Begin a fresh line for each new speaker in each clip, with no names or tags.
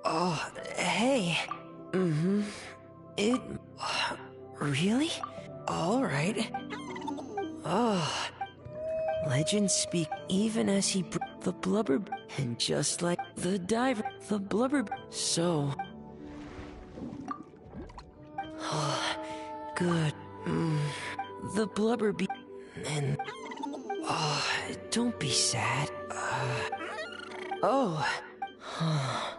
Oh, hey. Mm-hmm. It... really? Alright. Oh. Legends speak even as he the blubber... And just like the diver, the blubber... So... Oh, good. The blubber be... And... Oh, don't be sad. Oh. Wow.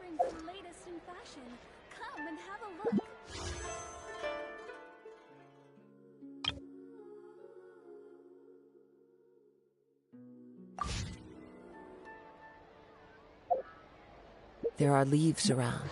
offering the latest in fashion. Come and have a look.
There are leaves around.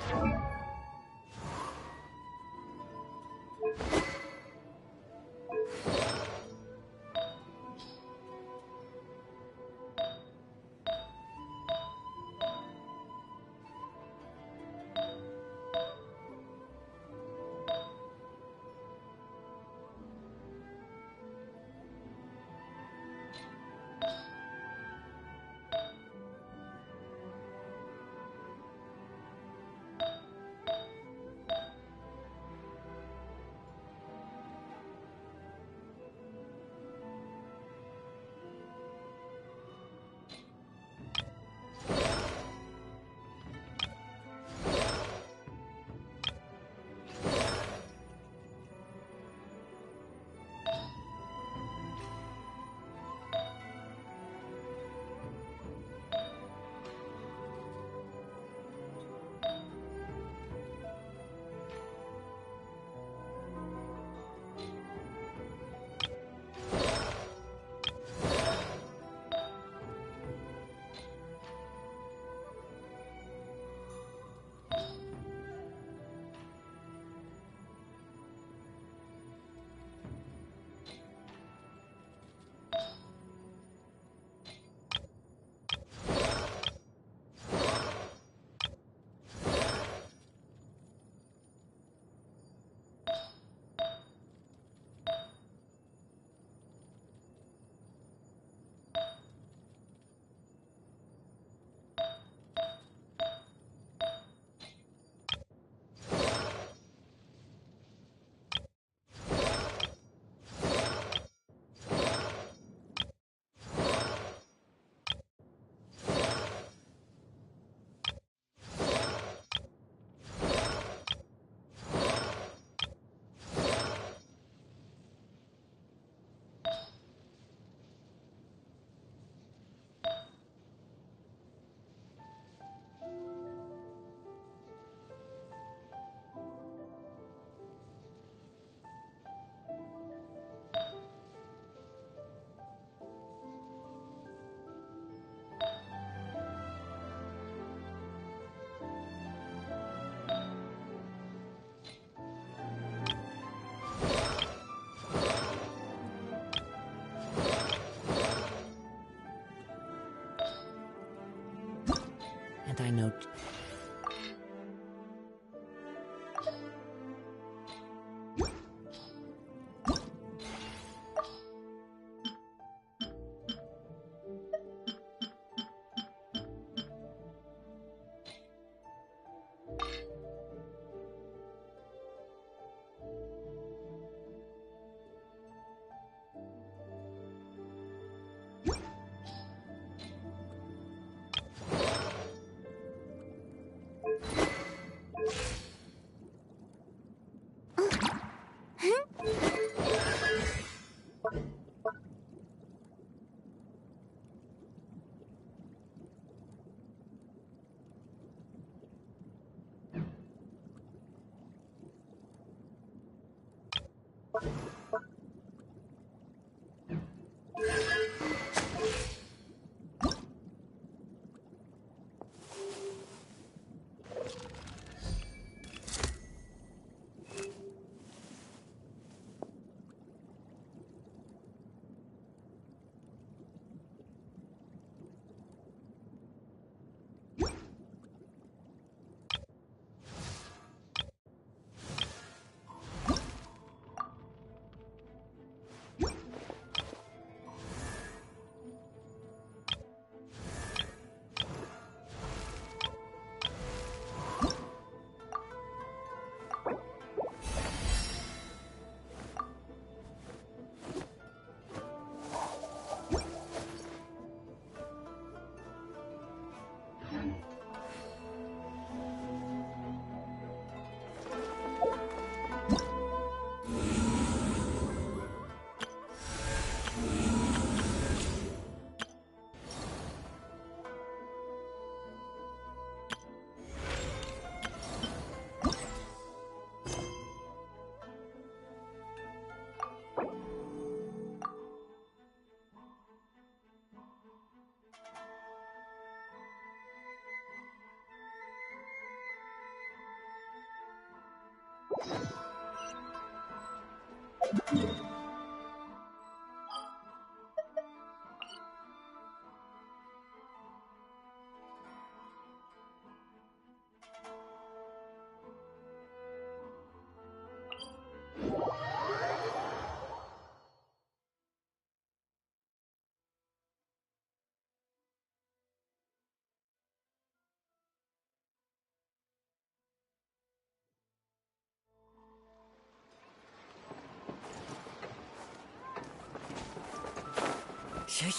And I know...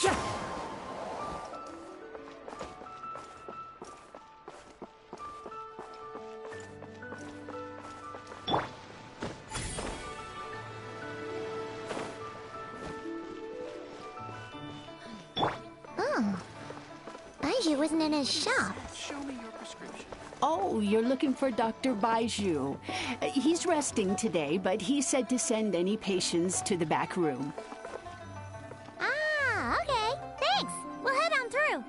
Yeah.
Oh. Baiju wasn't in his shop.
Show me your prescription.
Oh, you're looking for Dr. Baiju. He's resting today, but he said to send any patients to the back room.
Ah, okay. Thanks. We'll head on through.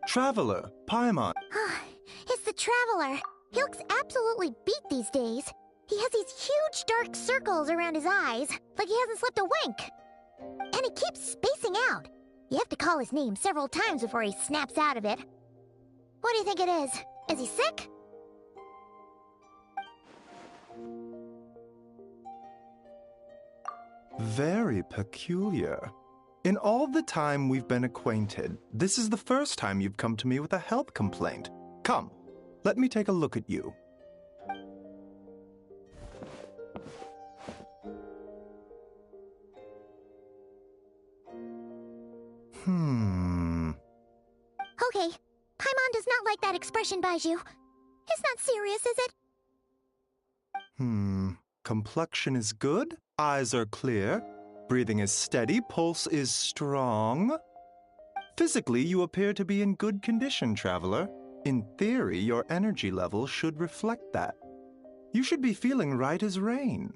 Traveler, Paimon.
It's the Traveler. He looks absolutely beat these days. He has these huge dark circles around his eyes, like he hasn't slept a wink. And he keeps spacing out. You have to call his name several times before he snaps out of it. What do you think it is? Is he sick?
Very peculiar. In all the time we've been acquainted, this is the first time you've come to me with a health complaint. Come, let me take a look at you.
Okay. Paimon does not like that expression, Baiju. It's not serious, is it?
Complexion is good, eyes are clear, breathing is steady, pulse is strong. Physically, you appear to be in good condition, Traveler. In theory, your energy level should reflect that. You should be feeling right as rain.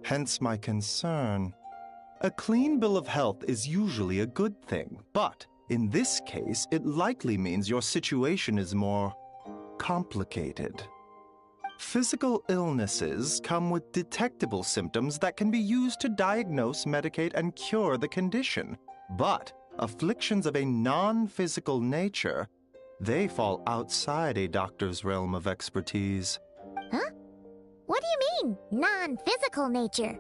Hence my concern. A clean bill of health is usually a good thing, but in this case, it likely means your situation is more complicated. Physical illnesses come with detectable symptoms that can be used to diagnose, medicate, and cure the condition. But afflictions of a non-physical nature, they fall outside a doctor's realm of expertise.
Huh? What do you mean, non-physical nature?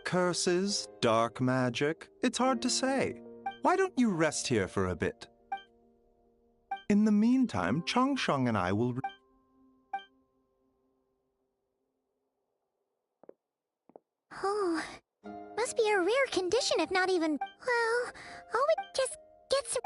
Curses, dark magic, it's hard to say. Why don't you rest here for a bit? In the meantime, Changsheng and I will...
Oh, must be a rare condition if not even... Well, all we just get some...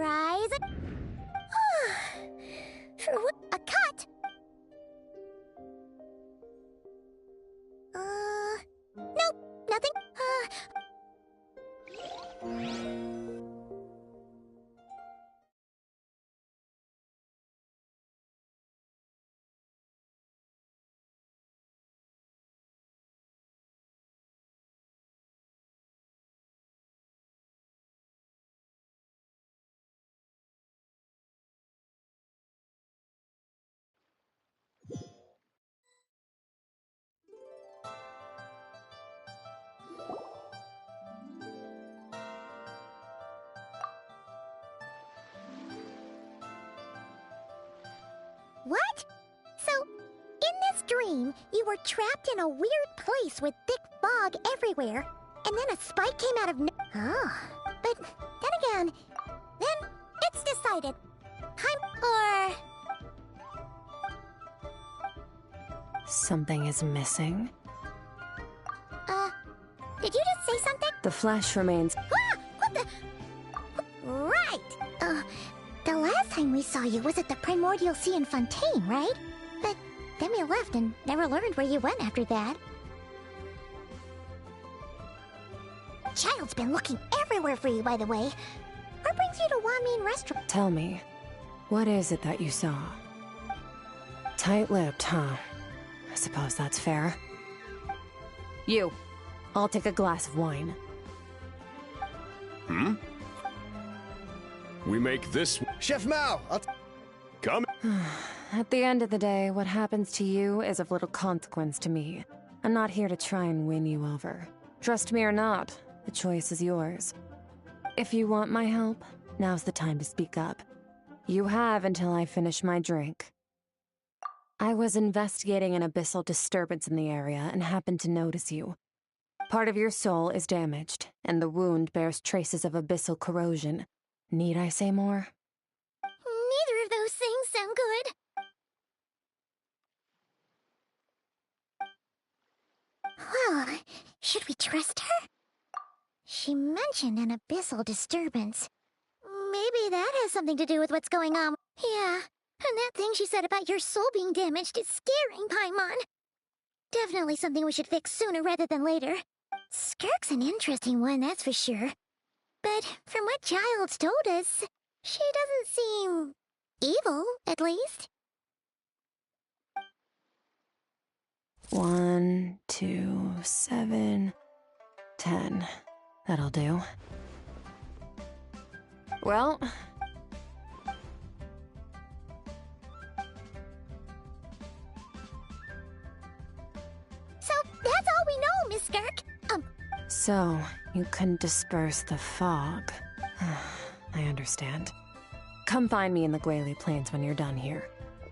Surprise! For what? A cut? Nope, nothing. What? So, in this dream, you were trapped in a weird place with thick fog everywhere, and then a spike came out of Oh, but then again, then it's decided. Or...
Something is missing.
Did you just say something?
The flesh remains.
Ah! What the... Right! The last time we saw you was at the Primordial Sea in Fontaine, right? But then we left and never learned where you went after that. Child's been looking everywhere for you, by the way. What brings you to Wanmin Restaurant?
Tell me, what is it that you saw? Tight-lipped, huh? I suppose that's fair. You. I'll take a glass of wine.
Hmm? We make this...
Chef Mao!
Come...
At the end of the day, what happens to you is of little consequence to me. I'm not here to try and win you over. Trust me or not, the choice is yours. If you want my help, now's the time to speak up. You have until I finish my drink. I was investigating an abyssal disturbance in the area and happened to notice you. Part of your soul is damaged, and the wound bears traces of abyssal corrosion. Need I say more?
Neither of those things sound good. Well, should we trust her? She mentioned an abyssal disturbance. Maybe that has something to do with what's going on. Yeah, and that thing she said about your soul being damaged is scaring Paimon. Definitely something we should fix sooner rather than later. SKIRK's an interesting one, that's for sure. But from what Childs told us, she doesn't seem evil, at least.
1, 2, 7, 10. That'll do. Well...
So, that's all we know, Miss SKIRK.
So, you can disperse the fog. I understand. Come find me in the Guili Plains when you're done here.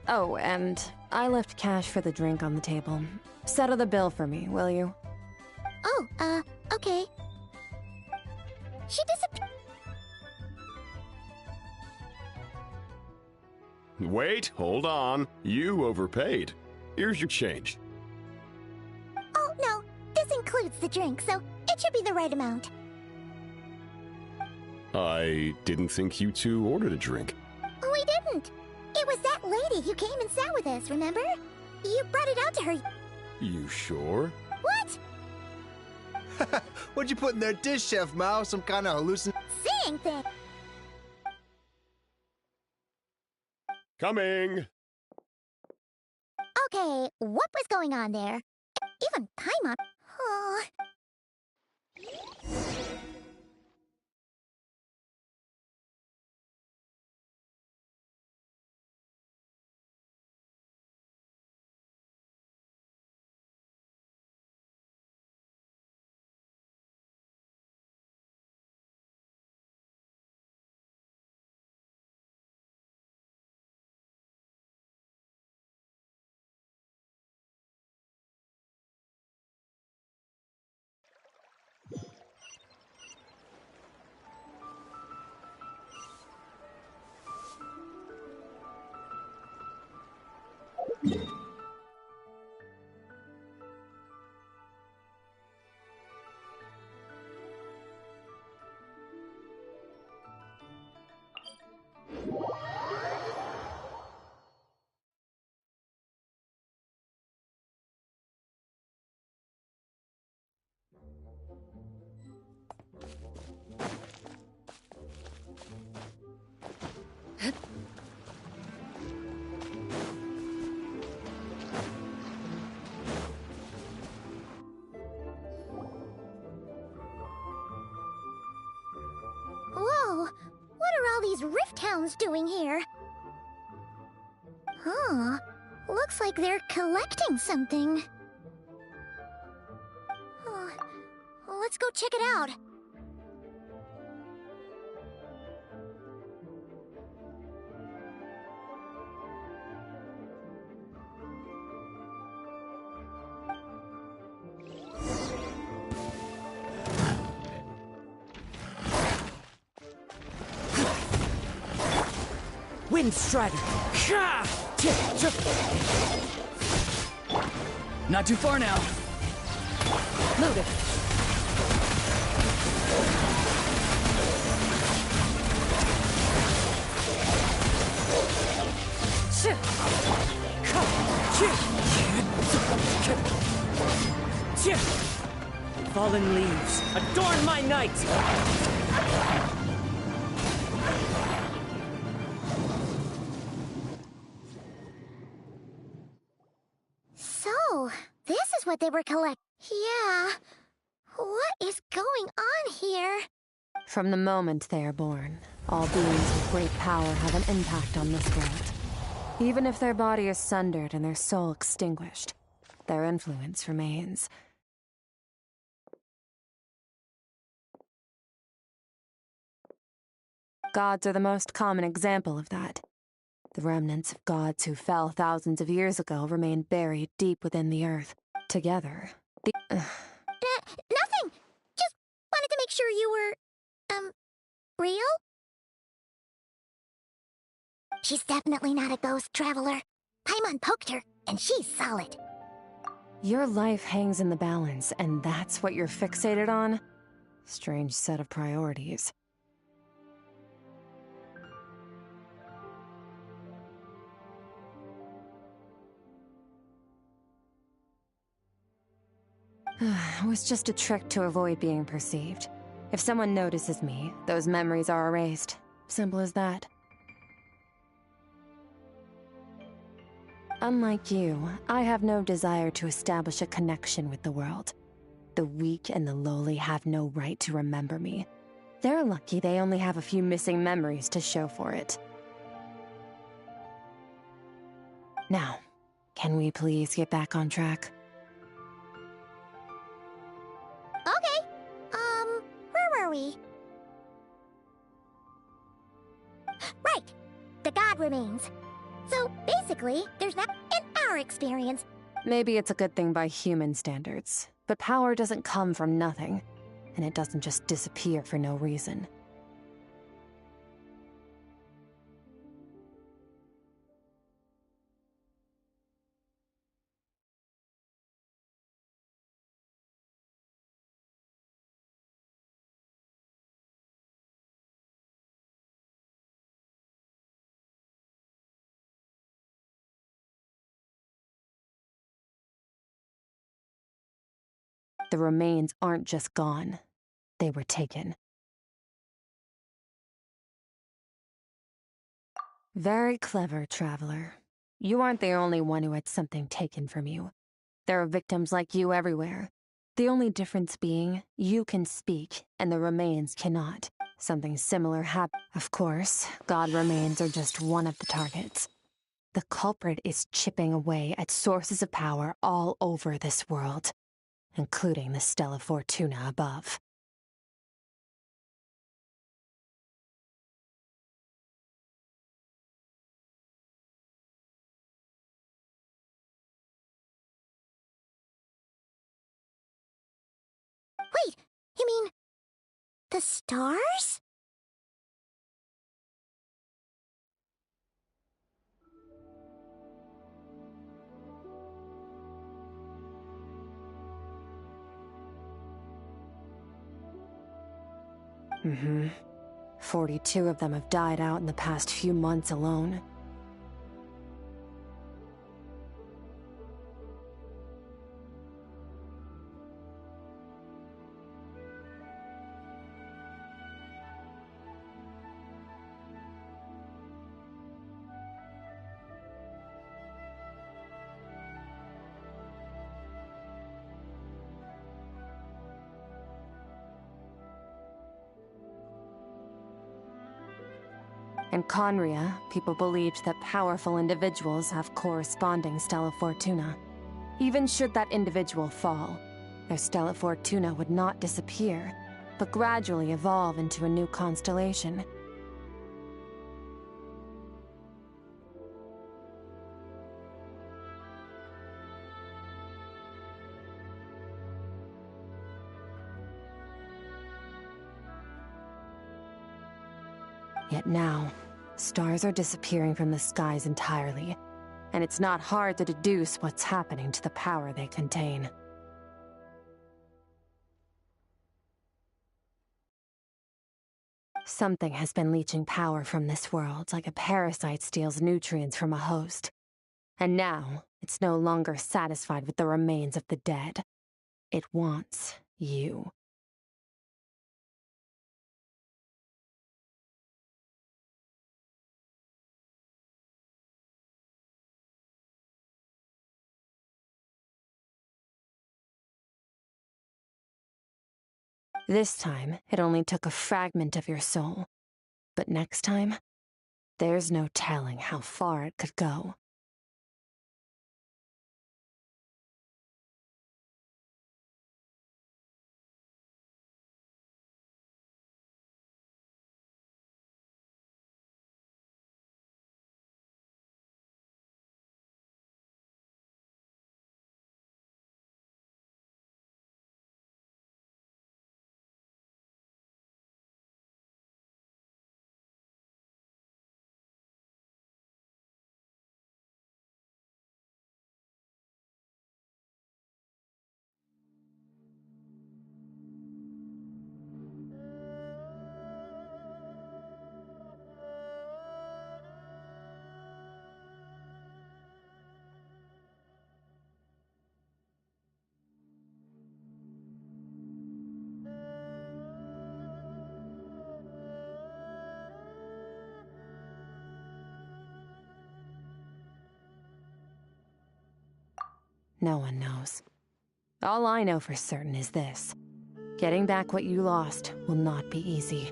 Oh, and I left cash for the drink on the table. Settle the bill for me, will you?
Oh, okay. She disappeared.
Wait, hold on. You overpaid. Here's your change.
Oh, no. This includes the drink, so it should be the right amount.
I didn't think you two ordered a drink.
We didn't. It was that lady who came and sat with us, remember? You brought it out to her.
You sure?
What?
What'd you put in their dish, Chef Mao? Some kind of hallucin...
Seeing thing.
Coming!
Okay, what was going on there? Even Paimon... Oh... are all these rift hounds doing here? Huh. Looks like they're collecting something. Huh. Let's go check it out.
Wind Strider! Not too far now. Loaded. Fallen leaves, adorn my night!
So, this is what they were collecting. Yeah. What is going on here?
From the moment they are born, all beings with great power have an impact on this world. Even if their body is sundered and their soul extinguished, their influence remains. Gods are the most common example of that. The remnants of gods who fell thousands of years ago remain buried deep within the earth. Together,
Nothing! Just wanted to make sure you were, real? She's definitely not a ghost traveler. Paimon poked her, and she's solid.
Your life hangs in the balance, and that's what you're fixated on? Strange set of priorities. It was just a trick to avoid being perceived. If someone notices me, those memories are erased. Simple as that. Unlike you, I have no desire to establish a connection with the world. The weak and the lowly have no right to remember me. They're lucky they only have a few missing memories to show for it. Now, can we please get back on track?
Okay. Where were we? Right. The god remains. So, basically, there's that in our experience.
Maybe it's a good thing by human standards, but power doesn't come from nothing, and it doesn't just disappear for no reason. The remains aren't just gone. They were taken. Very clever, traveler. You aren't the only one who had something taken from you. There are victims like you everywhere. The only difference being, you can speak, and the remains cannot. Something similar happened. Of course, god remains are just one of the targets. The culprit is chipping away at sources of power all over this world, including the Stella Fortuna above.
Wait, you mean... the stars?
Mm-hmm. 42 of them have died out in the past few months alone. In Conria, people believed that powerful individuals have corresponding Stella Fortuna. Even should that individual fall, their Stella Fortuna would not disappear, but gradually evolve into a new constellation. Yet now, stars are disappearing from the skies entirely, and it's not hard to deduce what's happening to the power they contain. Something has been leeching power from this world like a parasite steals nutrients from a host. And now, it's no longer satisfied with the remains of the dead. It wants you. This time, it only took a fragment of your soul. But next time, there's no telling how far it could go. No one knows. All I know for certain is this. Getting back what you lost will not be easy.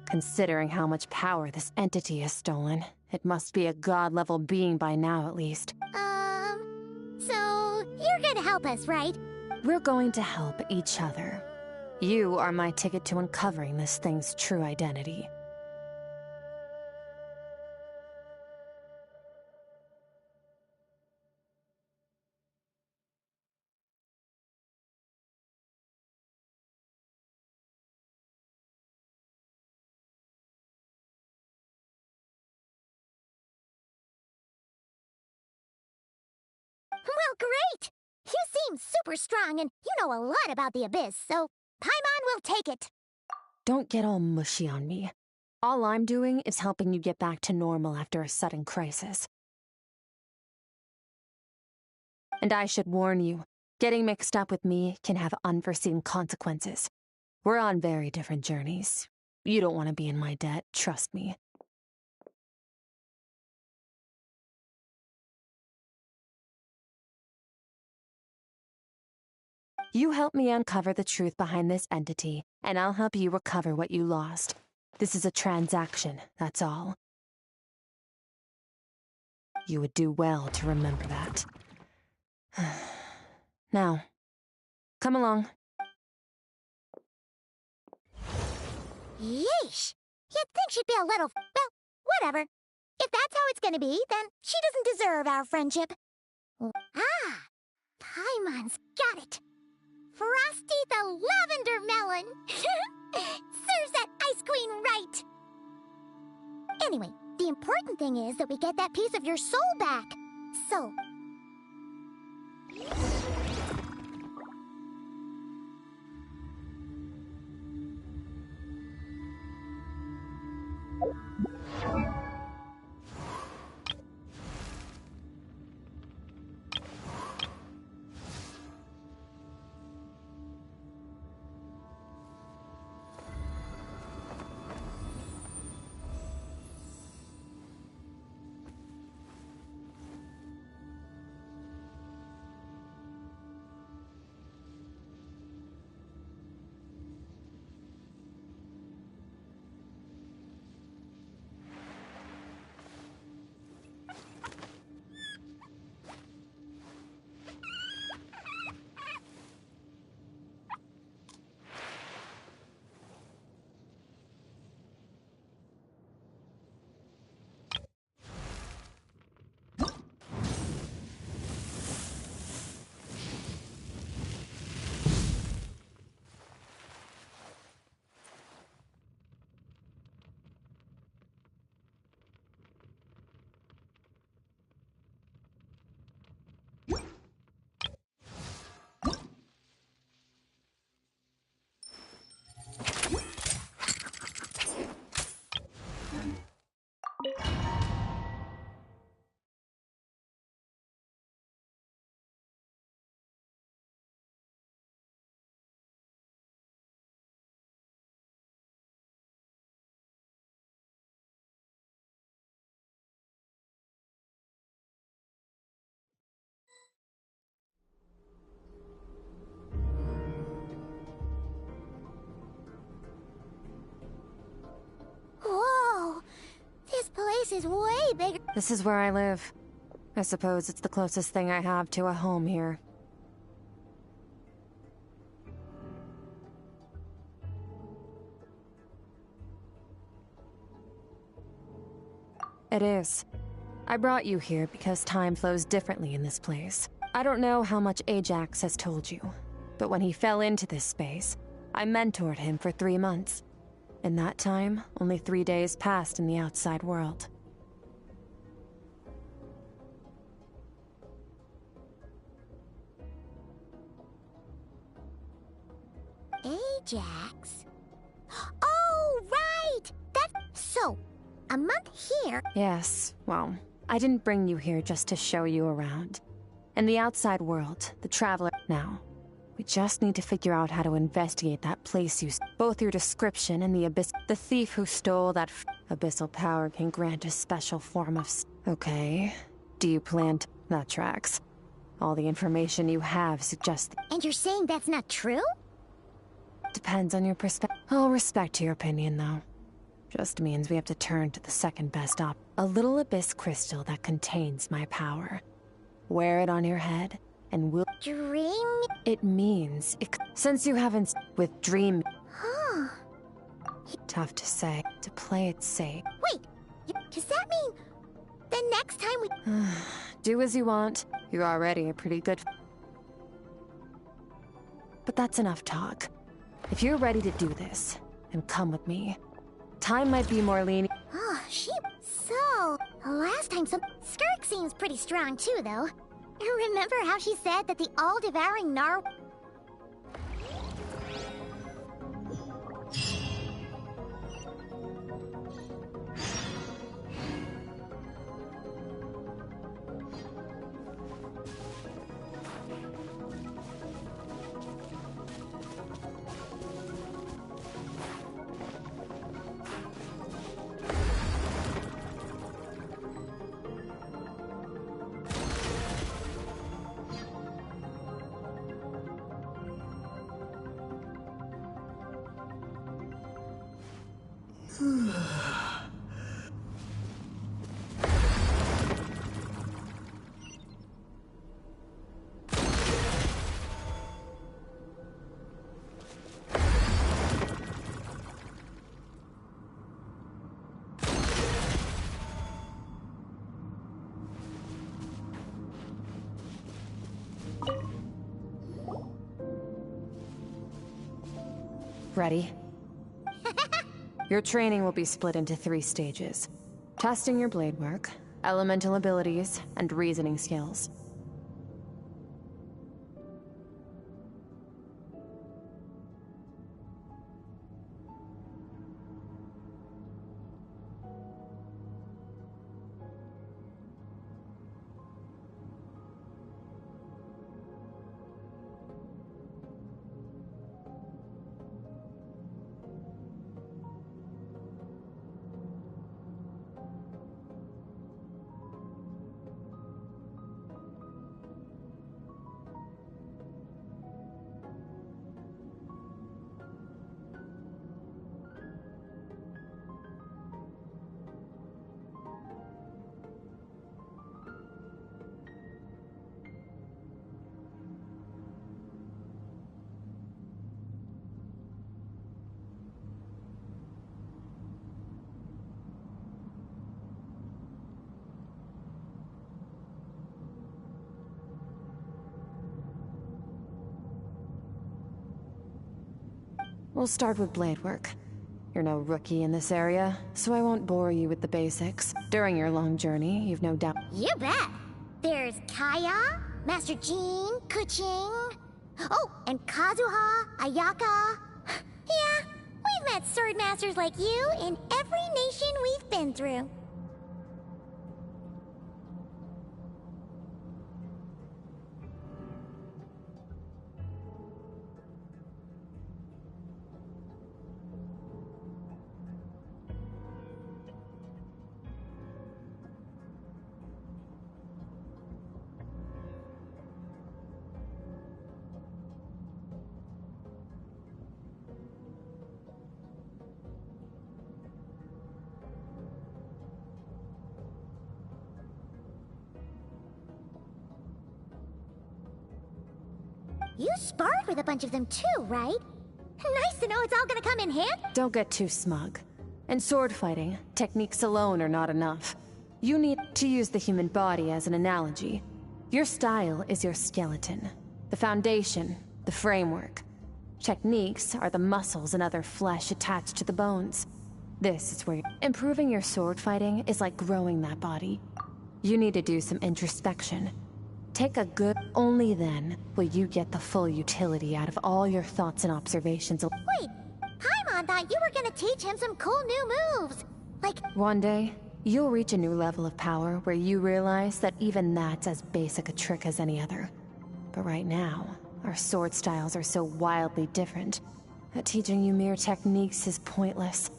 Considering how much power this entity has stolen, it must be a god-level being by now at least.
So you're gonna help us, right?
We're going to help each other. You are my ticket to uncovering this thing's true identity.
Well, great! You seem super strong and you know a lot about the Abyss, so Paimon will take it.
Don't get all mushy on me. All I'm doing is helping you get back to normal after a sudden crisis. And I should warn you, getting mixed up with me can have unforeseen consequences. We're on very different journeys. You don't want to be in my debt, trust me. You help me uncover the truth behind this entity, and I'll help you recover what you lost. This is a transaction, that's all. You would do well to remember that. Now, come along.
Yeesh! You'd think she'd be a little... well, whatever. If that's how it's gonna be, then she doesn't deserve our friendship. Ah! Paimon's got it! Frosty the Lavender Melon! Serves that ice queen right! Anyway, the important thing is that we get that piece of your soul back. So... bigger.
This is where I live. I suppose it's the closest thing I have to a home here. It is. I brought you here because time flows differently in this place. I don't know how much Ajax has told you, but when he fell into this space, I mentored him for 3 months. In that time, only 3 days passed in the outside world.
Ajax? Oh, right! That's... So, a month here...
Yes, well, I didn't bring you here just to show you around. In the outside world, the Traveler... Now, we just need to figure out how to investigate that place you... Both your description and the abyss... The thief who stole that abyssal power can grant a special form of... Okay, do you plan to... That tracks. All the information you have suggests...
And you're saying that's not true?
Depends on your perspective. I'll respect your opinion, though. Just means we have to turn to the second best op. A little abyss crystal that contains my power. Wear it on your head, and we'll...
Dream...
It means... Since you haven't... With dream...
Huh.
Tough to say. To play it safe.
Wait, does that mean... The next time we...
Do as you want. You're already a pretty good... But that's enough talk. If you're ready to do this, then come with me. Time might be more lenient.
Oh, So, last time SKIRK seems pretty strong too, though. Remember how she said that the all-devouring nar...
Ready? Your training will be split into 3 stages. Testing your blade work, elemental abilities, and reasoning skills. We'll start with blade work. You're no rookie in this area, so I won't bore you with the basics. During your long journey, you've no doubt...
You bet! There's Kaya, Master Jean, Kuching... Oh, and Kazuha, Ayaka... Yeah, we've met sword masters like you in every nation we've been through. You sparred with a bunch of them too, right? Nice to know it's all gonna come in handy.
Don't get too smug. In sword fighting, techniques alone are not enough. You need to use the human body as an analogy. Your style is your skeleton, the foundation, the framework. Techniques are the muscles and other flesh attached to the bones. This is where improving your sword fighting is like growing that body. You need to do some introspection. Take a good... Only then will you get the full utility out of all your thoughts and observations.
Wait, Paimon thought you were gonna teach him some cool new moves. Like...
One day, you'll reach a new level of power where you realize that even that's as basic a trick as any other. But right now, our sword styles are so wildly different that teaching you mere techniques is pointless.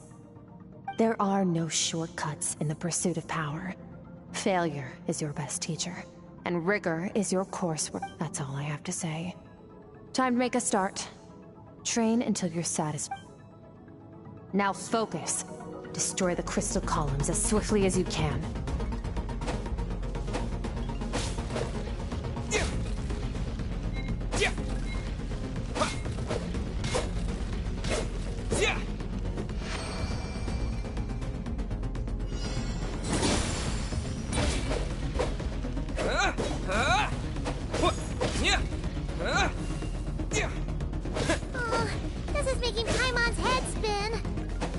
There are no shortcuts in the pursuit of power. Failure is your best teacher, and rigor is your coursework. That's all I have to say. Time to make a start. Train until you're satisfied. Now focus. Destroy the crystal columns as swiftly as you can.
Oh, this is making Paimon's head spin.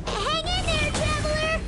Hang in there, Traveler!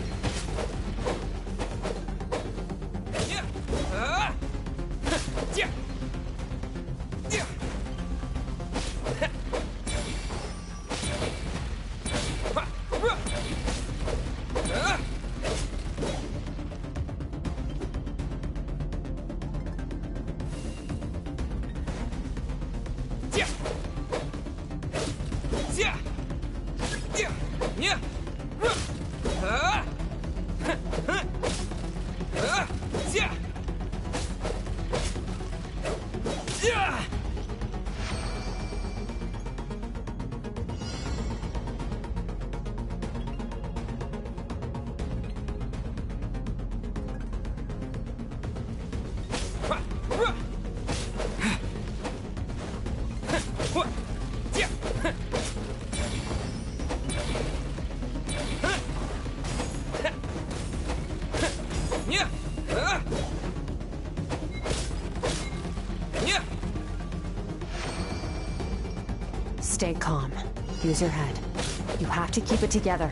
Stay calm. Use your head. You have to keep it together.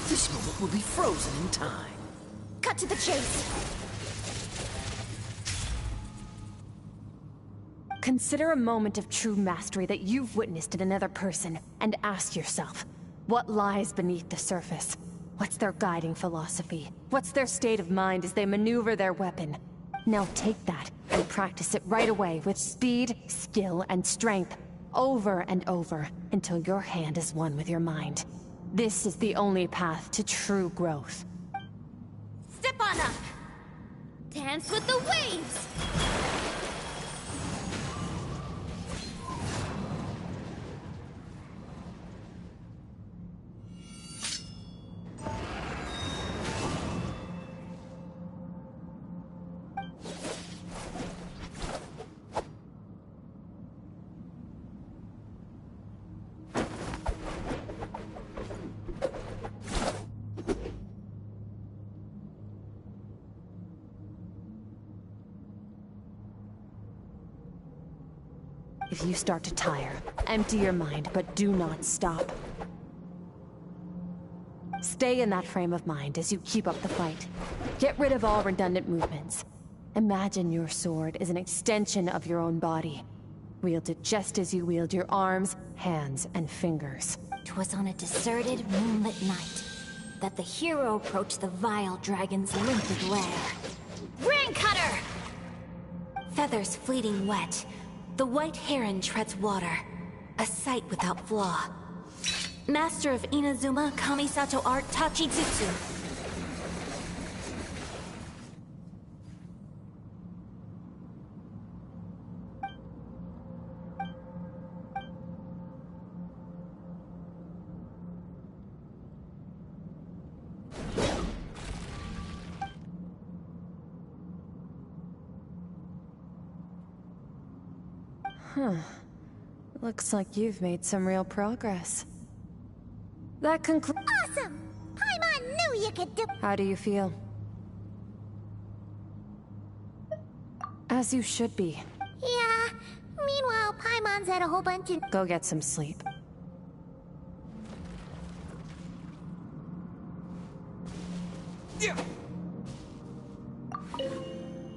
This moment will be frozen in time.
Cut to the chase.
Consider a moment of true mastery that you've witnessed in another person, and ask yourself, what lies beneath the surface? What's their guiding philosophy? What's their state of mind as they maneuver their weapon? Now take that and practice it right away with speed, skill, and strength, over and over, until your hand is one with your mind. This is the only path to true growth.
Step on up! Dance with the waves!
If you start to tire, empty your mind, but do not stop. Stay in that frame of mind as you keep up the fight. Get rid of all redundant movements. Imagine your sword is an extension of your own body. Wield it just as you wield your arms, hands, and fingers.
'Twas on a deserted, moonlit night that the hero approached the vile dragon's limpid lair. Ring cutter! Feathers fleeting wet, the white heron treads water, a sight without flaw. Master of Inazuma Kamisato art Tachijutsu.
Huh. Looks like you've made some real progress. That concludes.
Awesome! Paimon knew you could do.
How do you feel? As you should be.
Yeah. Meanwhile, Paimon's had a whole bunch of.
Go get some sleep.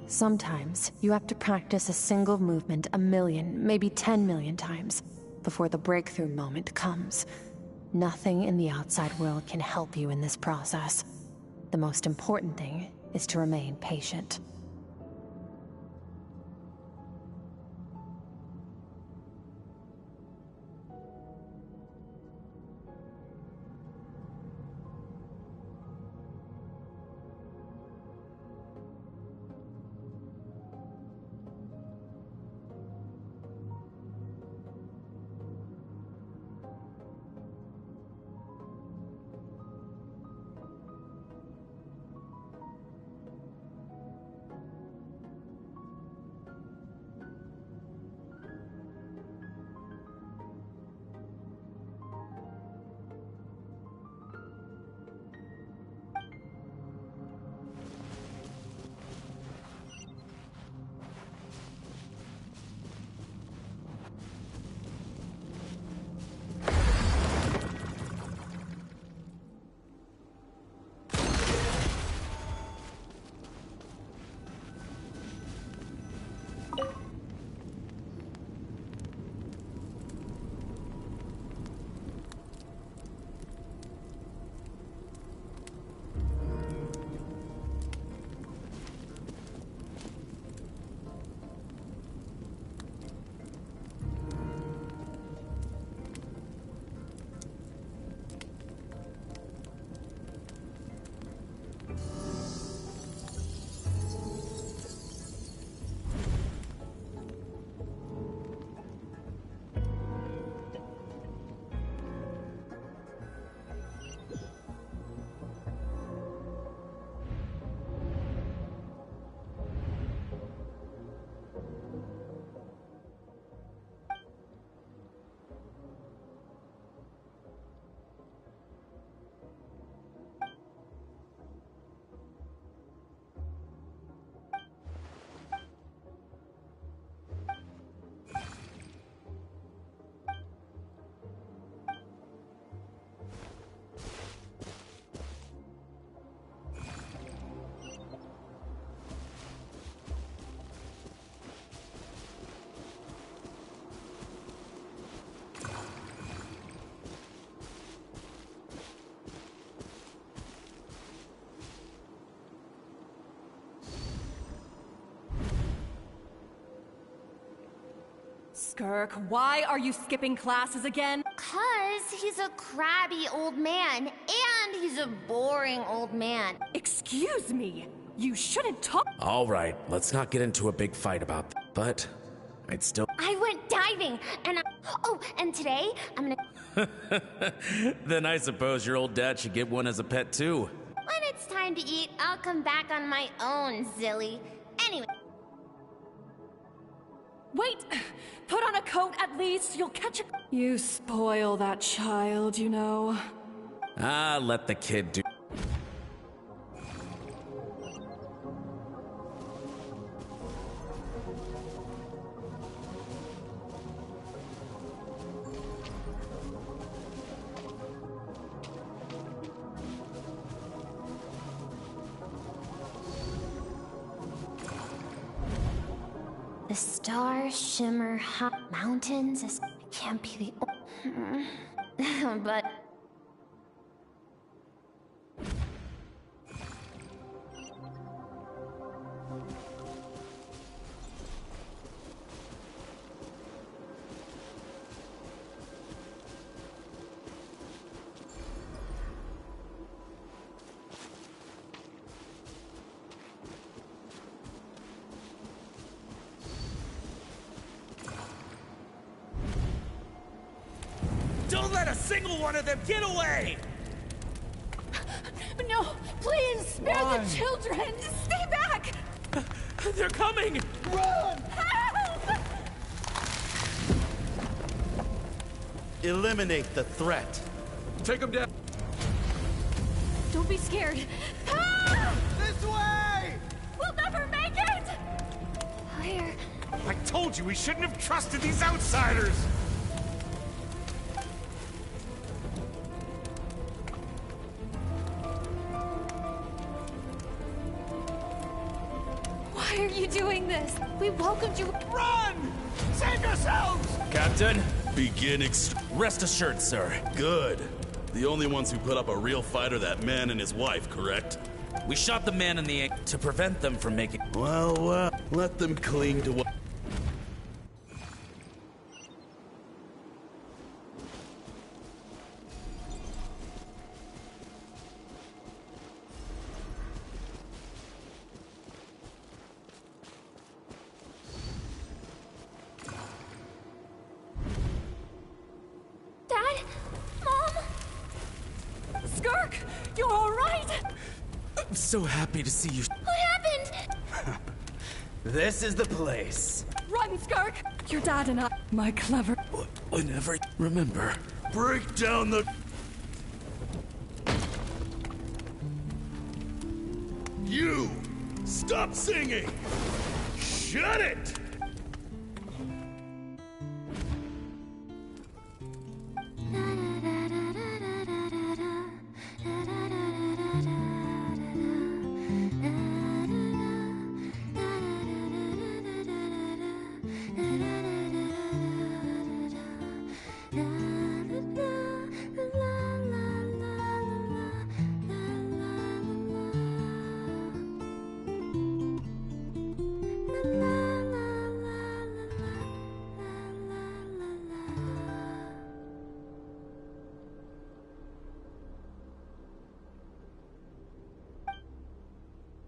Sometimes, you have to practice a single movement 1,000,000, maybe 10,000,000 times, before the breakthrough moment comes. Nothing in the outside world can help you in this process. The most important thing is to remain patient.
SKIRK, why are you skipping classes again?
'Cause he's a crabby old man, and he's a boring old man.
Excuse me, you shouldn't talk.
All right, let's not get into a big fight about that. But I'd still.
I went diving, and oh, and today I'm gonna.
Then I suppose your old dad should get one as a pet too.
When it's time to eat, I'll come back on my own, Zilly. Anyway.
Wait! Put on a coat at least, you'll catch a... You spoil that child, you know.
Ah, let the kid do...
The stars shimmer hot mountains. It can't be the... but...
Don't let a single one of them get away!
No, please, spare
Why?
the children! Stay back!
They're coming!
Run!
Help!
Eliminate the threat.
Take them down.
Don't be scared. Help!
This way!
We'll never make it!
Where?
I told you we shouldn't have trusted these outsiders!
Why are you doing this? We welcomed you.
Run! Save yourselves!
Captain, rest assured, sir. Good. The only ones who put up a real fight are that man and his wife, correct? We shot the man in the ankle to prevent them from making... Well, let them cling to what...
Dad? Mom? SKIRK, you're all right?
I'm so happy to see you.
What happened?
This is the place.
Run, SKIRK! Your dad and I, my clever...
Whenever... Remember, break down the... You! Stop singing! Shut it!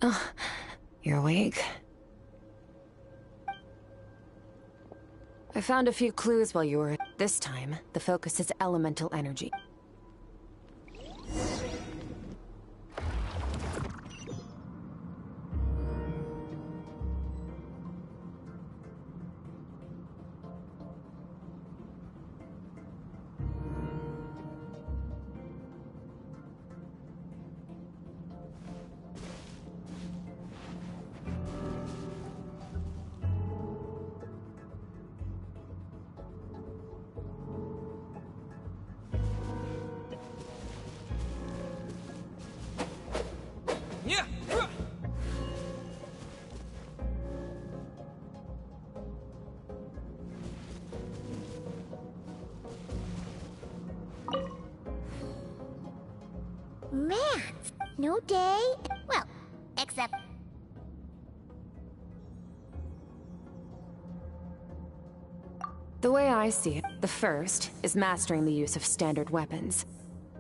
Oh, you're awake? I found a few clues while you were... This time, the focus is elemental energy.
Yeah.
Man, no day. Well, except...
The way I see it, the first is mastering the use of standard weapons.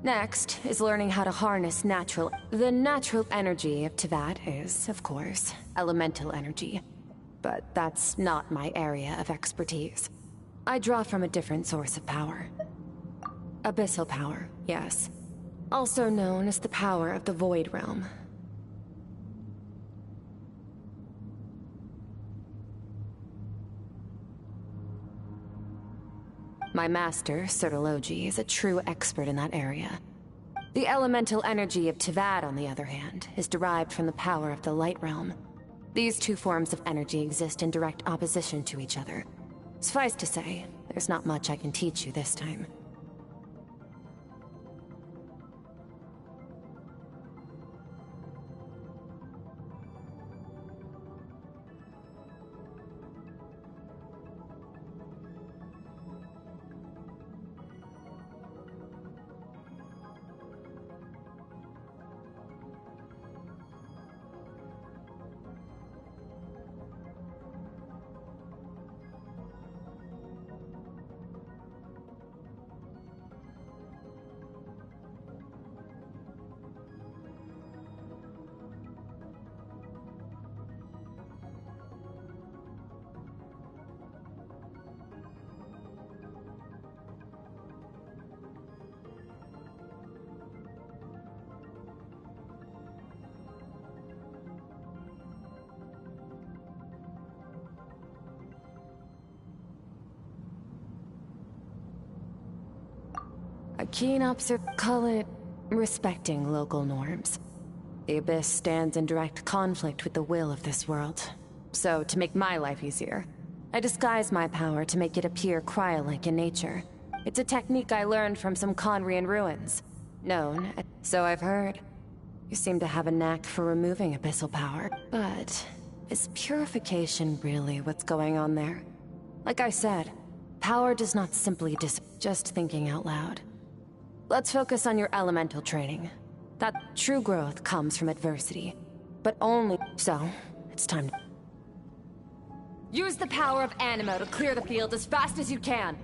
Next is learning how to harness natural... The natural energy of Teyvat is, of course, elemental energy. But that's not my area of expertise. I draw from a different source of power. Abyssal power, yes. Also known as the power of the Void Realm. My master, Sertologi, is a true expert in that area. The elemental energy of Teyvat, on the other hand, is derived from the power of the Light Realm. These two forms of energy exist in direct opposition to each other. Suffice to say, there's not much I can teach you this time. A keen call it respecting local norms. The Abyss stands in direct conflict with the will of this world. So, to make my life easier, I disguise my power to make it appear cryo-like in nature. It's a technique I learned from some Conrian ruins. So I've heard. You seem to have a knack for removing abyssal power. But is purification really what's going on there? Like I said, power does not simply just thinking out loud. Let's focus on your elemental training. That true growth comes from adversity. But only... So, it's time to... Use the power of Animo to clear the field as fast as you can!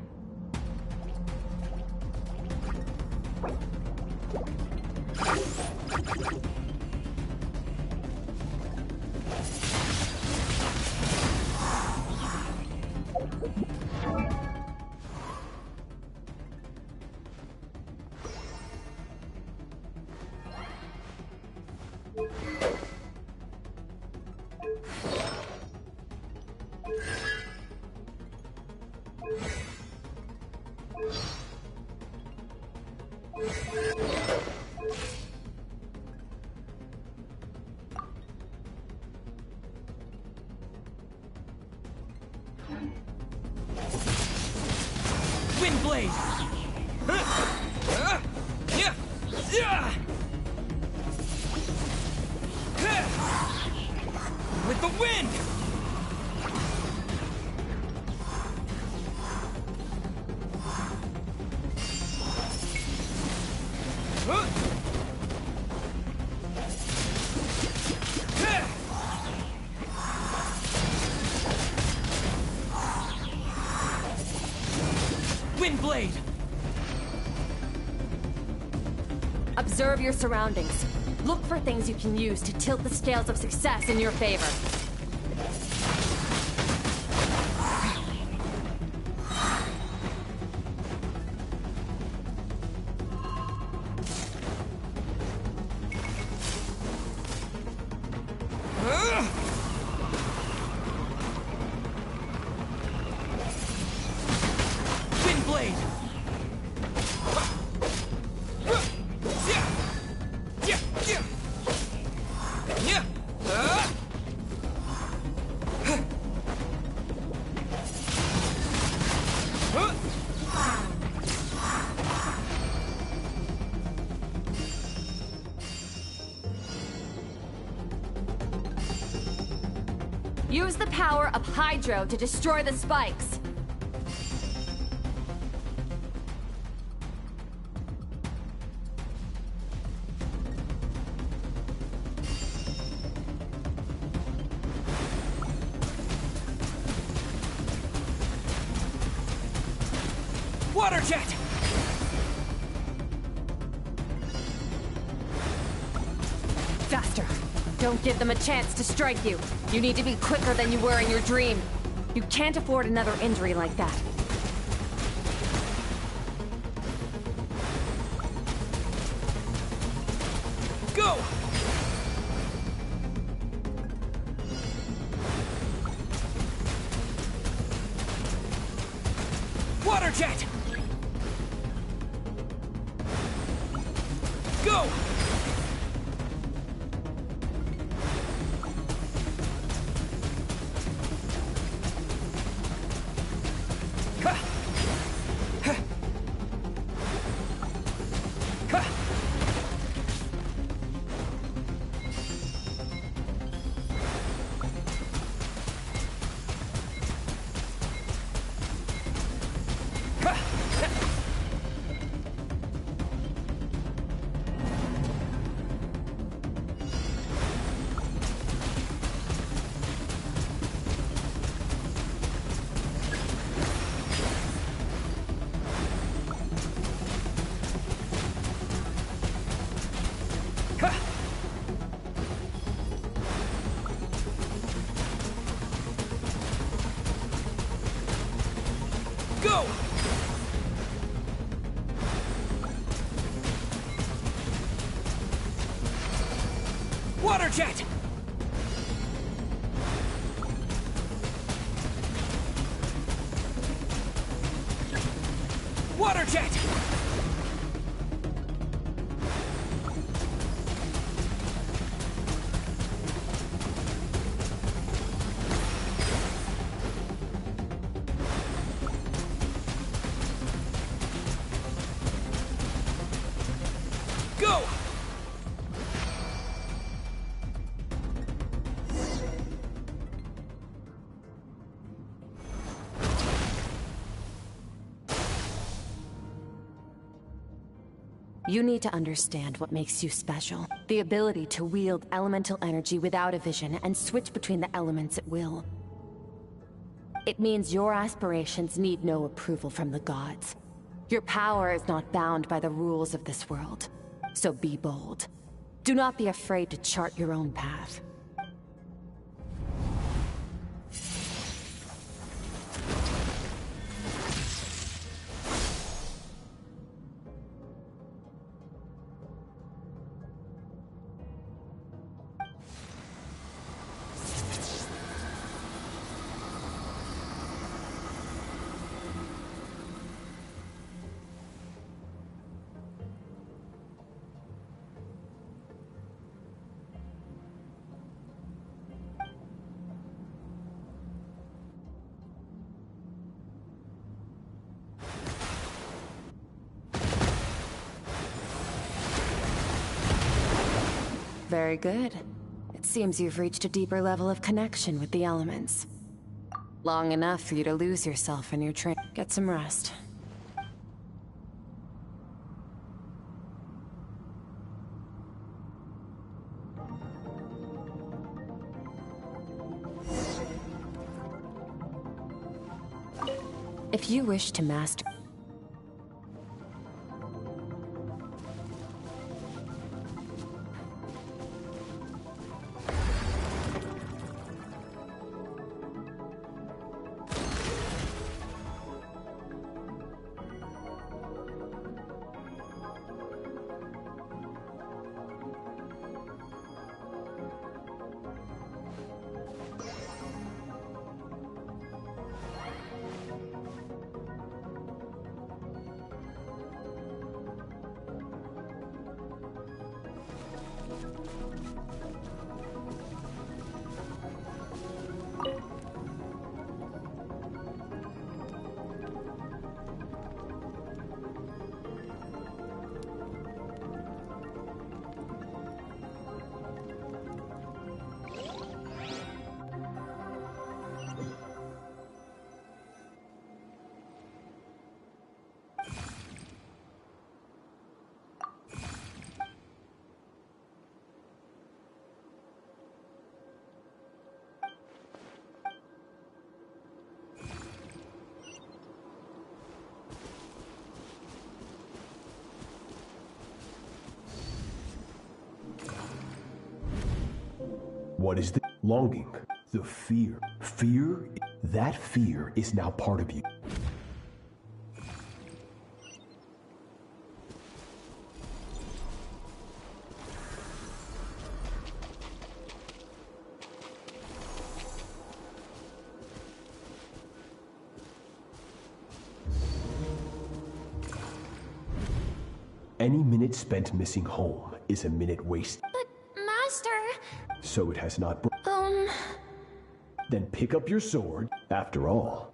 Windblade! With the wind! Windblade!
Observe your surroundings. Look for things you can use to tilt the scales of success in your favor. Use the power of Hydro to destroy the spikes.
Water jet!
Faster. Don't give them a chance to strike you. You need to be quicker than you were in your dream. You can't afford another injury like that.
Go! Water jet! Go! Go! Water jet! Water jet!
You need to understand what makes you special. The ability to wield elemental energy without a vision and switch between the elements at will. It means your aspirations need no approval from the gods. Your power is not bound by the rules of this world. So be bold. Do not be afraid to chart your own path. Very good. It seems you've reached a deeper level of connection with the elements. Long enough for you to lose yourself in your train. Get some rest. If you wish to master...
What is the longing? The fear. Fear? That fear is now part of you. Any minute spent missing home is a minute wasted.
But, Master...
So it has not... Then pick up your sword. After all...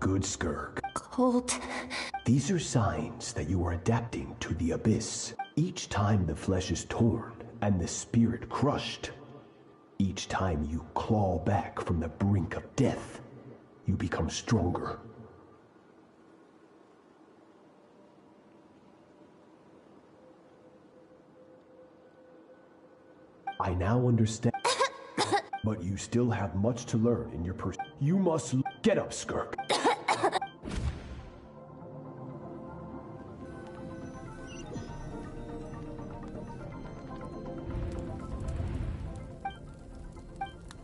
Good, SKIRK.
Colt.
These are signs that you are adapting to the abyss. Each time the flesh is torn and the spirit crushed, each time you claw back from the brink of death, you become stronger. I now understand. But you still have much to learn in your person. You must get up, SKIRK.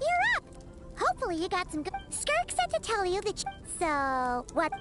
You're up! Hopefully you got some good... SKIRK said to tell you that So, what...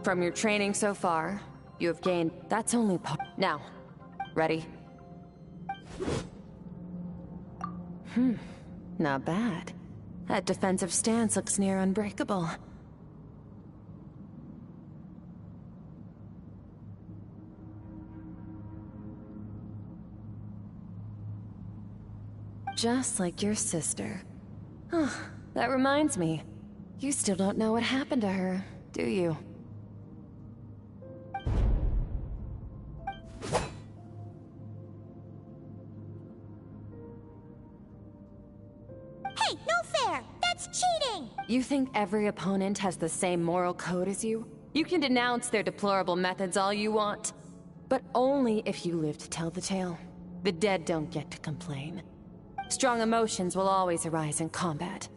From your training so far, you have gained... That's only part... Now, ready? Not bad. That defensive stance looks near unbreakable. Just like your sister. Oh, that reminds me. You still don't know what happened to her, do you?
Hey, no fair! That's cheating!
You think every opponent has the same moral code as you? You can denounce their deplorable methods all you want, but only if you live to tell the tale. The dead don't get to complain. Strong emotions will always arise in combat.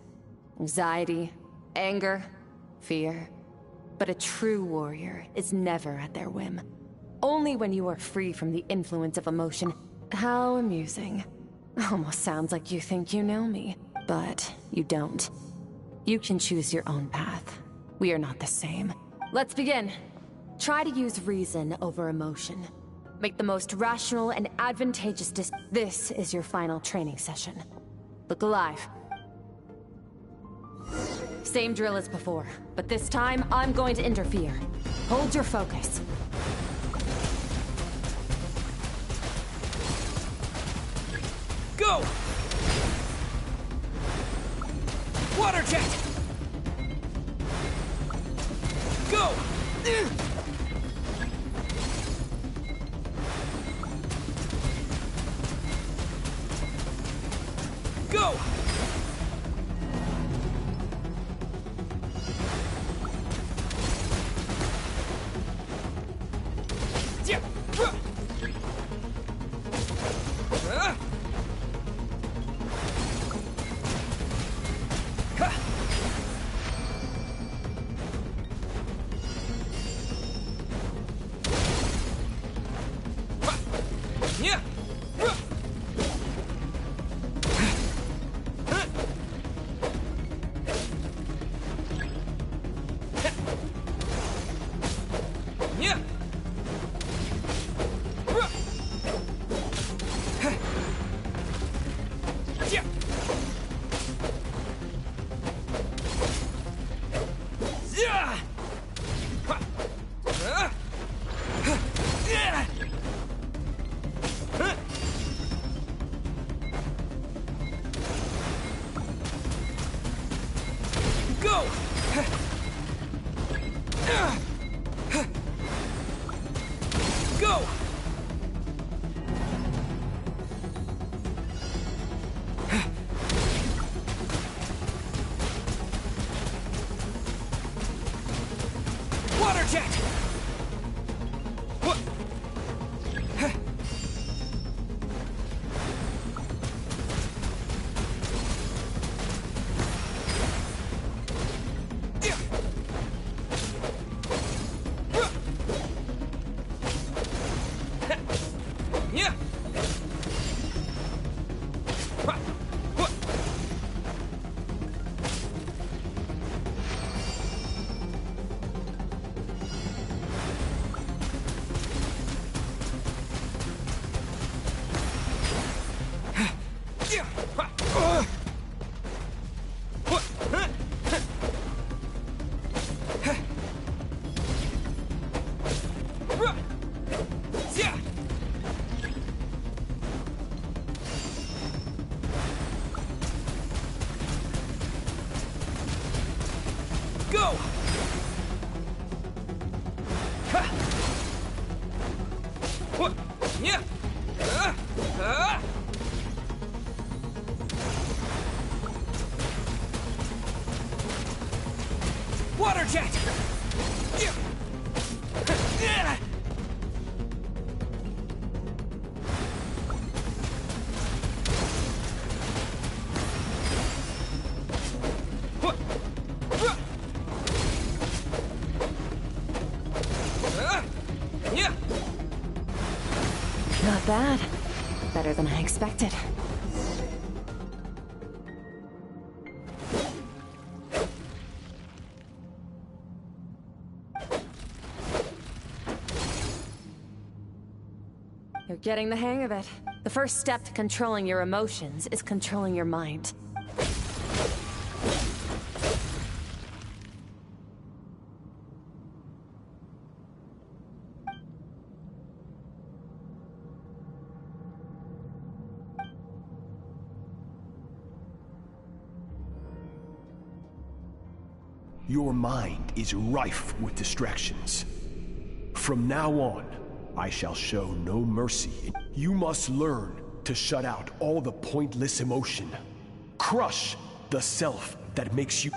Anxiety, anger, fear. But a true warrior is never at their whim. Only when you are free from the influence of emotion. How amusing. Almost sounds like you think you know me, but you don't. You can choose your own path. We are not the same. Let's begin. Try to use reason over emotion. Make the most rational and advantageous This is your final training session. Look alive. Same drill as before, but this time I'm going to interfere. Hold your focus.
Go! Water jet! Go! Go! Yeah. Yeah. Yeah. Go! Go! Water jet! What? Yeah. Go! What? Yeah! Water jet!
Not bad. Better than I expected. You're getting the hang of it. The first step to controlling your emotions is controlling your mind.
Your mind is rife with distractions. From now on, I shall show no mercy. You must learn to shut out all the pointless emotion. Crush the self that makes you...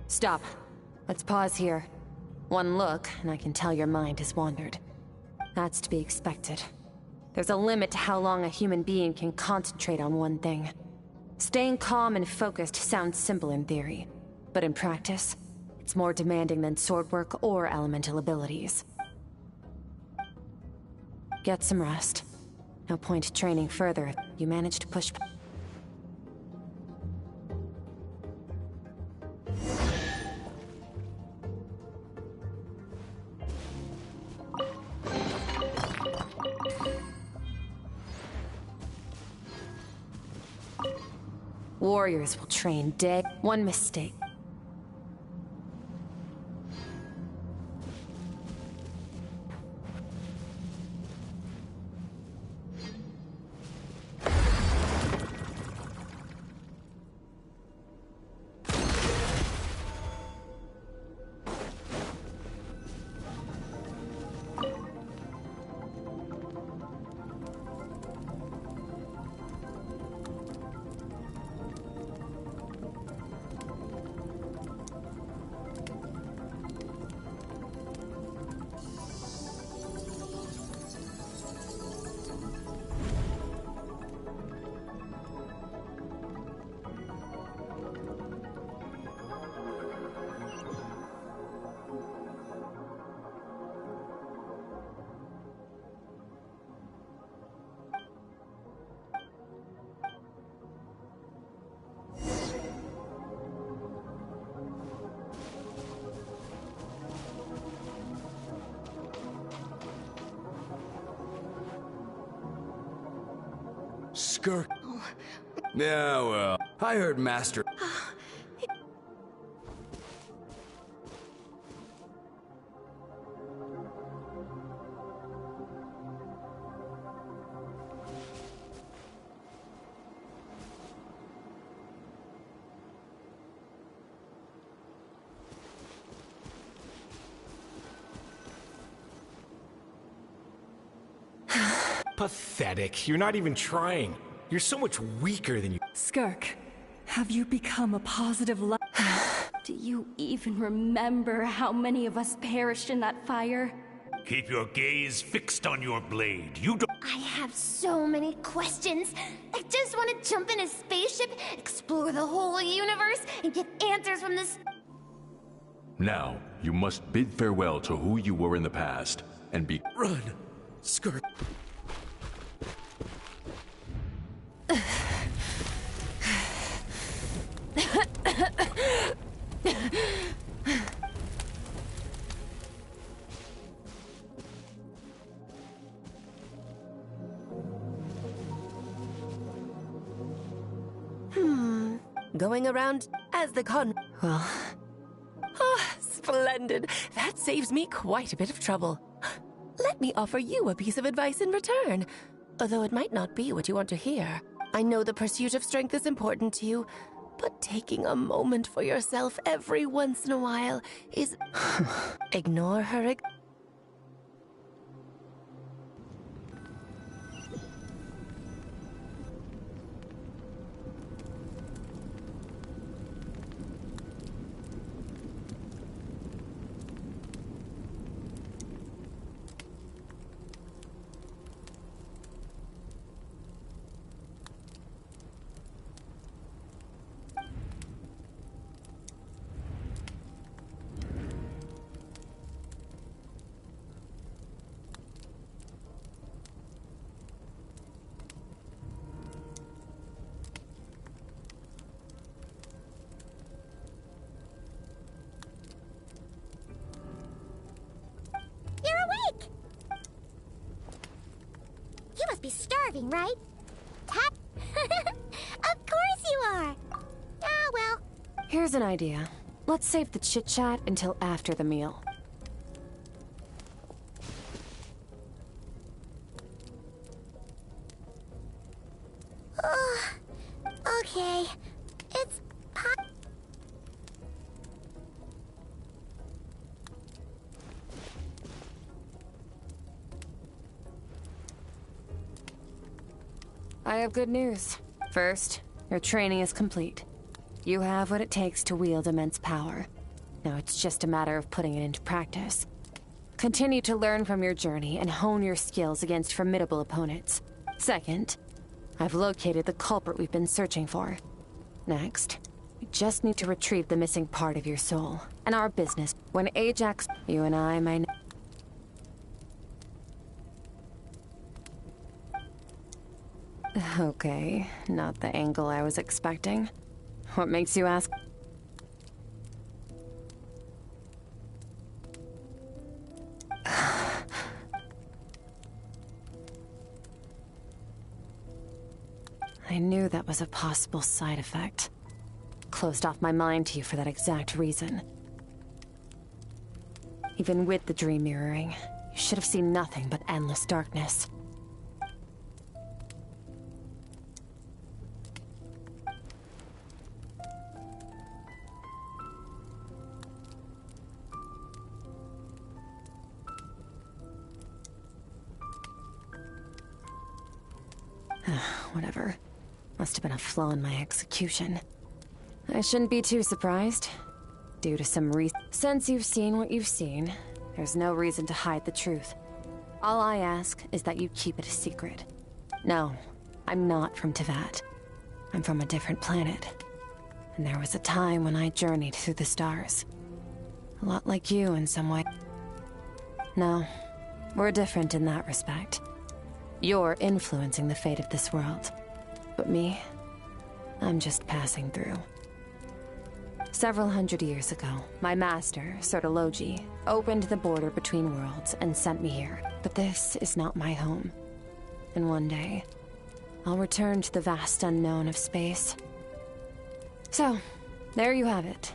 Stop. Let's pause here. One look, and I can tell your mind has wandered. That's to be expected. There's a limit to how long a human being can concentrate on one thing. Staying calm and focused sounds simple in theory, but in practice, it's more demanding than sword work or elemental abilities. Get some rest. No point training further if you manage to push... Warriors will train day. One mistake.
SKIRK. Yeah, well, I heard Master...
Pathetic. You're not even trying. You're so much weaker than you...
SKIRK, have you become a positive light? Do you even remember how many of us perished in that fire?
Keep your gaze fixed on your blade. You don't...
I have so many questions. I just want to jump in a spaceship, explore the whole universe, and get answers from this...
Now, you must bid farewell to who you were in the past, and be...
Run! SKIRK!
Going around as the
Well...
Ah, splendid. That saves me quite a bit of trouble. Let me offer you a piece of advice in return. Although it might not be what you want to hear. I know the pursuit of strength is important to you, but taking a moment for yourself every once in a while is... Ignore her.
starving, right? Tap. Of course you are. Ah, well.
Here's an idea. Let's save the chit-chat until after the meal.
Okay. It's hot.
I have good news. First, your training is complete. You have what it takes to wield immense power. Now it's just a matter of putting it into practice. Continue to learn from your journey and hone your skills against formidable opponents. Second, I've located the culprit we've been searching for. Next, we just need to retrieve the missing part of your soul. And our business, when Ajax, you and I might... Okay, not the angle I was expecting. What makes you ask? I knew that was a possible side effect. Closed off my mind to you for that exact reason. Even with the dream mirroring, you should have seen nothing but endless darkness. Whatever. Must have been a flaw in my execution. I shouldn't be too surprised. Due to some reason. Since you've seen what you've seen, there's no reason to hide the truth. All I ask is that you keep it a secret. No, I'm not from Tevat. I'm from a different planet. And there was a time when I journeyed through the stars. A lot like you in some way. No, we're different in that respect. You're influencing the fate of this world. But me, I'm just passing through. Several hundred years ago, my master, Sertologi, opened the border between worlds and sent me here. But this is not my home. And one day, I'll return to the vast unknown of space. So, there you have it.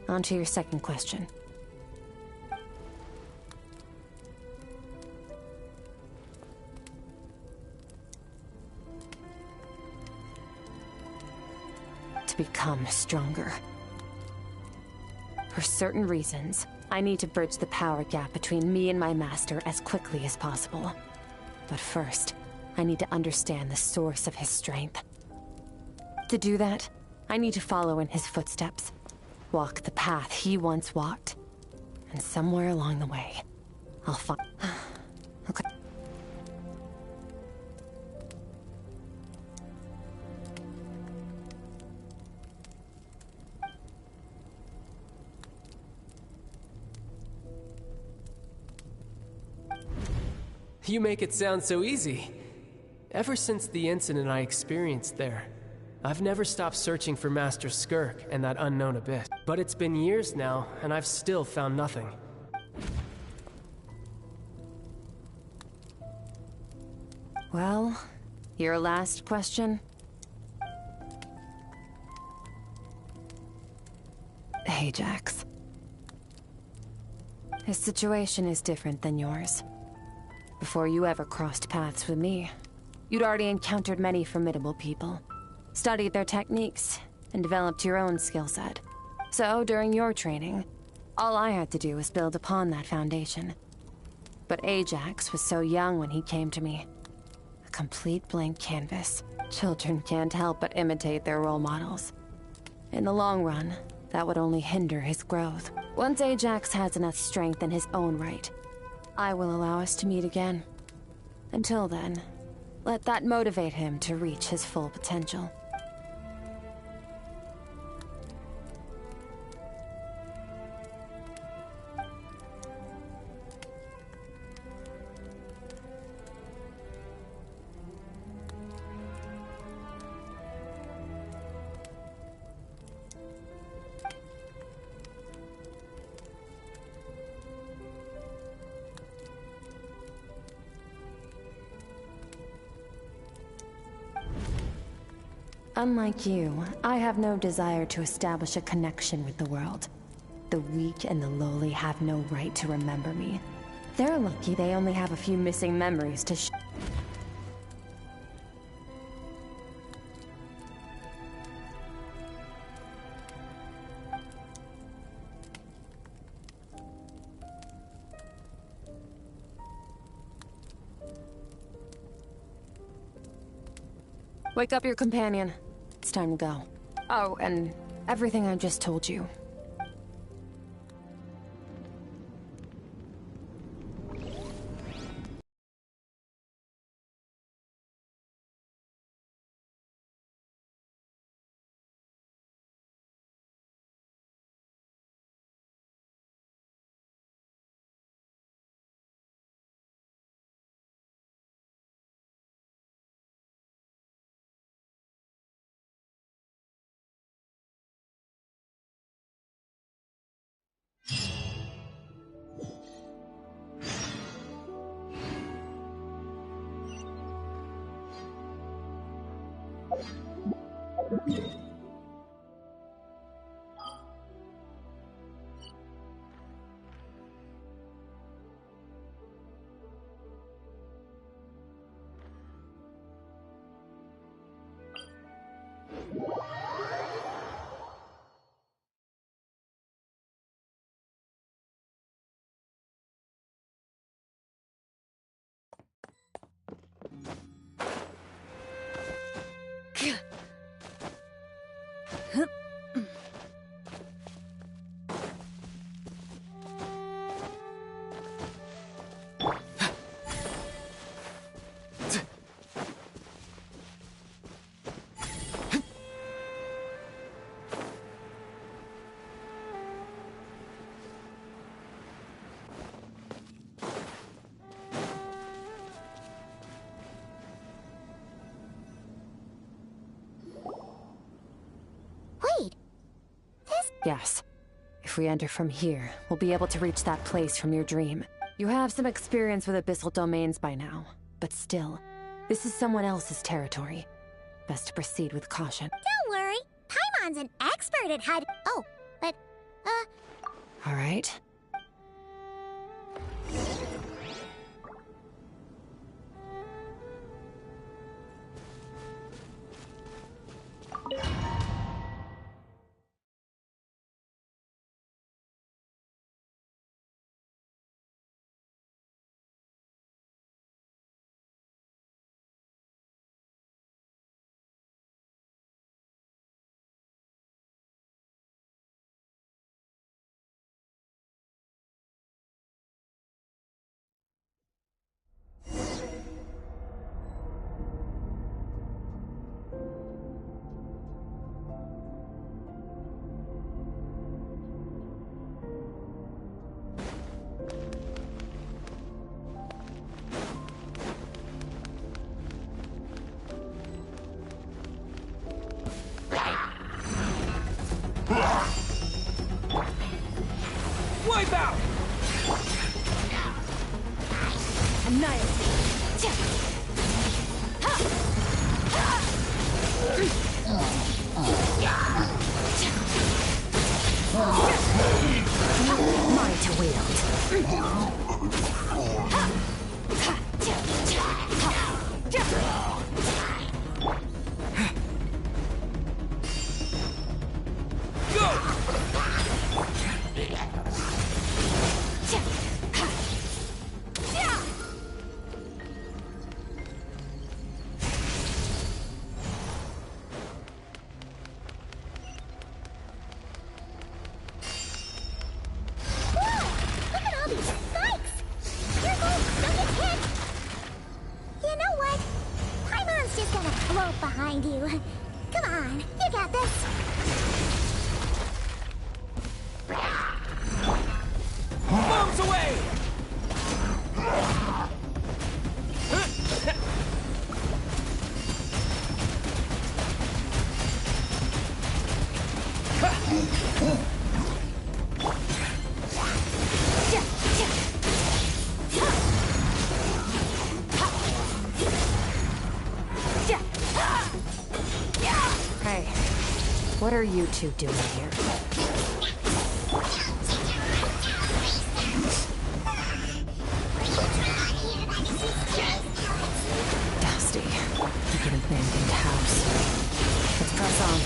On to your second question. To become stronger. For certain reasons, I need to bridge the power gap between me and my master as quickly as possible. But first, I need to understand the source of his strength. To do that, I need to follow in his footsteps. Walk the path he once walked. And somewhere along the way, I'll find... Okay.
You make it sound so easy. Ever since the incident I experienced there, I've never stopped searching for Master SKIRK and that unknown abyss. But it's been years now, and I've still found nothing.
Well, your last question? Ajax. His situation is different than yours. Before you ever crossed paths with me, you'd already encountered many formidable people, studied their techniques, and developed your own skill set. So, during your training, all I had to do was build upon that foundation. But Ajax was so young when he came to me. A complete blank canvas. Children can't help but imitate their role models. In the long run, that would only hinder his growth. Once Ajax has enough strength in his own right, I will allow us to meet again. Until then, let that motivate him to reach his full potential. Unlike you, I have no desire to establish a connection with the world. The weak and the lowly have no right to remember me. They're lucky they only have a few missing memories to Wake up your companion. It's time to go. Oh, and everything I just told you. Yes. If we enter from here, we'll be able to reach that place from your dream. You have some experience with abyssal domains by now, but still, this is someone else's territory. Best to proceed with caution.
Don't worry. Paimon's an expert at hiding. Oh, but,
All right.
Wipe out!
Mine to wield.
Behind you. Come on, you got this.
Bombs away!
Yeah.
What are you two doing here? Dusty. Like an abandoned house. Let's press on.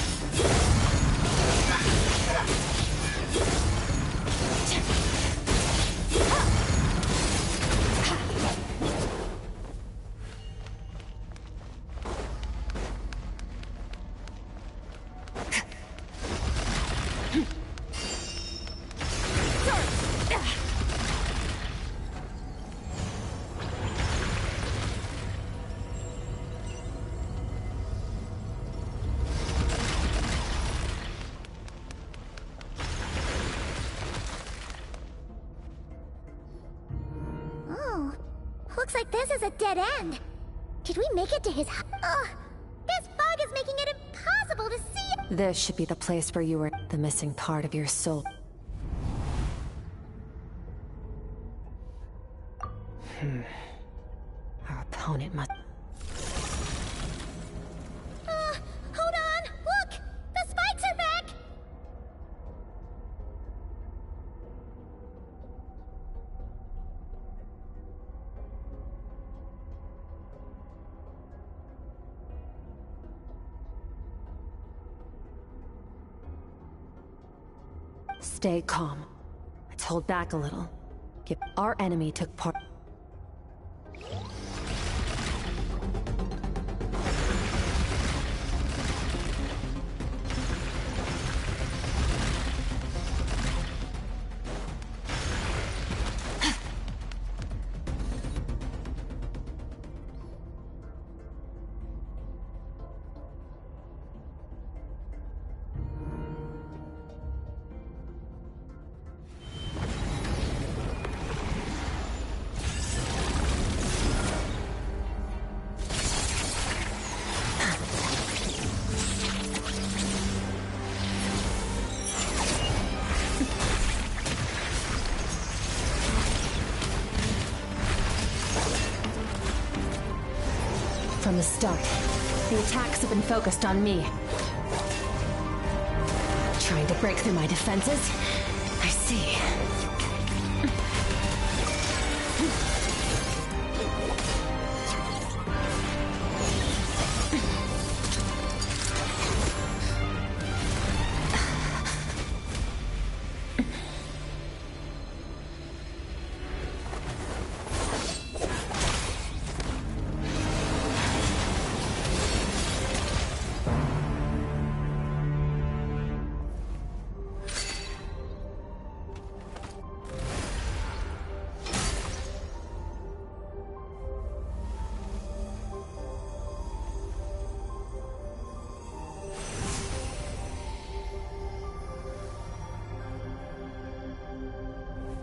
Oh, looks like this is a dead end. Did we make it to his house? Ugh, this fog is making it impossible to see.
This should be the place where you were, the missing part of your soul. Our opponent must...
Hold on! Look! The spikes are back!
Stay calm. Let's hold back a little. Our enemy took part... From the start, the attacks have been focused on me. Trying to break through my defenses? I see.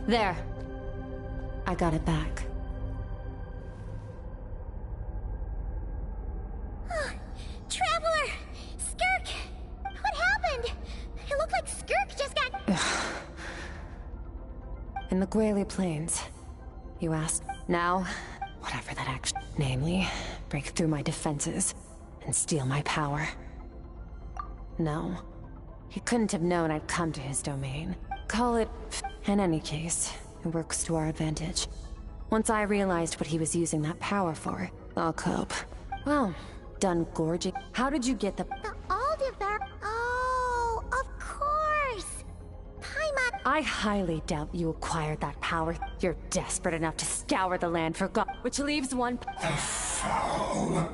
There. I got it back.
Traveler! SKIRK! What happened? It looked like SKIRK just got...
In the Gwali Plains. You asked. Now, whatever that action... Namely, break through my defenses and steal my power. No. He couldn't have known I'd come to his domain. Call it... In any case, it works to our advantage. Once I realized what he was using that power for, I'll cope. Well, done gorging. How did you get the...
The Aldebar... Oh, of course! Paimon...
I highly doubt you acquired that power. You're desperate enough to scour the land for God, which leaves one...
The foul!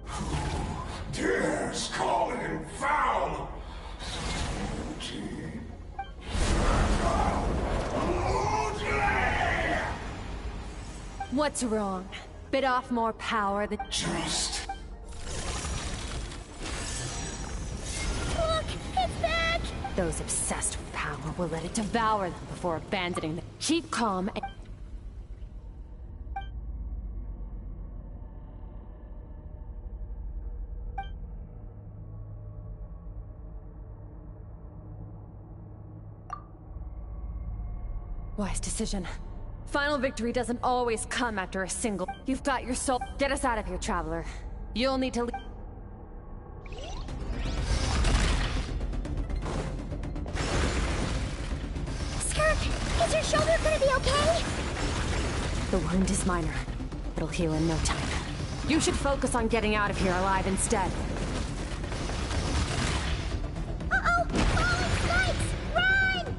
Who dares call him foul?
What's wrong? Bit off more power than...
Just...
Look! It's back!
Those obsessed with power will let it devour them before abandoning them. Keep calm and... Wise decision. Final victory doesn't always come after a single... You've got your soul... Get us out of here, Traveler. You'll need to leave...
Skirk, is your shoulder gonna be okay?
The wound is minor. It'll heal in no time. You should focus on getting out of here alive instead.
Uh-oh! Falling spikes! Run!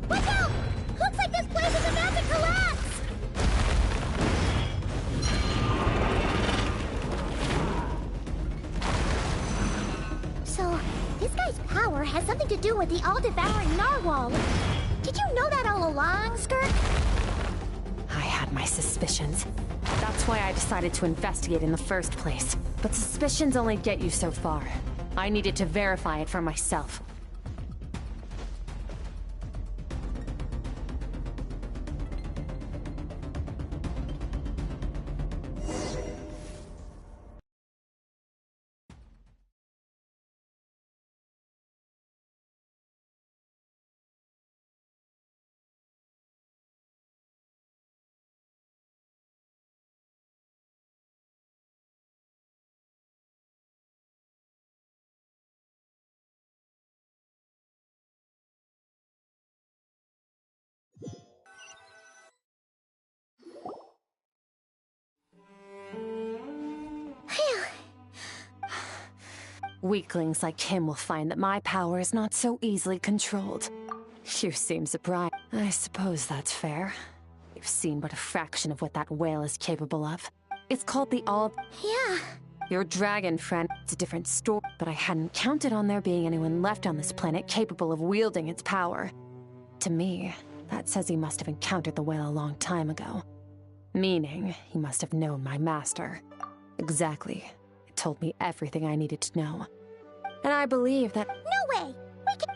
Watch out! Looks like this place is about to collapse! So, this guy's power has something to do with the all-devouring narwhal. Did you know that all along, Skirk?
I had my suspicions. That's why I decided to investigate in the first place. But suspicions only get you so far. I needed to verify it for myself. Weaklings like him will find that my power is not so easily controlled. You seem surprised. I suppose that's fair. You've seen but a fraction of what that whale is capable of. It's called the All...
Yeah.
Your dragon friend, it's a different story, but I hadn't counted on there being anyone left on this planet capable of wielding its power. To me, that says he must have encountered the whale a long time ago. Meaning, he must have known my master. Exactly. It told me everything I needed to know. And I believe that...
No way!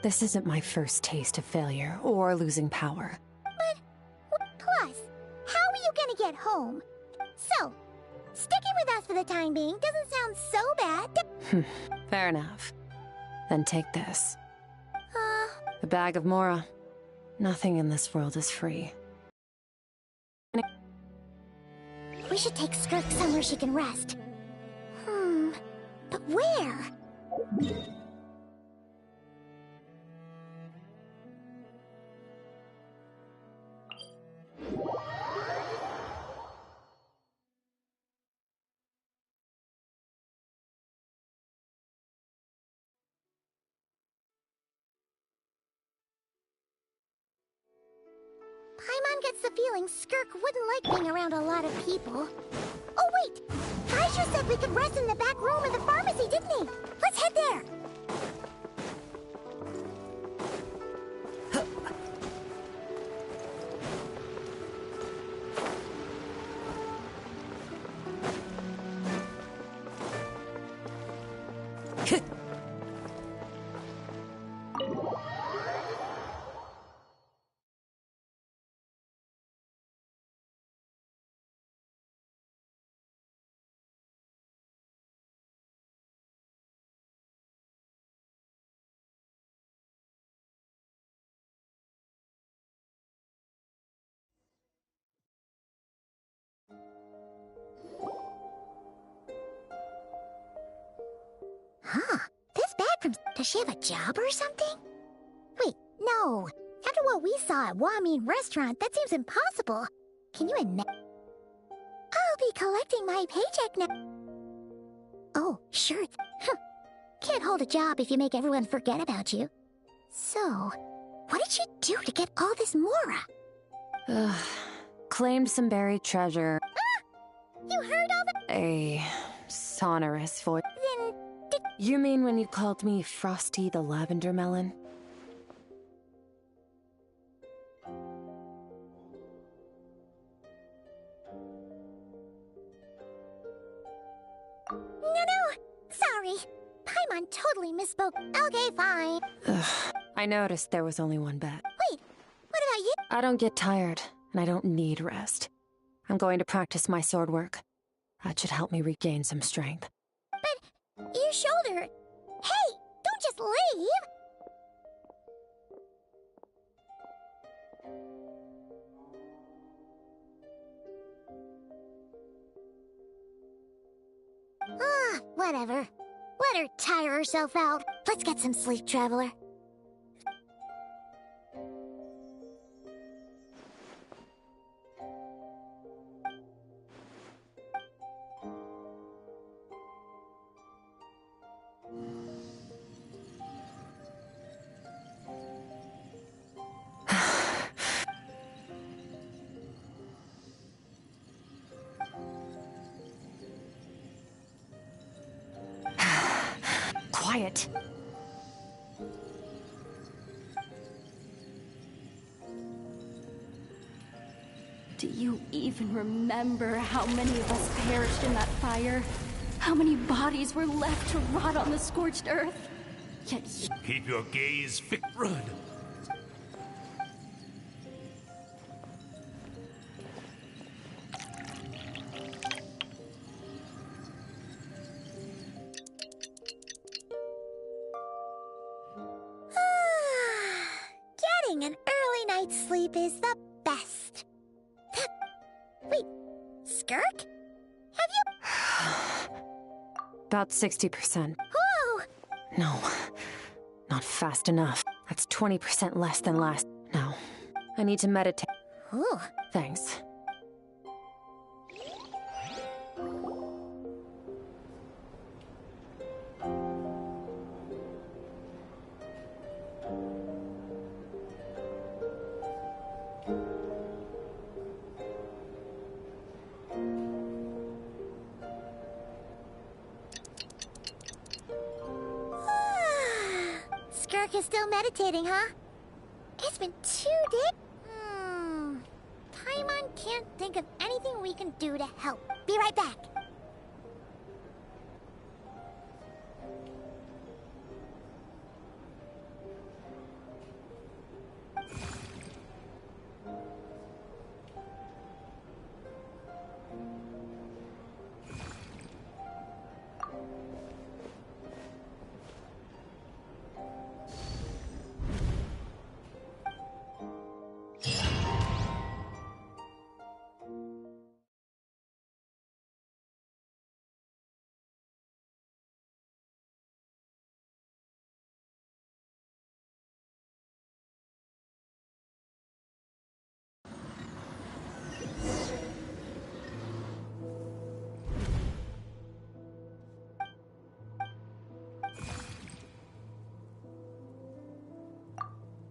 This isn't my first taste of failure or losing power.
But, plus, how are you gonna get home? So, sticking with us for the time being doesn't sound so bad.
Fair enough. Then take this. The bag of Mora. Nothing in this world is free.
We should take Skirk somewhere she can rest. But where? Paimon gets the feeling Skirk wouldn't like being around a lot of people. Oh wait! Kaiju said we could rest in the back room of the pharmacy, didn't he? Let's head there! Huh. This bag from... Does she have a job or something? Wait, no. After what we saw at Wamin Restaurant, that seems impossible. Can you imagine? I'll be collecting my paycheck now. Oh, sure. Can't hold a job if you make everyone forget about you. So, what did she do to get all this Mora?
Claimed some buried treasure.
Ah! You heard all that?
A sonorous voice.
Then...
You mean when you called me Frosty the Lavender Melon?
No. Sorry. Paimon totally misspoke. Okay, fine.
I noticed there was only one bet.
Wait, what about you?
I don't get tired, and I don't need rest. I'm going to practice my sword work. That should help me regain some strength.
But your shoulder... Hey, don't just leave? Whatever. Let her tire herself out. Let's get some sleep, Traveler.
Quiet.
Do you even remember how many of us perished in that fire? How many bodies were left to rot on the scorched earth? Yet
Keep your gaze fixed. Run.
Getting an early night's sleep is the best. Wait, Skirk? Have you...
About 60%.
Whoa!
No, not fast enough. That's 20% less than last. No, I need to meditate.
Ooh.
Thanks.
Skirk is still meditating, huh? It's been 2 days. Paimon can't think of anything we can do to help. Be right back.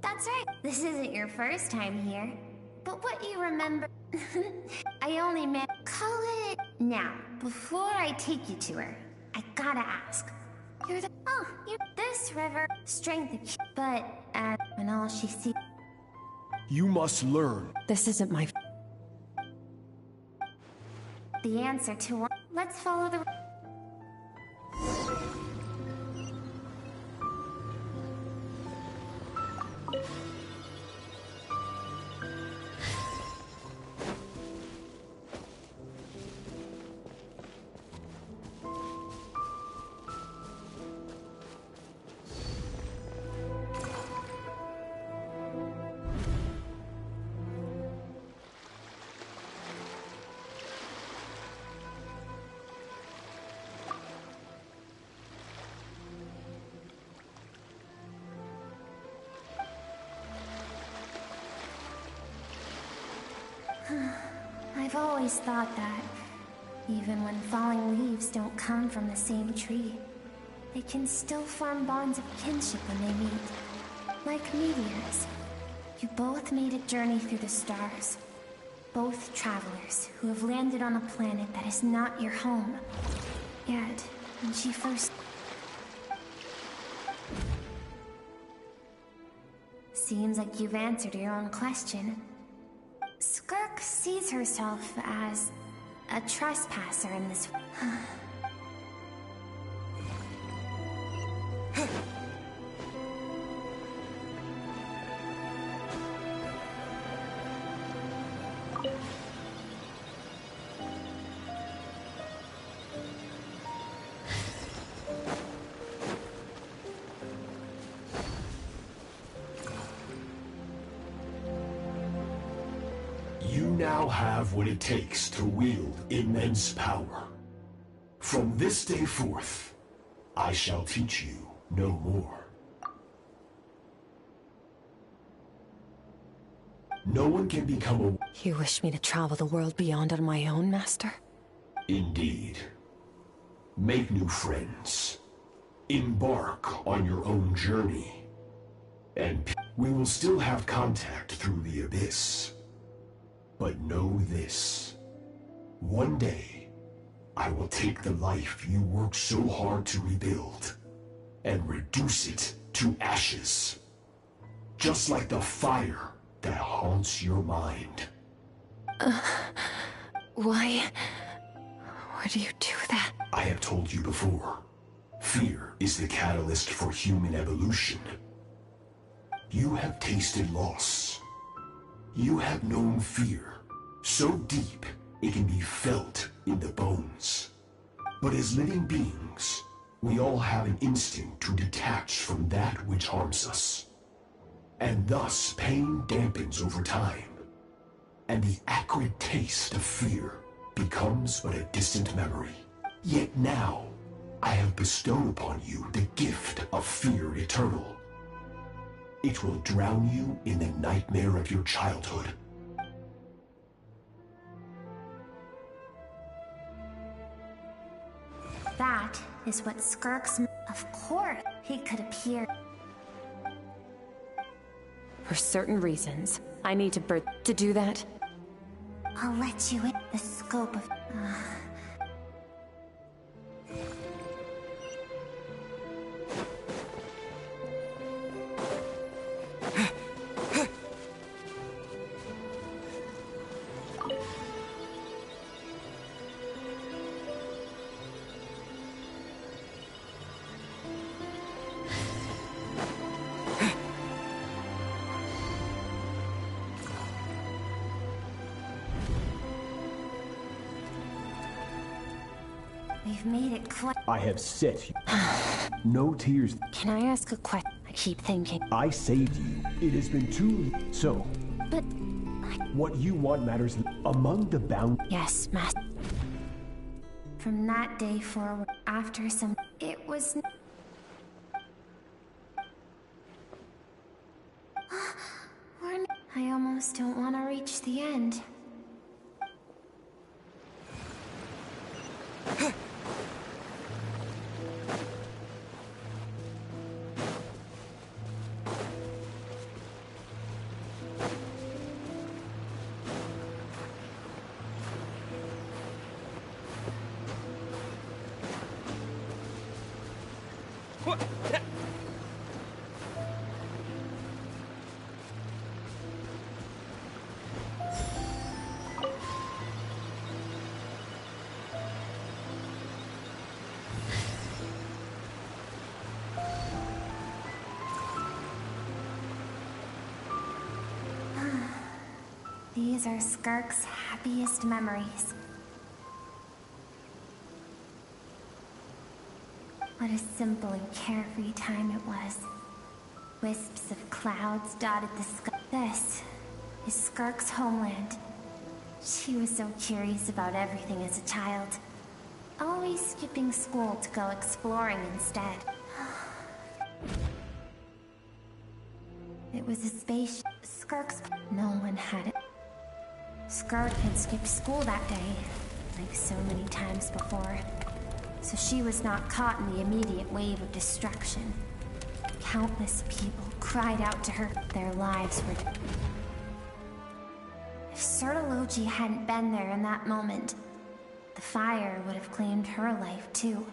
That's right. This isn't your first time here. But what you remember... I only meant... Call it... Now, before I take you to her, I gotta ask. You're the... Oh, you're... This river... Strength... But, when all she sees...
You must learn.
This isn't my...
The answer to one... Let's follow the... I've always thought that, even when falling leaves don't come from the same tree, they can still form bonds of kinship when they meet. Like meteors. You both made a journey through the stars. Both travelers who have landed on a planet that is not your home. Yet, when she first... Seems like you've answered your own question. SKIRK sees herself as a trespasser in this...
now have what it takes to wield immense power. From this day forth, I shall teach you no more. No one can become a...
You wish me to travel the world beyond on my own, Master?
Indeed. Make new friends. Embark on your own journey. And we will still have contact through the Abyss. But know this. One day, I will take the life you worked so hard to rebuild and reduce it to ashes. Just like the fire that haunts your mind.
Why would you do that?
I have told you before. Fear is the catalyst for human evolution. You have tasted loss. You have known fear, so deep it can be felt in the bones. But as living beings, we all have an instinct to detach from that which harms us. And thus pain dampens over time, and the acrid taste of fear becomes but a distant memory. Yet now, I have bestowed upon you the gift of fear eternal. It will drown you in the nightmare of your childhood.
That is what SKIRK's... Of course, he could appear.
For certain reasons, I need to do that.
I'll let you in the scope of... We've made it clear.
I have set you. No tears.
Can I ask a question? I keep thinking.
I saved you. It has been too... So...
But...
What you want matters among the bound...
Yes, Master.
From that day forward, after some... It was... I almost don't want to reach the end. These are SKIRK's happiest memories. What a simple and carefree time it was. Wisps of clouds dotted the sky. This is SKIRK's homeland. She was so curious about everything as a child. Always skipping school to go exploring instead. It was a spaceship. SKIRK's... No one had it. SKIRK had skipped school that day, like so many times before. So she was not caught in the immediate wave of destruction. Countless people cried out to her. Their lives were... If Sertology hadn't been there in that moment, the fire would have claimed her life too.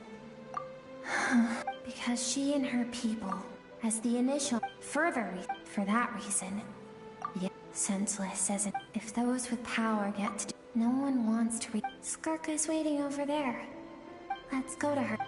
Because she and her people, as the initial... For that reason. Yet, senseless as it... If those with power get to... No one wants to... SKIRK is waiting over there. Let's go to her.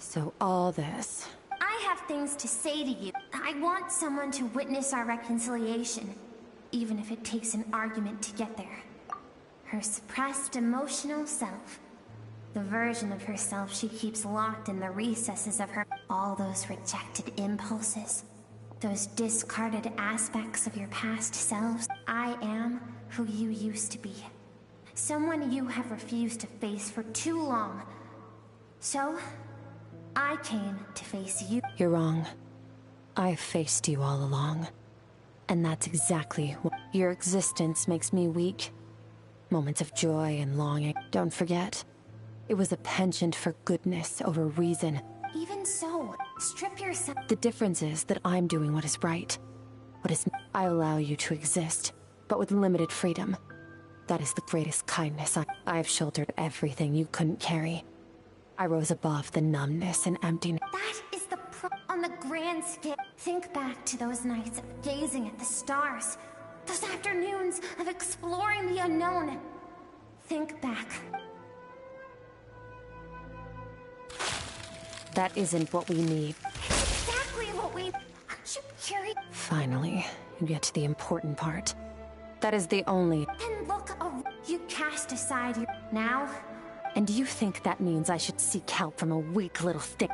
So all this...
I have things to say to you. I want someone to witness our reconciliation, even if it takes an argument to get there. Her suppressed emotional self. The version of herself she keeps locked in the recesses of her... All those rejected impulses. Those discarded aspects of your past selves. I am who you used to be. Someone you have refused to face for too long. So, I came to face you.
You're wrong. I've faced you all along. And that's exactly what... Your existence makes me weak. Moments of joy and longing. Don't forget, it was a penchant for goodness over reason.
Even so, strip yourself.
The difference is that I'm doing what is right. What is... I allow you to exist, but with limited freedom. That is the greatest kindness. I've shouldered everything you couldn't carry. I rose above the numbness and emptiness.
That is the on the grand scale. Think back to those nights of gazing at the stars. Those afternoons of exploring the unknown. Think back.
That isn't what we need.
Exactly what we... Aren't you curious?
Finally, you get to the important part. That is the only...
And look, you cast aside your... Now?
And you think that means I should seek help from a weak little thing?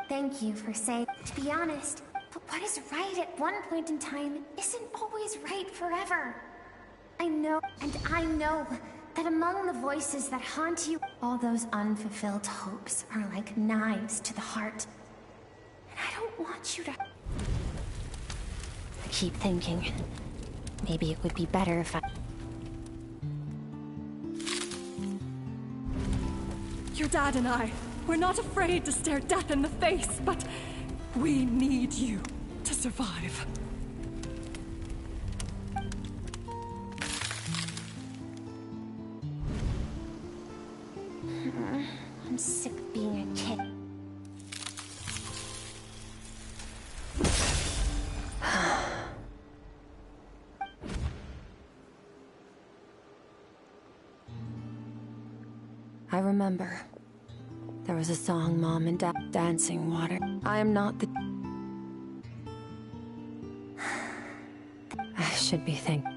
Thank you for saying... To be honest, but what is right at one point in time isn't always right forever. I know, and I know that among the voices that haunt you, all those unfulfilled hopes are like knives to the heart. And I don't want you to...
I keep thinking, maybe it would be better if I...
Your dad and I, we're not afraid to stare death in the face, but we need you to survive.
I'm sick of being a kid.
I remember. There was a song Mom and Dad dancing water. I am not the... I should be thankful.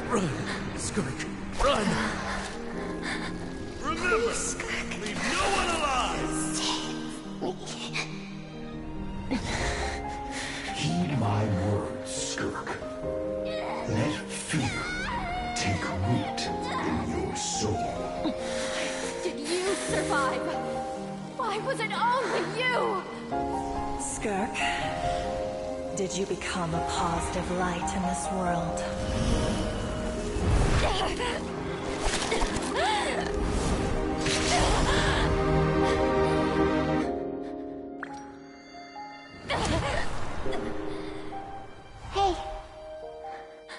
Run, SKIRK, run! Remember, leave no one alive!
Heed my words, SKIRK. Let fear take root in your soul.
Did you survive? Why was it only you?
SKIRK, did you become a positive light in this world?
Hey,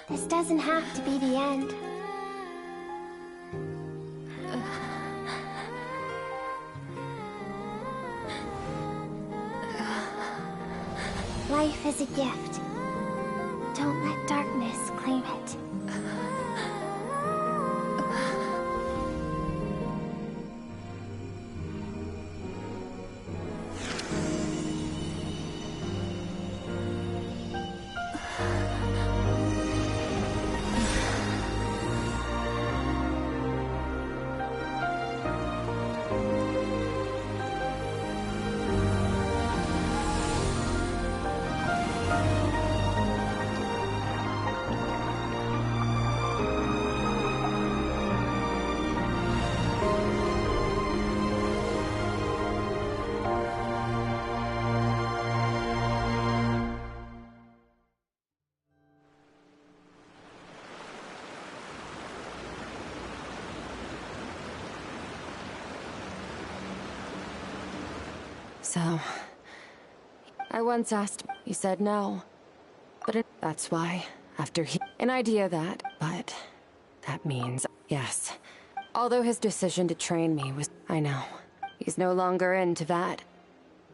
this doesn't have to be the end. Life is a gift. Don't let darkness claim it.
So, I once asked, you said no. That's why, an idea but that means, yes. Although his decision to train me was, I know, he's no longer into that.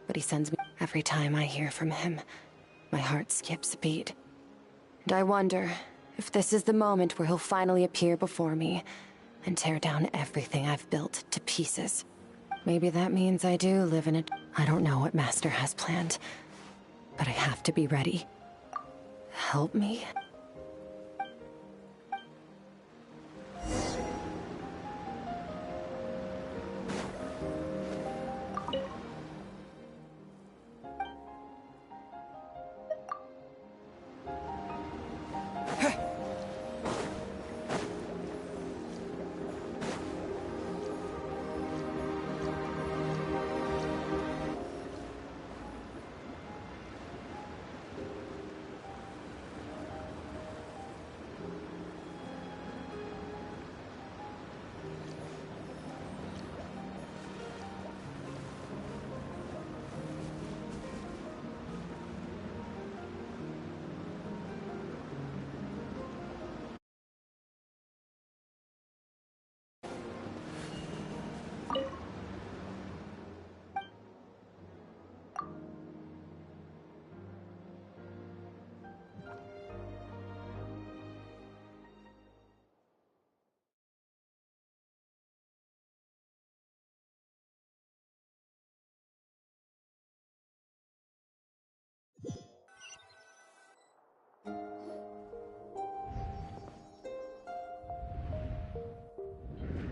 But he sends me, every time I hear from him, my heart skips a beat. And I wonder if this is the moment where he'll finally appear before me and tear down everything I've built to pieces. Maybe that means I do live in it. I don't know what Master has planned, but I have to be ready. Help me?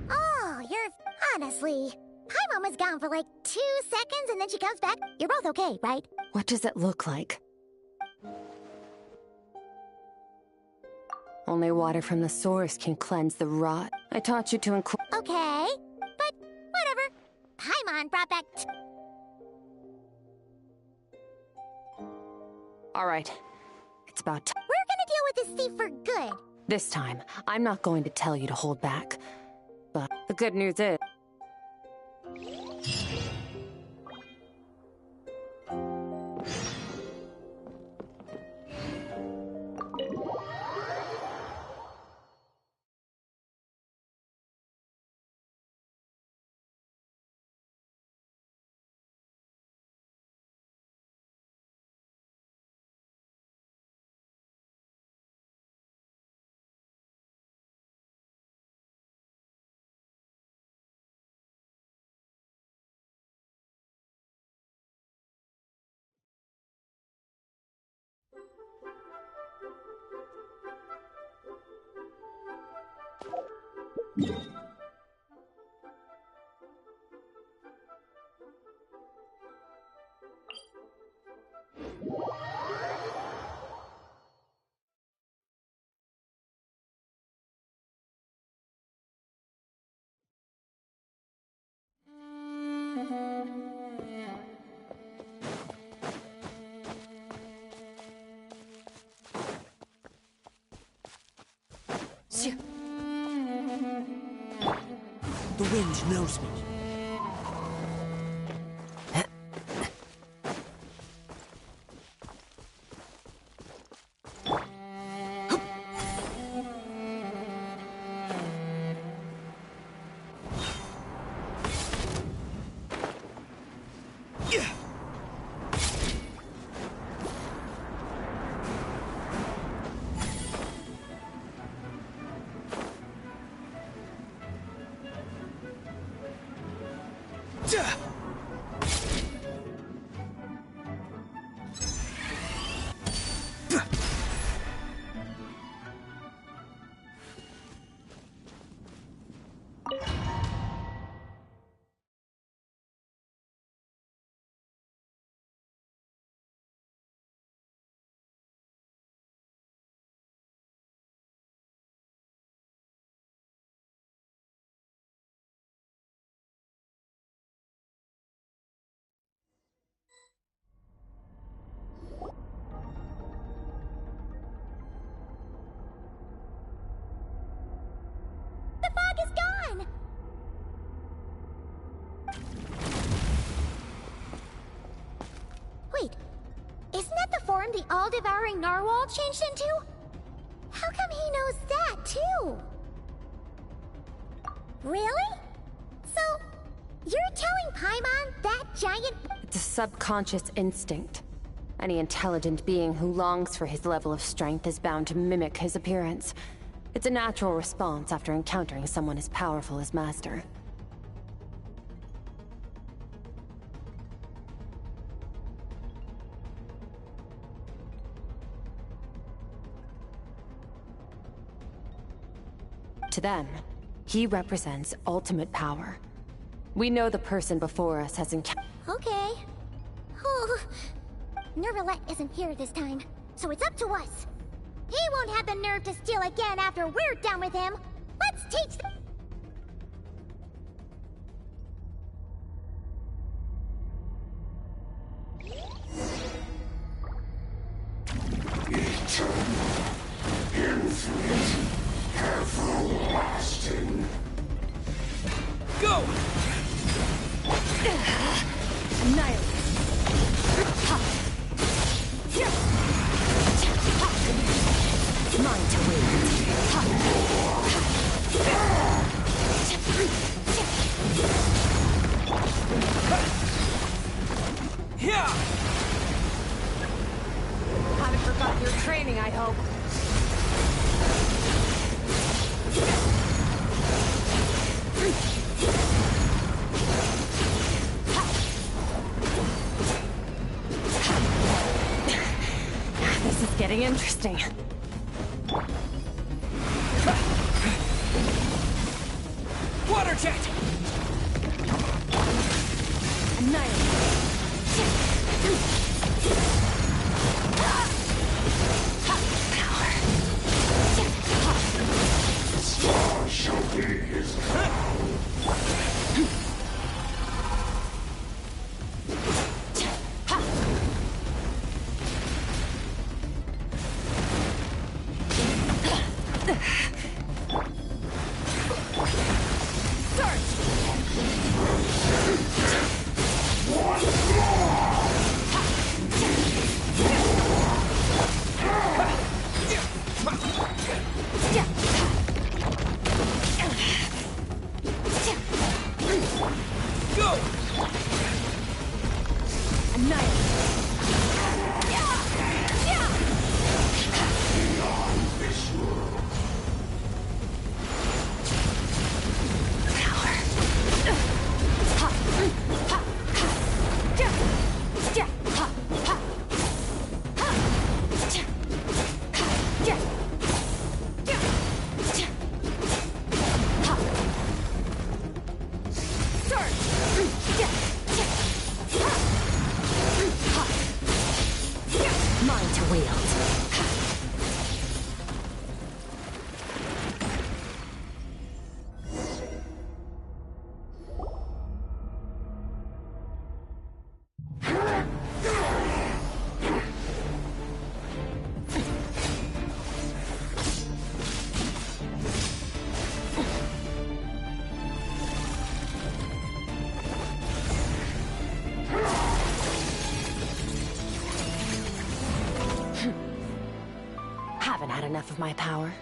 Oh, you're... Honestly, Paimon was gone for like 2 seconds and then she comes back. You're both okay, right?
What does it look like? Only water from the source can cleanse the rot. I taught you to include...
Okay, but whatever. Paimon brought back...
Alright, it's about time.
We're gonna deal with this thief for good.
This time, I'm not going to tell you to hold back. But the good news is...
The wind knows me.
form the all-devouring narwhal changed into? How come he knows that, too? Really? So, you're telling Paimon that giant...
It's a subconscious instinct. Any intelligent being who longs for his level of strength is bound to mimic his appearance. It's a natural response after encountering someone as powerful as Master. To them, he represents ultimate power. We know the person before us has encountered...
Okay. Oh. Nervalette isn't here this time, so it's up to us. He won't have the nerve to steal again after we're done with him. Let's teach them.
Eternal, infinite, everlasting.
Go!
Annihilate. Mine to win. Haven't forgotten your training, I hope. This is getting interesting.
Water jet!
Annihilate.
The star shall be his crown.
Mine to wield. Haven't had enough of my power.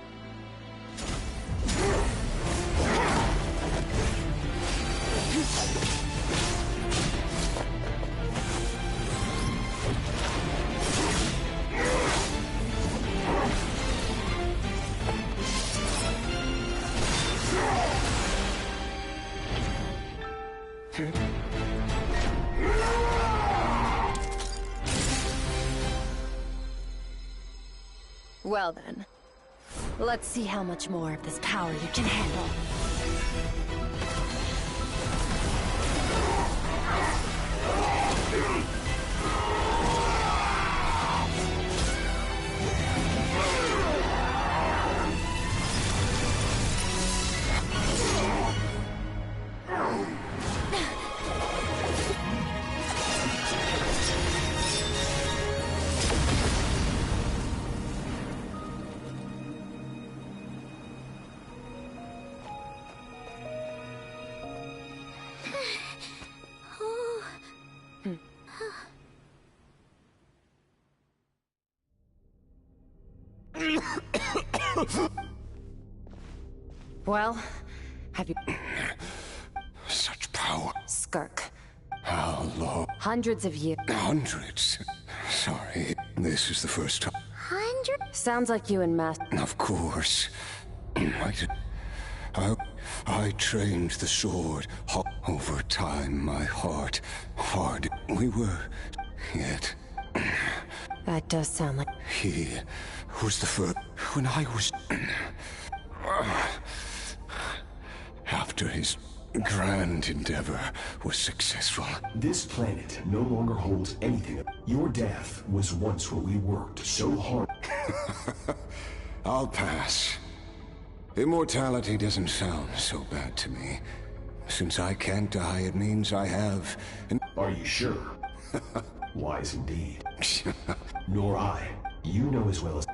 Well then, let's see how much more of this power you can handle. Well, have you...
Such power.
SKIRK.
How long?
Hundreds of years.
Hundreds? Sorry, this is the first time.
100? Sounds like you and Master...
Of course. I trained the sword. Over time, my heart hardened. We were... Yet...
That does sound like...
He was the first... When I was... After his grand endeavor was successful.
This planet no longer holds anything. Your death was once where we worked so hard.
I'll pass. Immortality doesn't sound so bad to me. Since I can't die, it means I have...
Are you sure? Wise indeed. Nor I. You know as well as...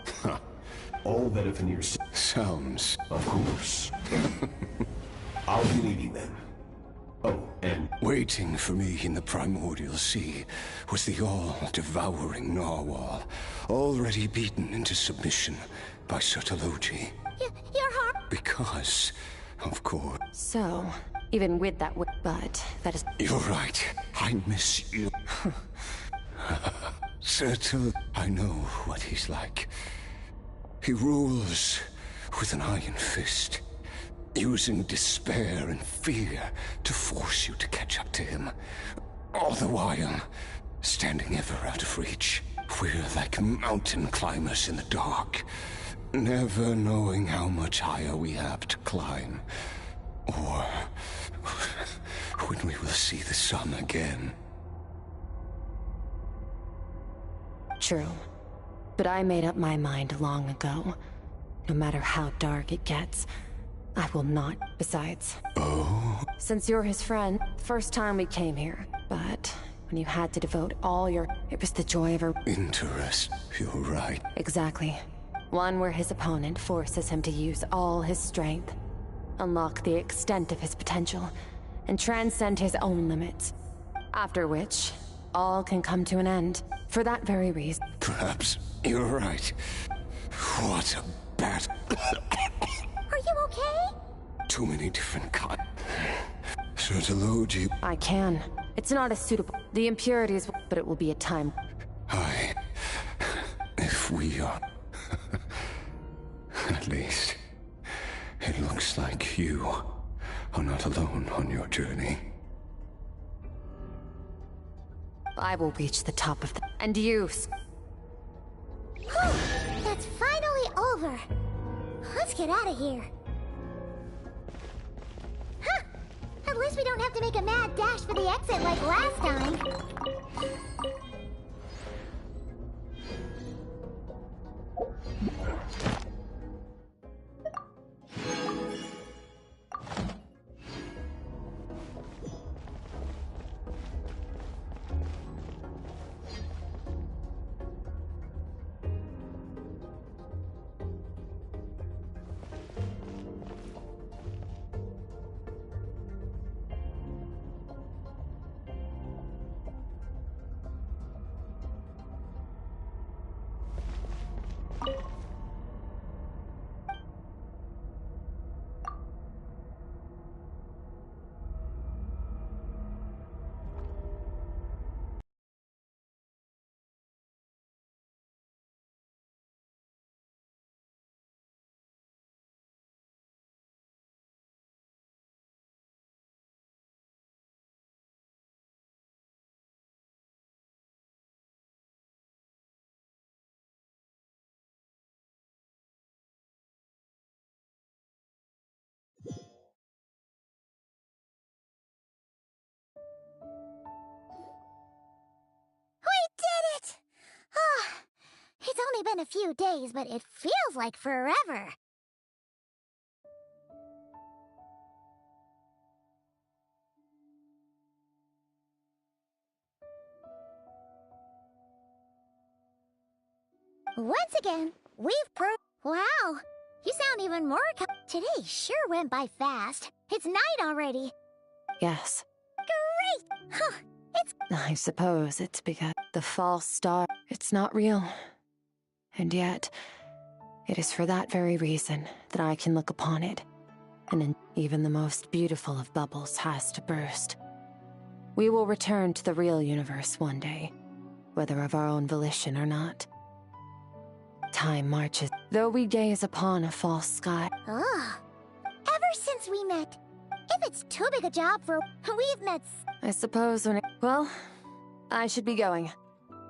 All that a veneer
sounds...
Of course. I'll be leading them. Oh, and...
Waiting for me in the primordial sea was the all-devouring narwhal, already beaten into submission by Sertologi.
Your heart...
Because, of course...
So, even with that but that is...
You're right. I miss you. Sertol... I know what he's like. He rules with an iron fist, using despair and fear to force you to catch up to him. All the while, standing ever out of reach. We're like mountain climbers in the dark, never knowing how much higher we have to climb, or when we will see the sun again.
True. But I made up my mind long ago. No matter how dark it gets, I will not. Besides...
Oh?
Since you're his friend, first time we came here. But when you had to devote all your... It was the joy of a...
Interest. You're right.
Exactly. One where his opponent forces him to use all his strength, unlock the extent of his potential, and transcend his own limits. After which, all can come to an end. For that very reason.
Perhaps you're right. What a bad...
Are you okay?
Too many different kinds. Sertologi...
I can. It's not as suitable. The impurities, but it will be a time.
If we are... At least, it looks like you are not alone on your journey.
I will reach the top of the... And you...
Whew, that's finally over. Let's get out of here. Huh! At least we don't have to make a mad dash for the exit like last time. It's only been a few days, but it feels like forever. Once again, we've Wow, you sound even more Today sure went by fast. It's night already.
Yes.
Great! Huh, it's...
I suppose it's because the false star... It's not real. And yet, it is for that very reason that I can look upon it and even the most beautiful of bubbles has to burst. We will return to the real universe one day, whether of our own volition or not. Time marches, though we gaze upon a false sky.
Oh, ever since we met, if it's too big a job for, we've met.
I suppose when well, I should be going.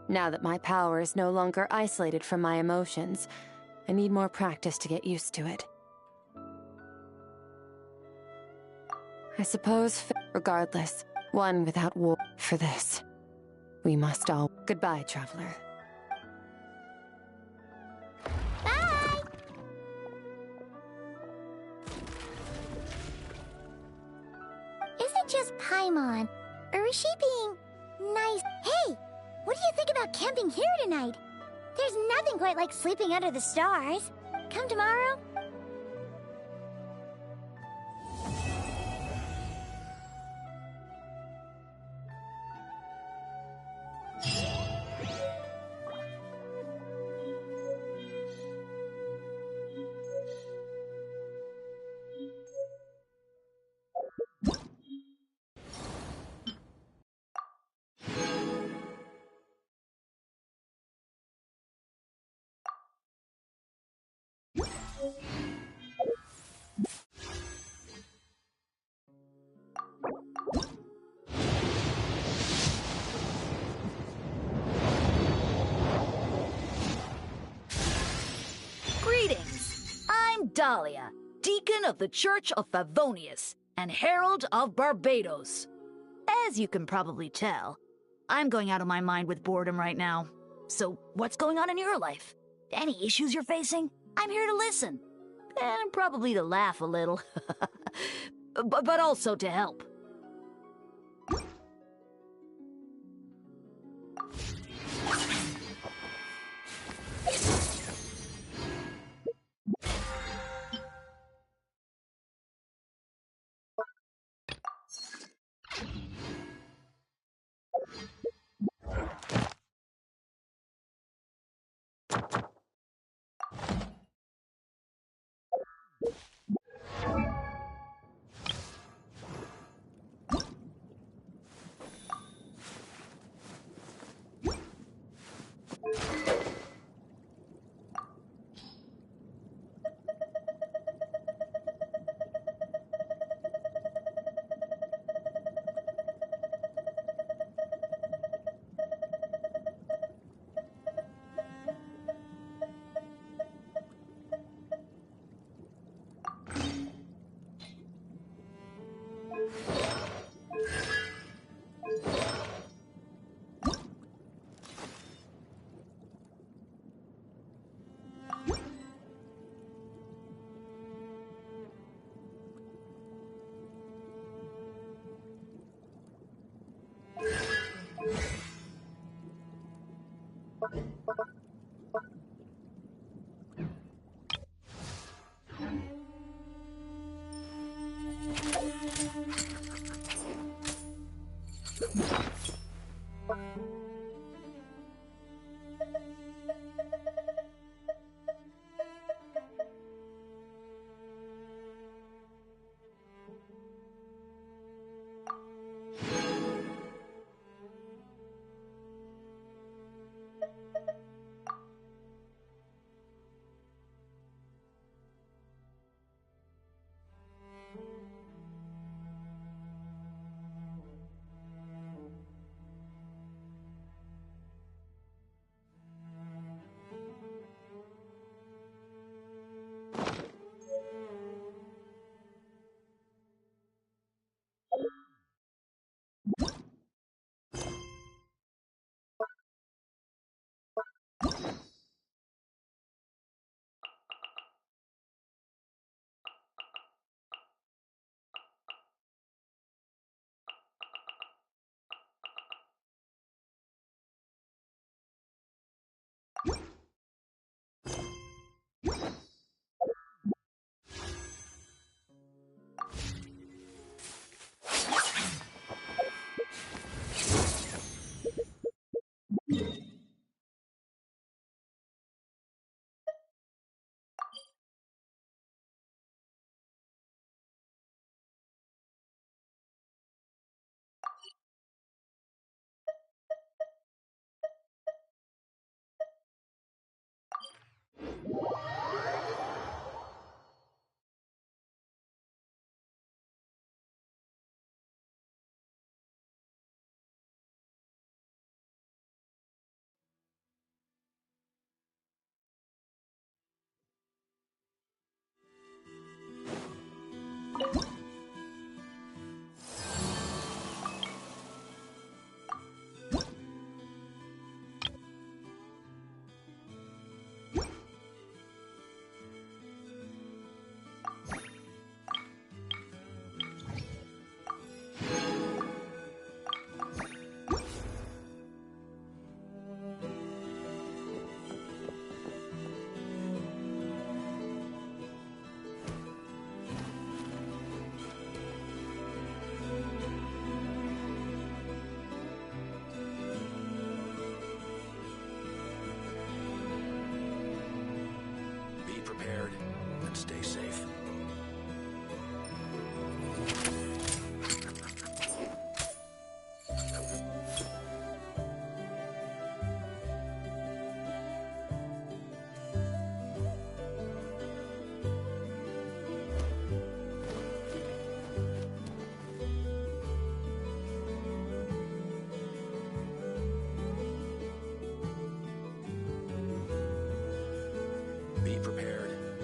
Now that my power is no longer isolated from my emotions, I need more practice to get used to it. I suppose, regardless, one without war. For this, we must all. Goodbye, traveler.
Bye! Is it just Paimon, or is she being nice? Hey, what do you think about camping here tonight? There's nothing quite like sleeping under the stars. Come tomorrow?
Greetings! I'm Dahlia, Deacon of the Church of Favonius and Herald of Barbados. As you can probably tell, I'm going out of my mind with boredom right now. So, what's going on in your life? Any issues you're facing? I'm here to listen. And probably to laugh a little. but also to help.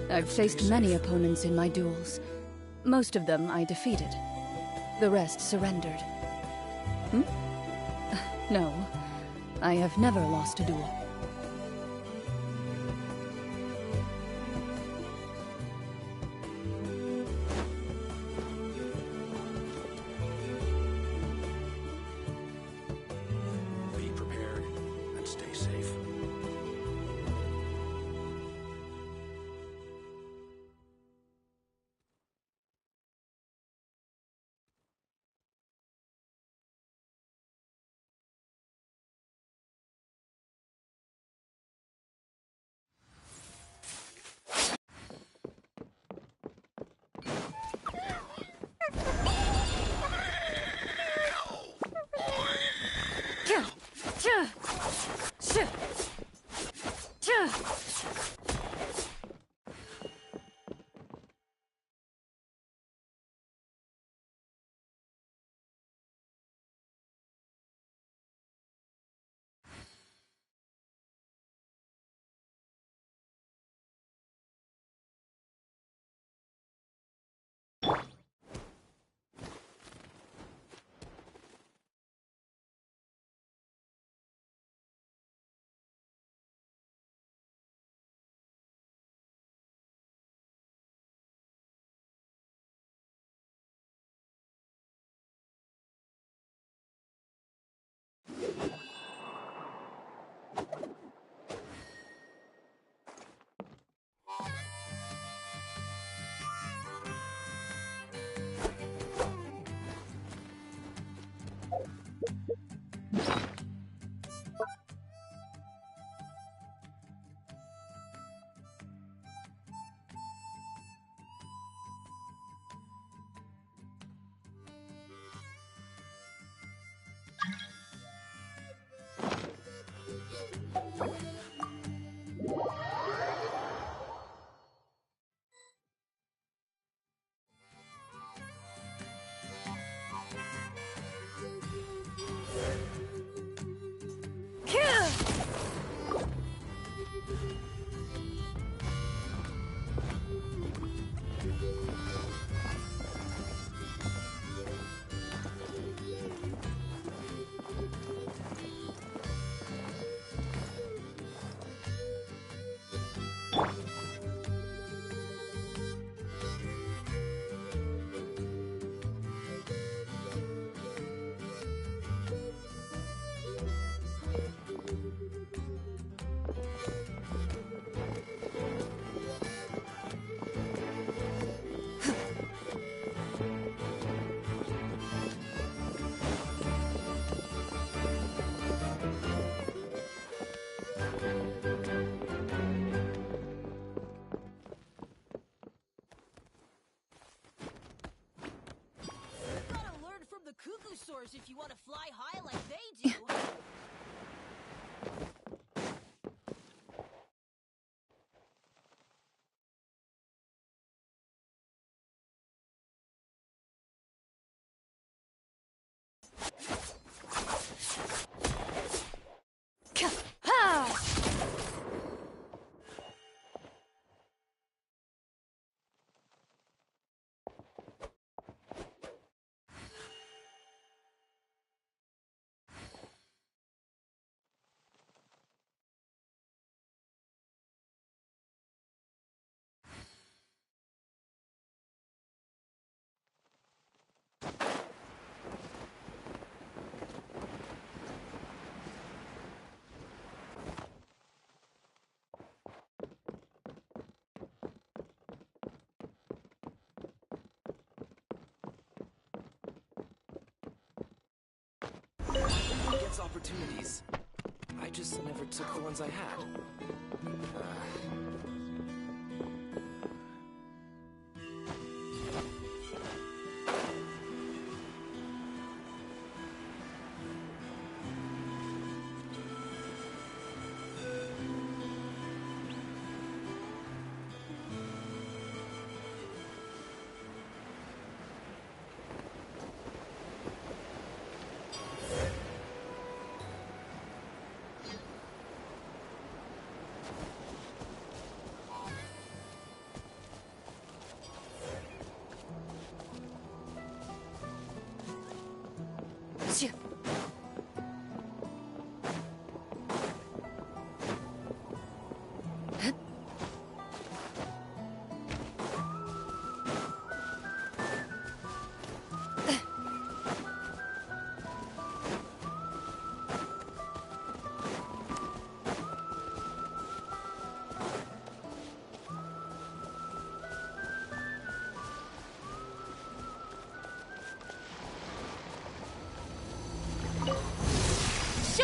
I've faced many opponents in my duels. Most of them I defeated. The rest surrendered. No, I have never lost a duel.
Be prepared and stay safe.
If you want to fly high like they do.
Gets opportunities. I just never took the ones I had.
Show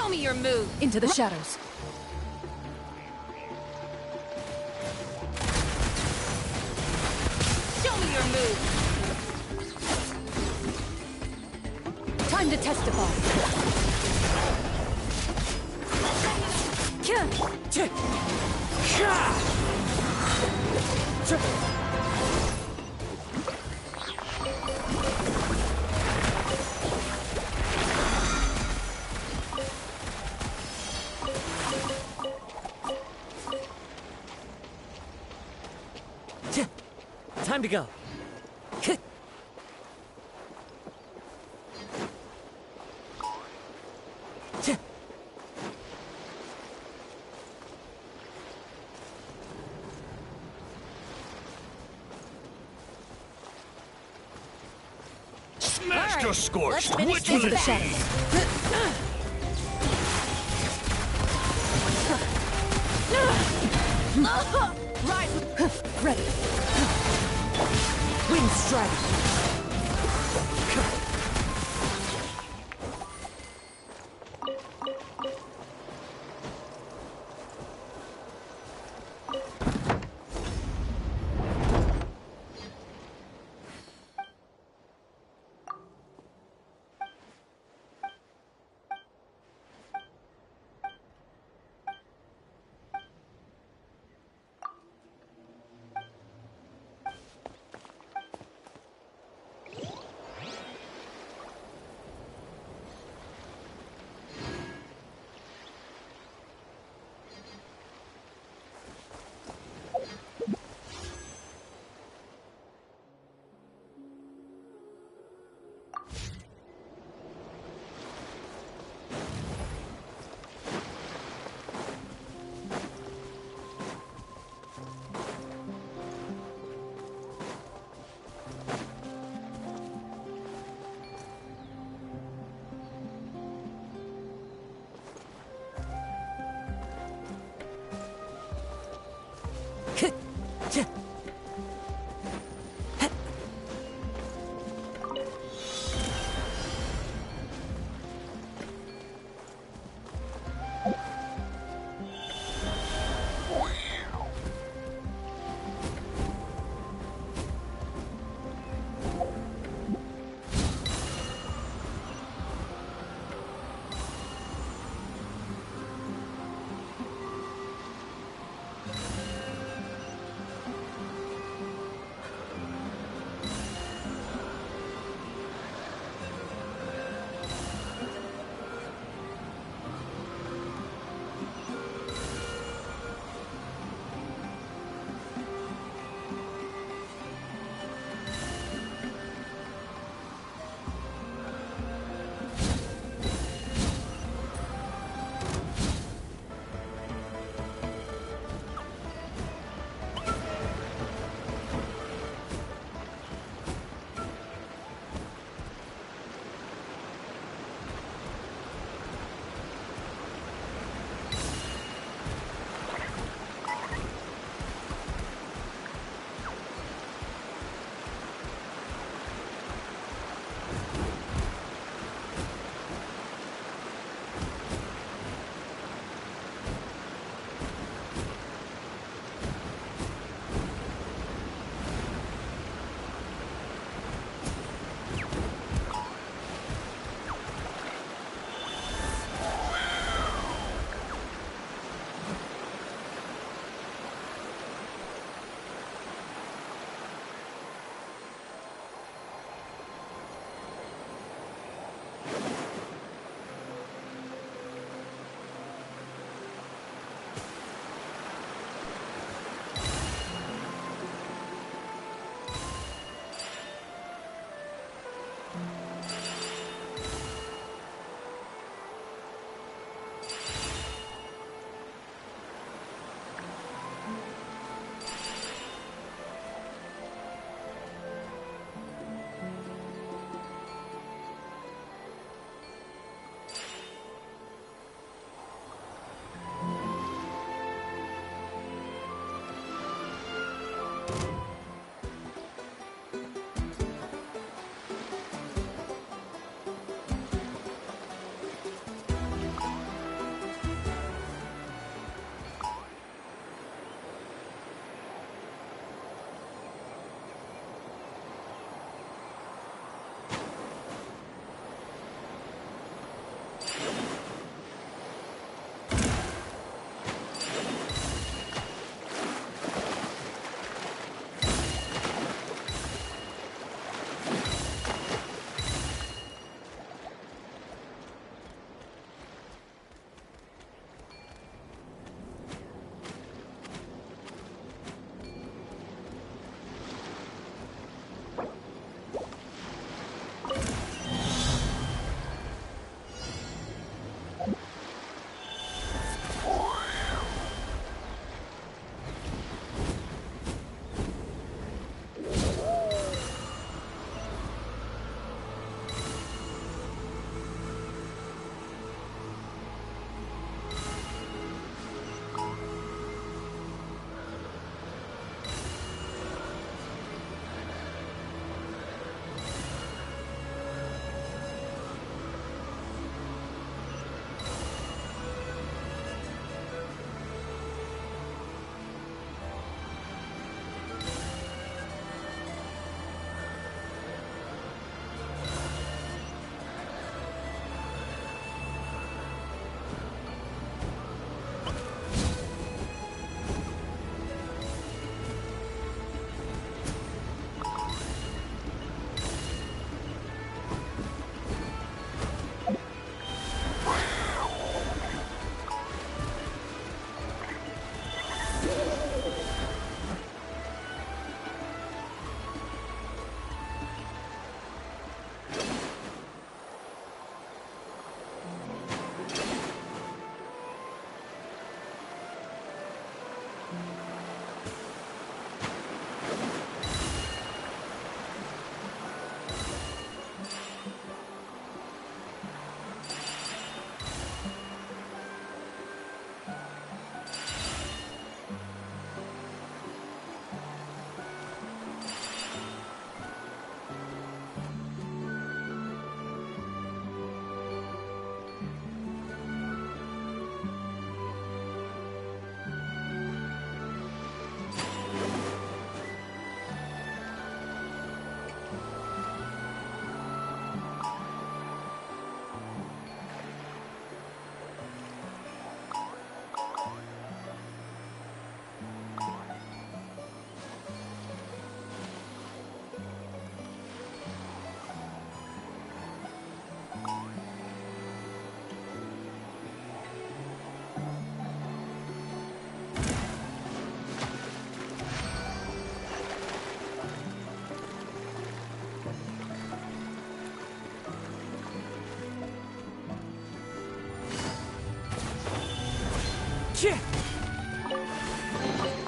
me your move!
Into the shadows.
Show me your move!
Time to testify.
Time to go.
Master Scorched, which
Into
will
the
it
shadows.
Rise!
Ready.
Wind strike!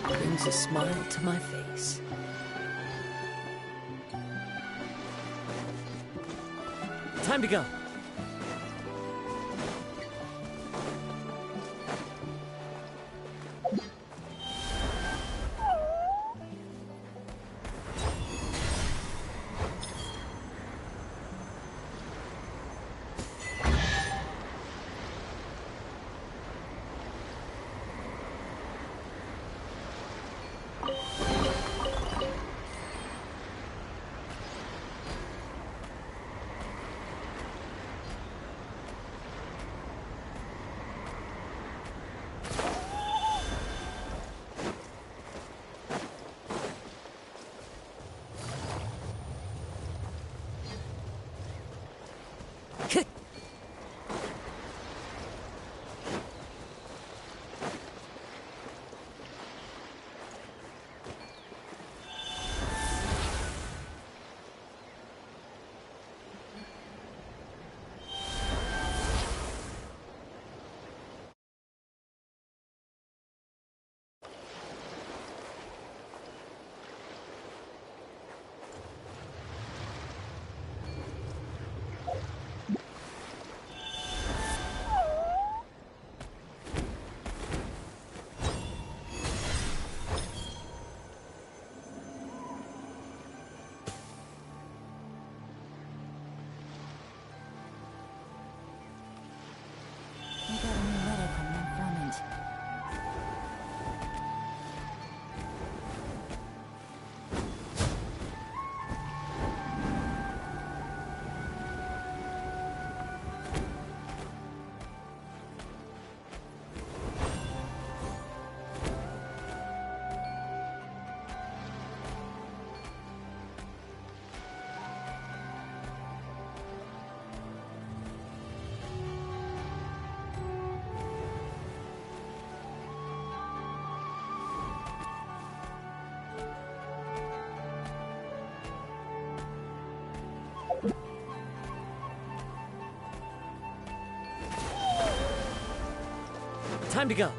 Brings a smile to my face. Time to go. Time to go.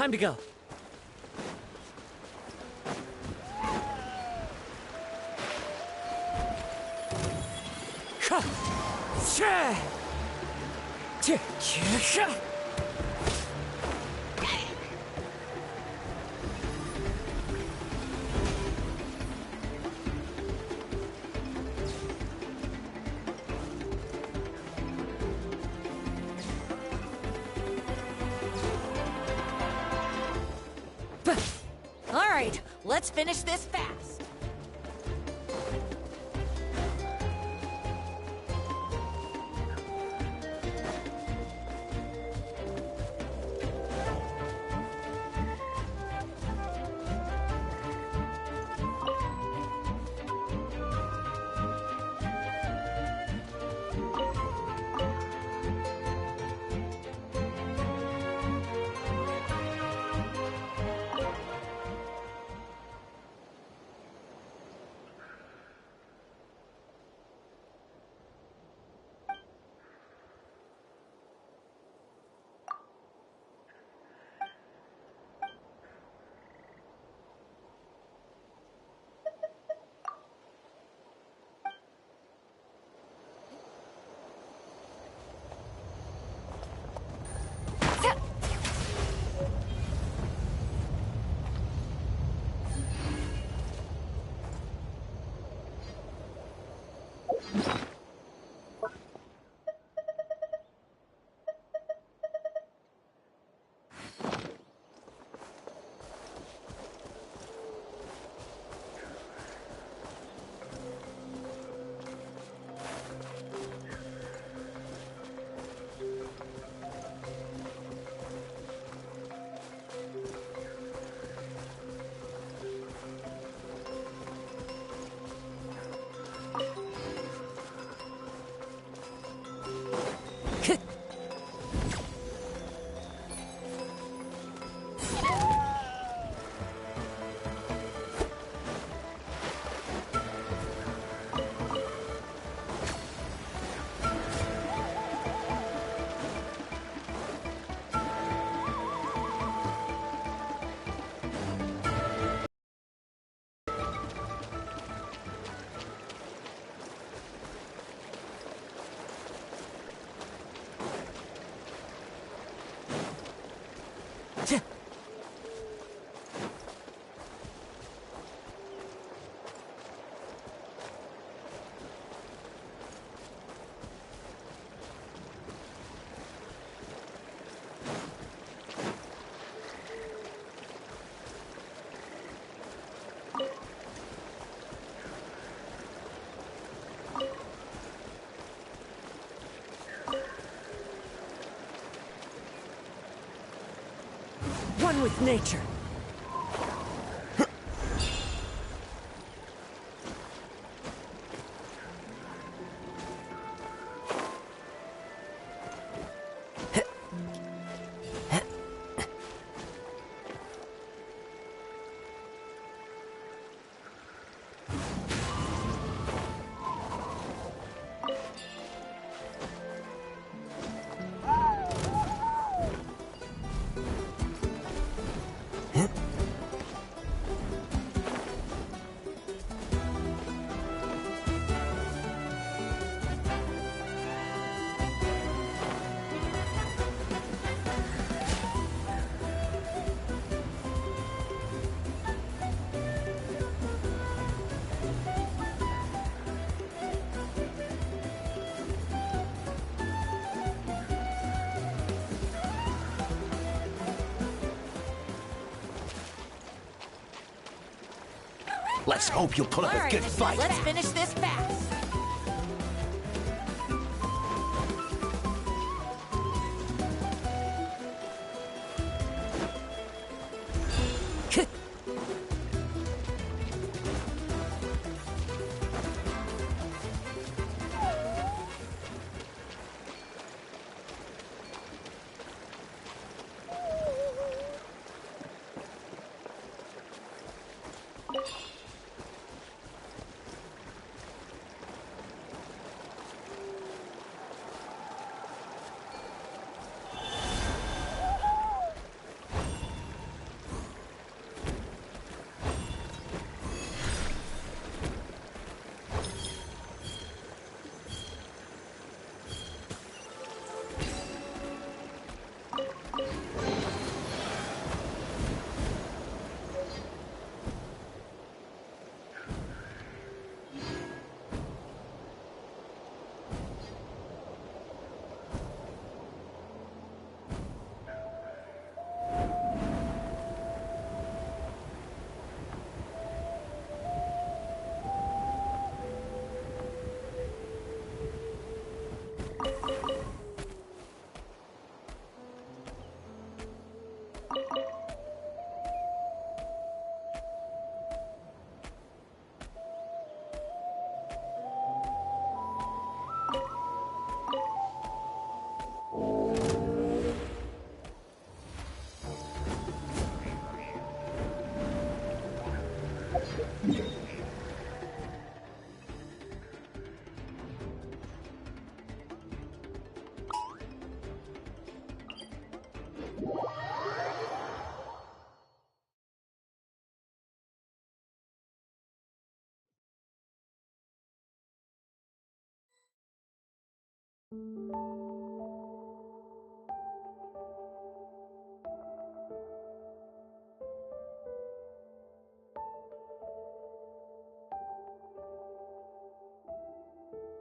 Time to go.
All right, let's finish this fast.
with nature.
Let's hope you'll put up a good fight.
Let's finish this fast.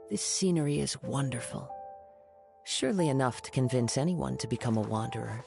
This scenery is wonderful. Surely enough to convince anyone to become a wanderer.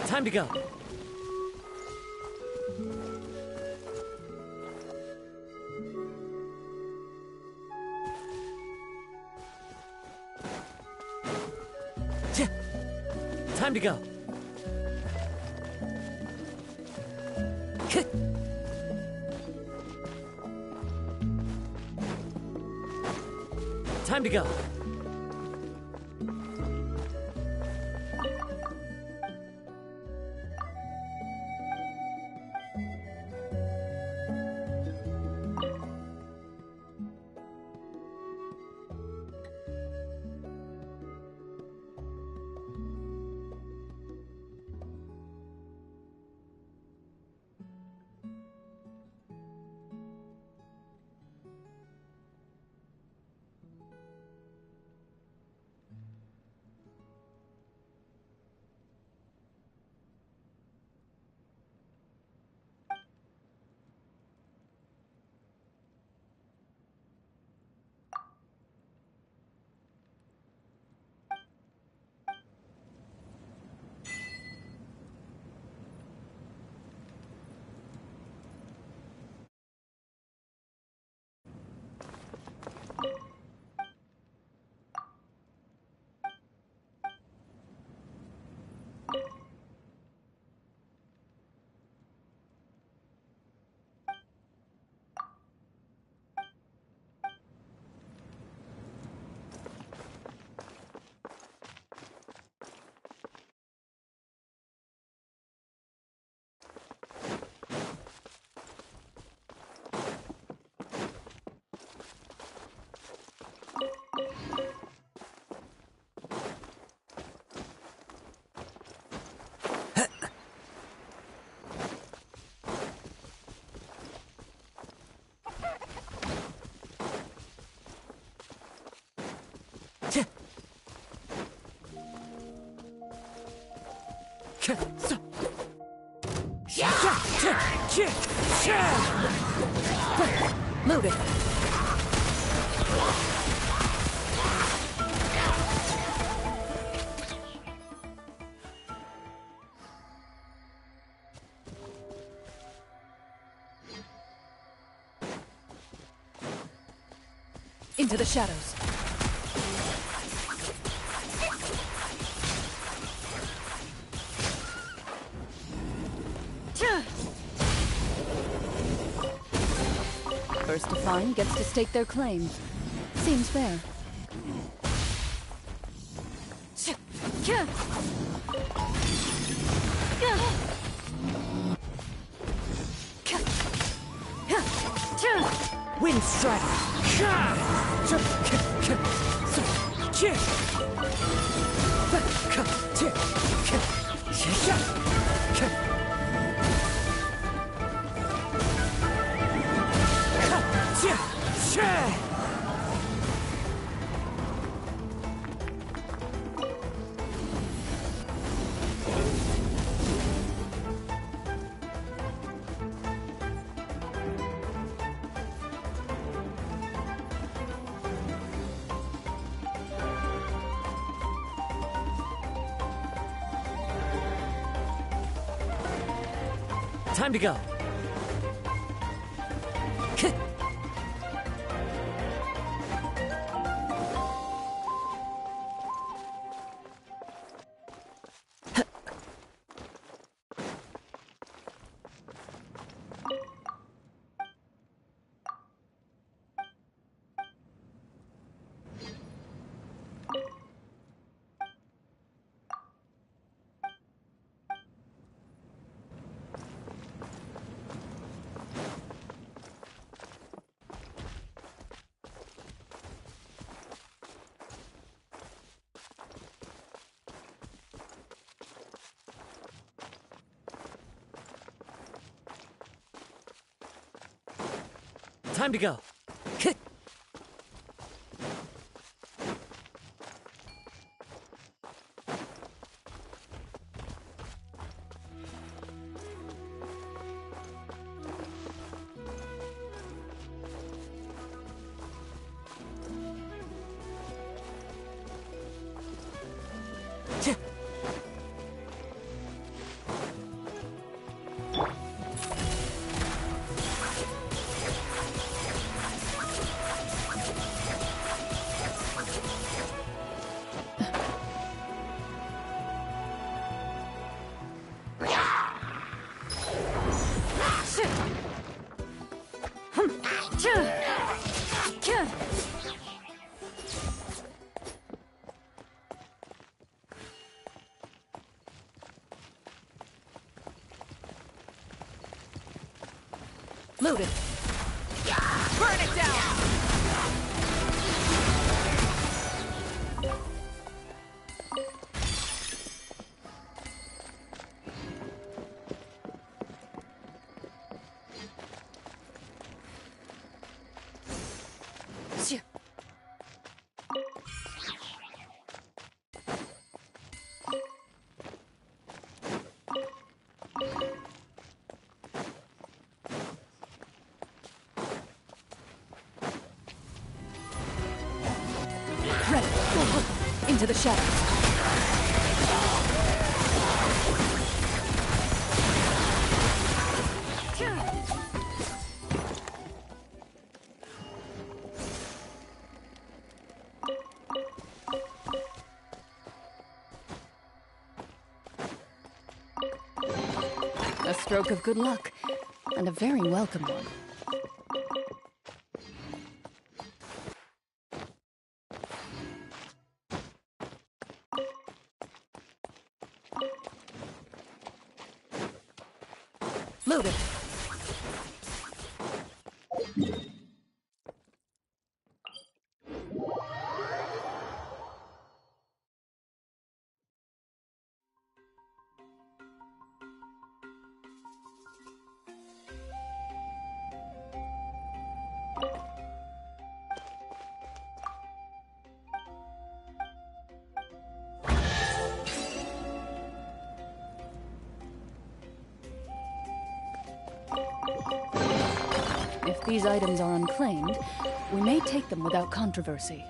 Time to go. Time to go. Time to go.
Loaded. Into the shadows. First to find gets to stake their claim. Seems fair.
Wind strike! Time to go. Time to go.
Loaded.
Burn it down!
Into the shadows. A stroke of good luck, and a very welcome one. Loaded. These items are unclaimed. We may take them without controversy.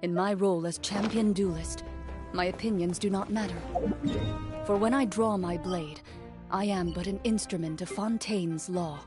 In my role as champion duelist, my opinions do not matter. For when I draw my blade, I am but an instrument of Fontaine's law.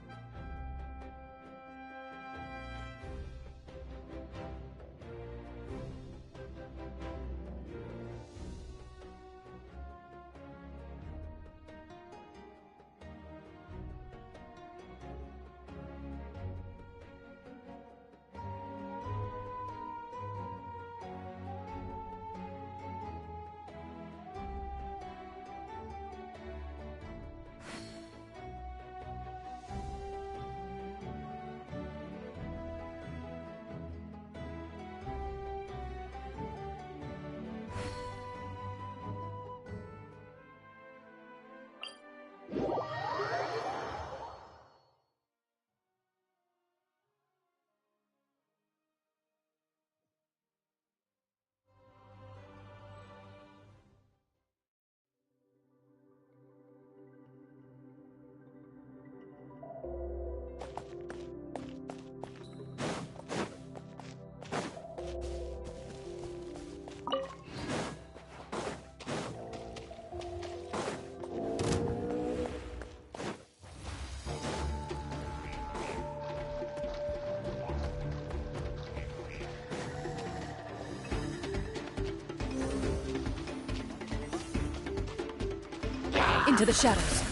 Into the shadows.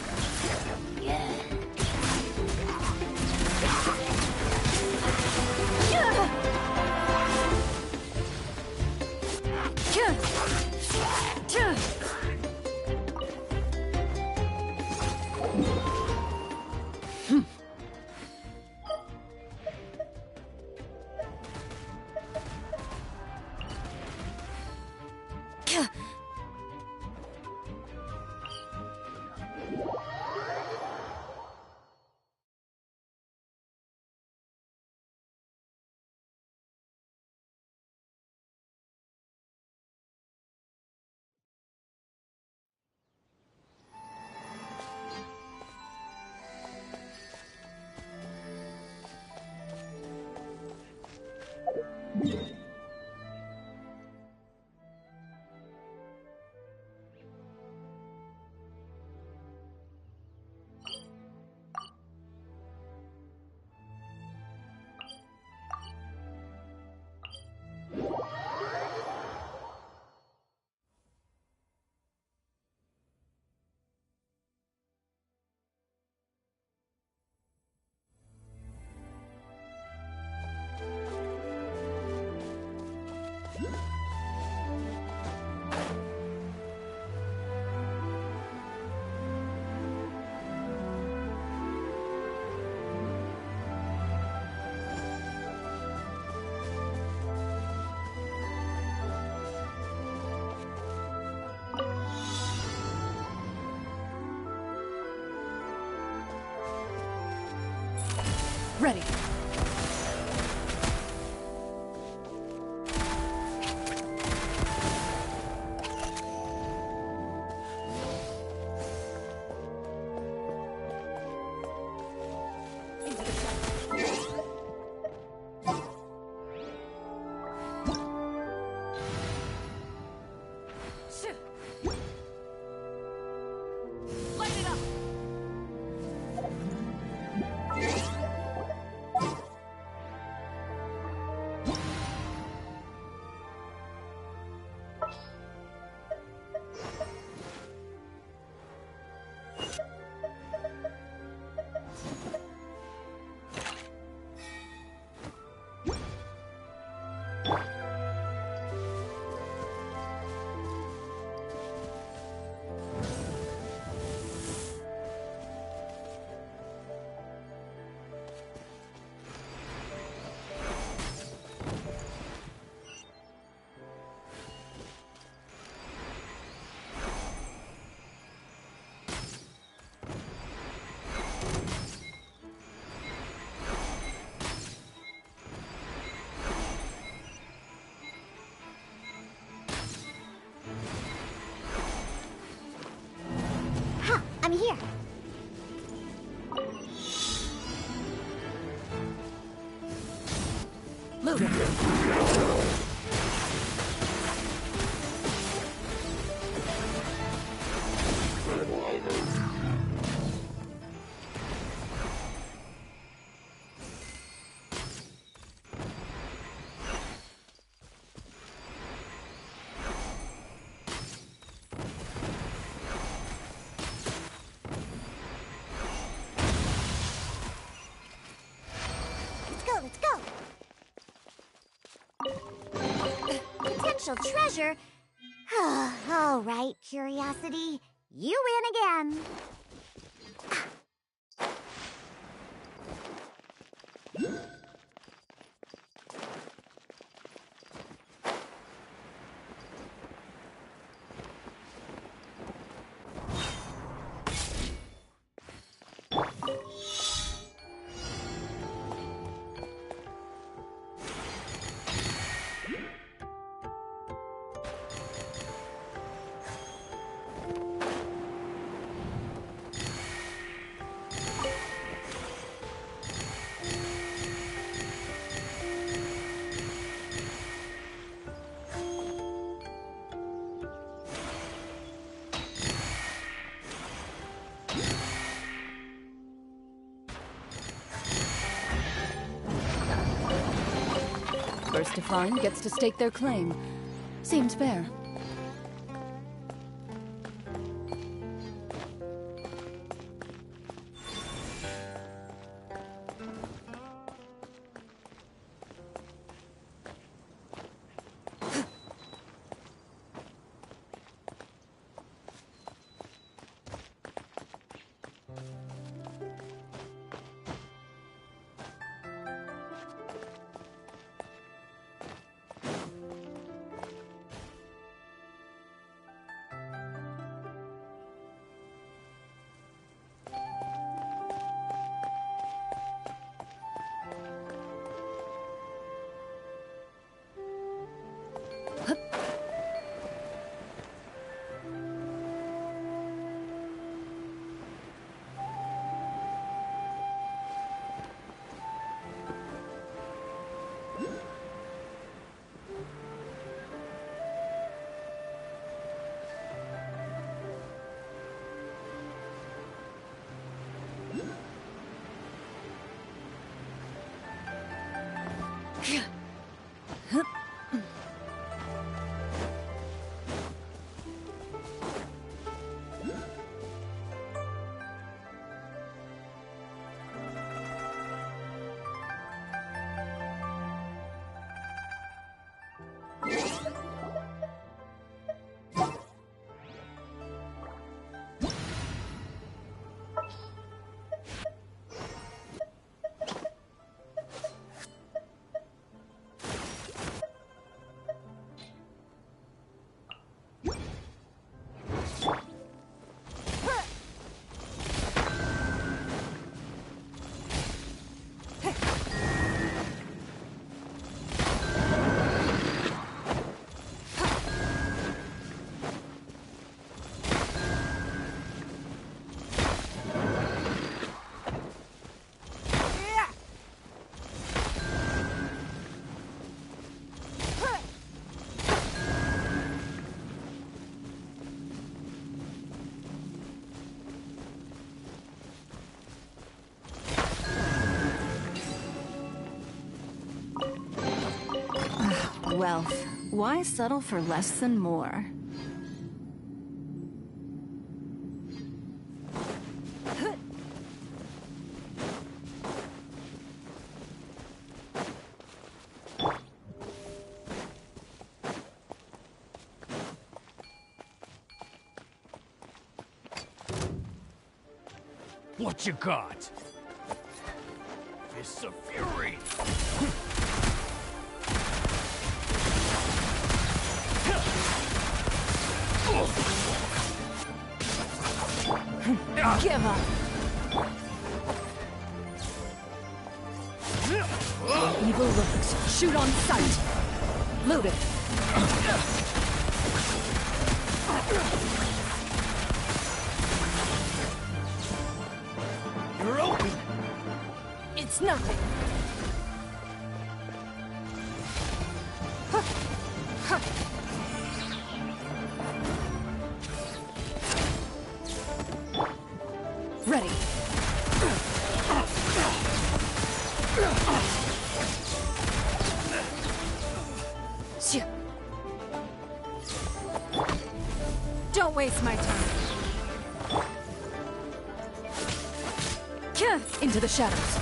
Ready.
Light it up!
I'm here. Let's go. Potential treasure? All right, Curiosity. You win again.
First to find gets to stake their claim. Seems fair.
wealth, why settle for less than more?
What you got? Fists of Fury!
Give up! Evil looks. Shoot on sight! Loaded!
You're open!
It's nothing! Ready!
Don't waste my time.
Into the shadows.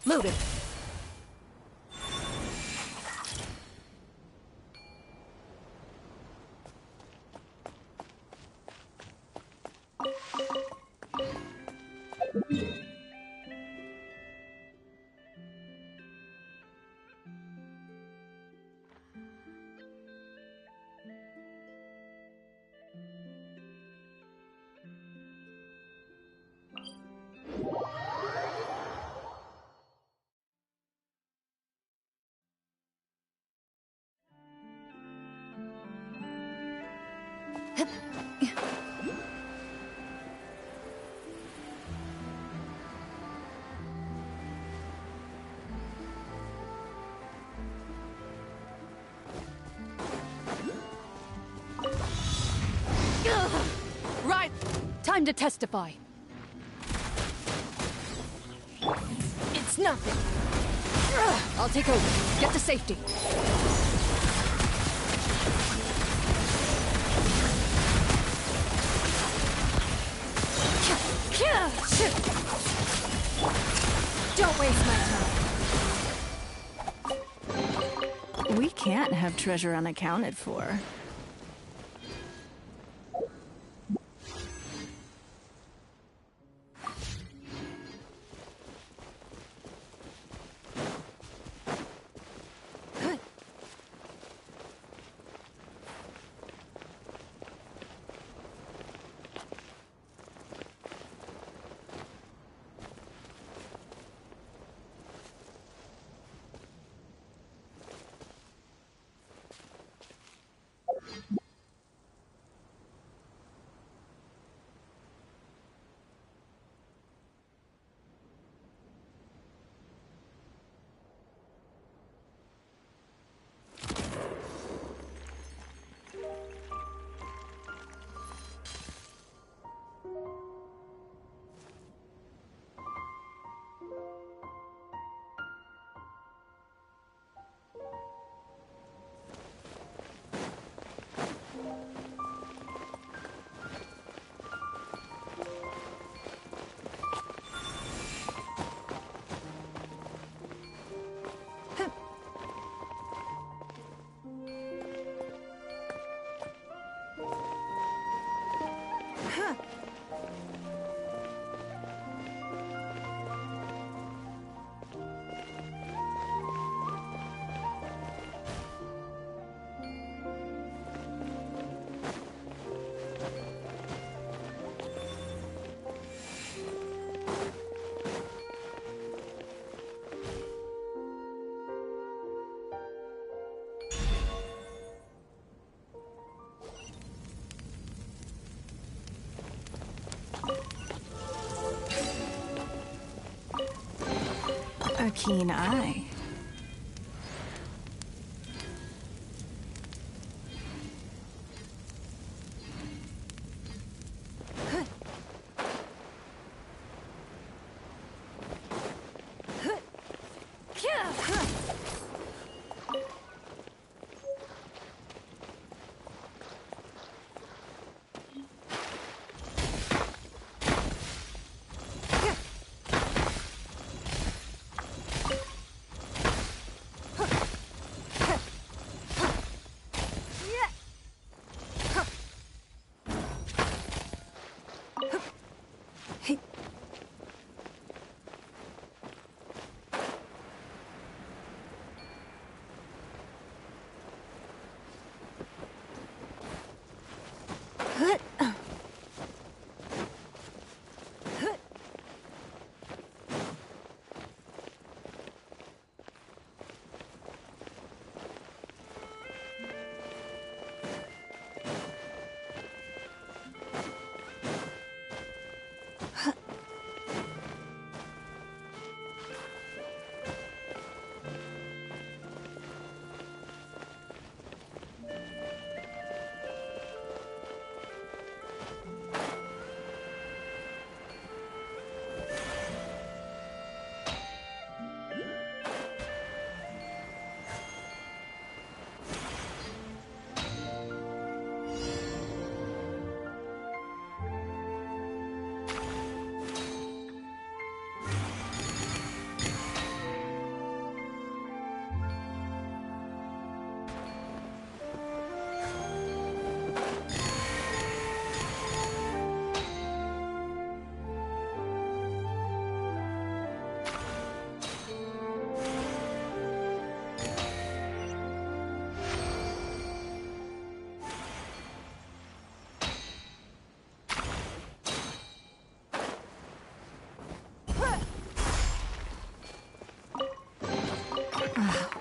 Loaded. Right! Time to testify. It's nothing. I'll take over. Get to safety.
Don't waste my time.
We can't have treasure unaccounted for. a keen eye.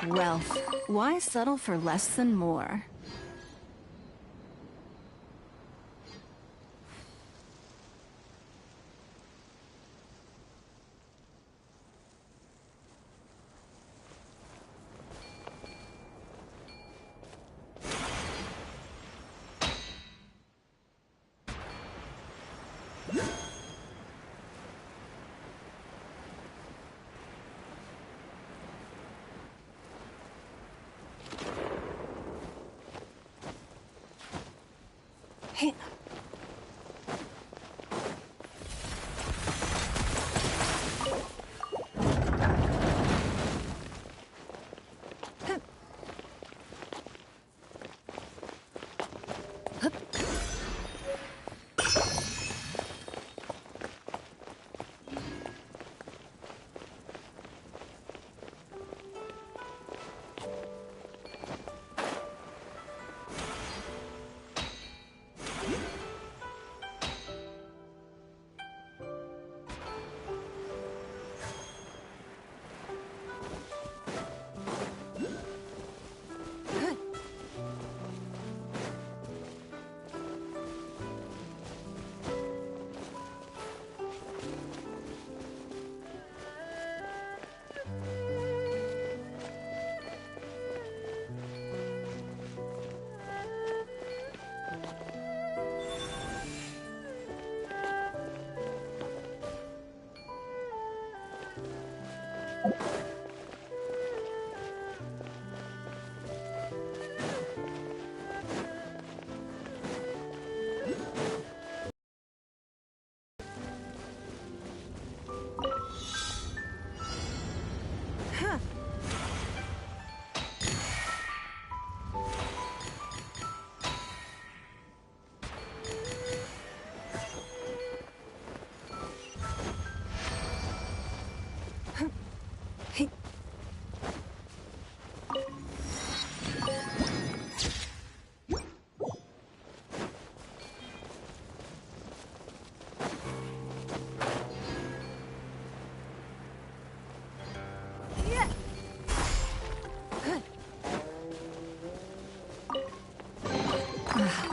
Wealth. Why settle for less than more?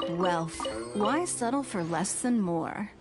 Wealth. Why settle for less than more?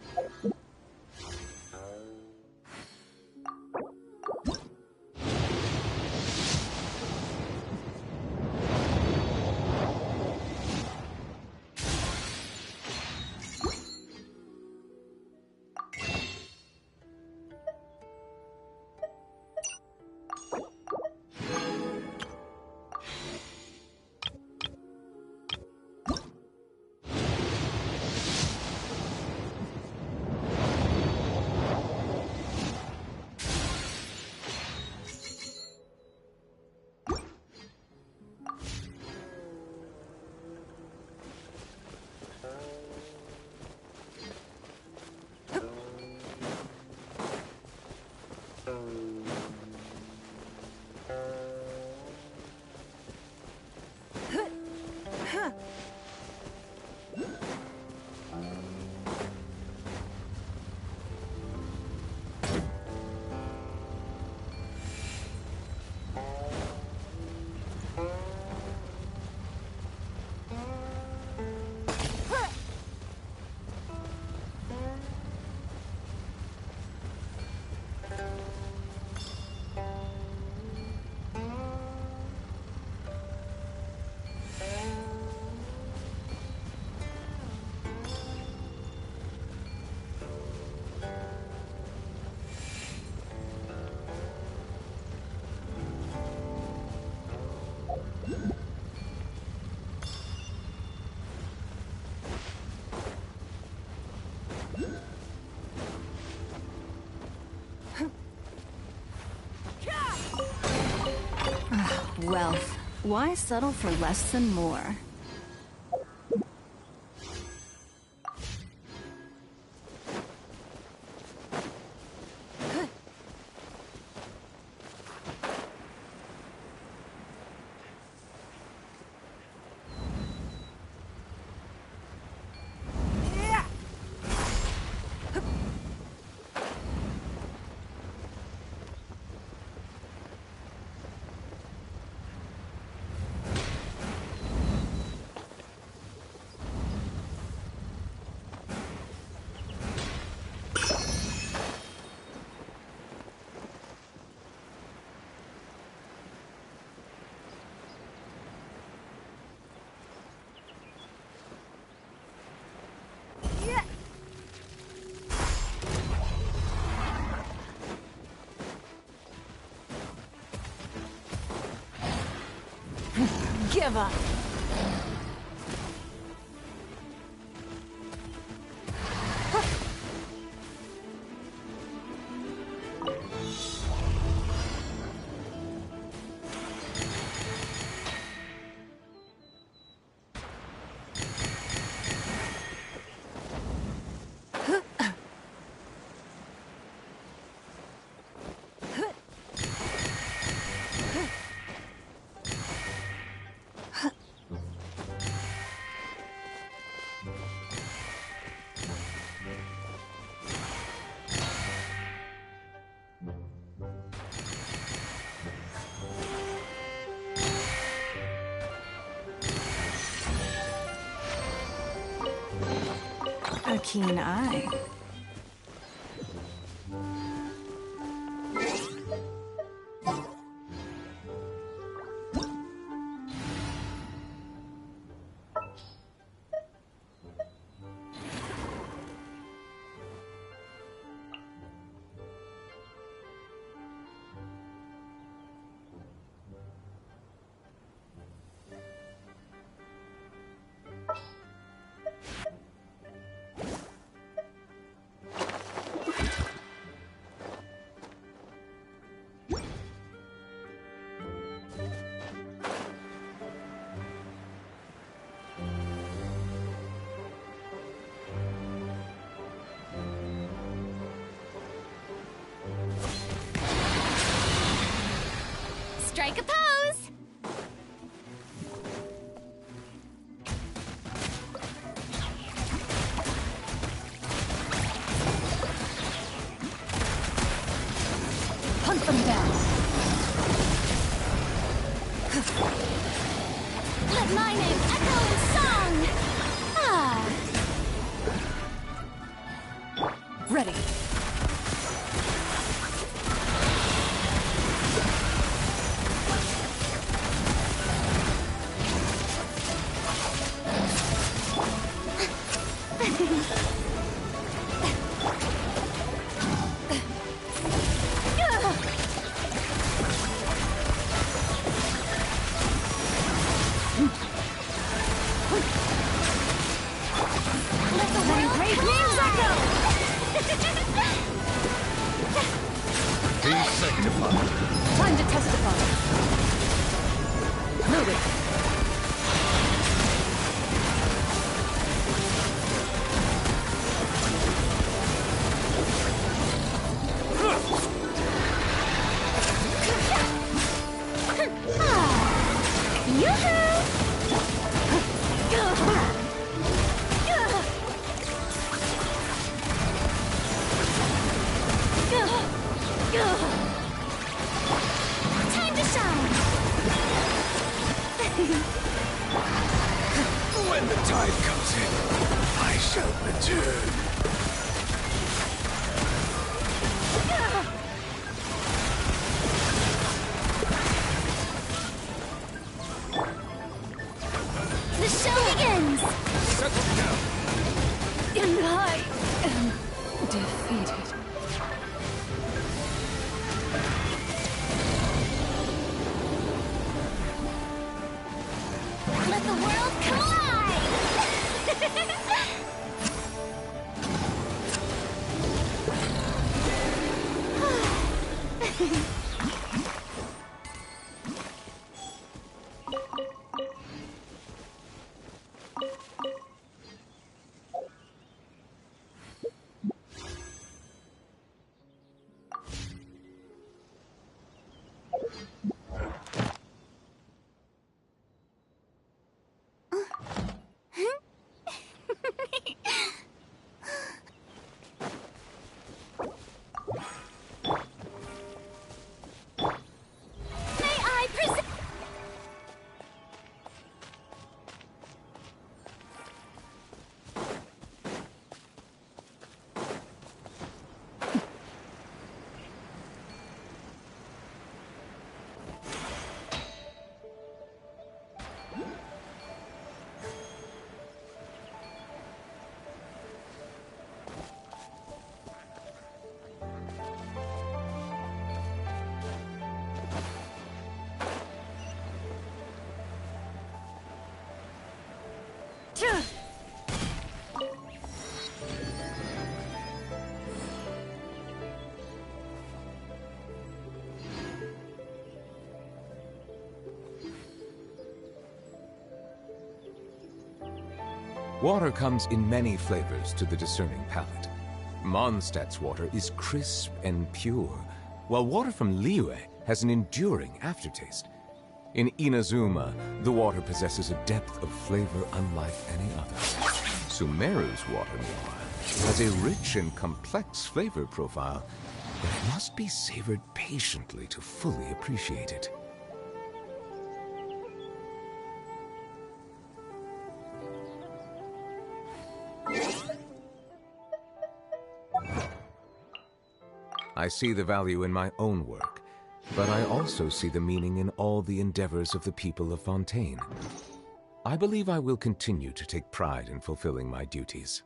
Wealth. Why settle for less than more?
Give up.
A keen eye.
Strike a pose!
Hunt them down!
Let my name echo in song! Ah!
Ready.
Let the world great names echo!
When the tide comes in, I shall return.
The show begins!
Settle down.
And I am defeated.
Let the world collide! May I present...
Water comes in many flavors to the discerning palate. Mondstadt's water is crisp and pure, while water from Liyue has an enduring aftertaste. In Inazuma, the water possesses a depth of flavor unlike any other. Sumeru's water, meanwhile, has a rich and complex flavor profile, but it must be savored patiently to fully appreciate it. I see the value in my own work, but I also see the meaning in all the endeavors of the people of Fontaine. I believe I will continue to take pride in fulfilling my duties.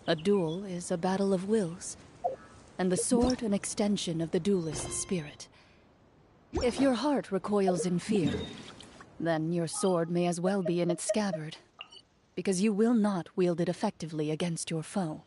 A duel is a battle of wills, and the sword an extension of the duelist's spirit. If your heart recoils in fear, then your sword may as well be in its scabbard, because you will not wield it effectively against your foe.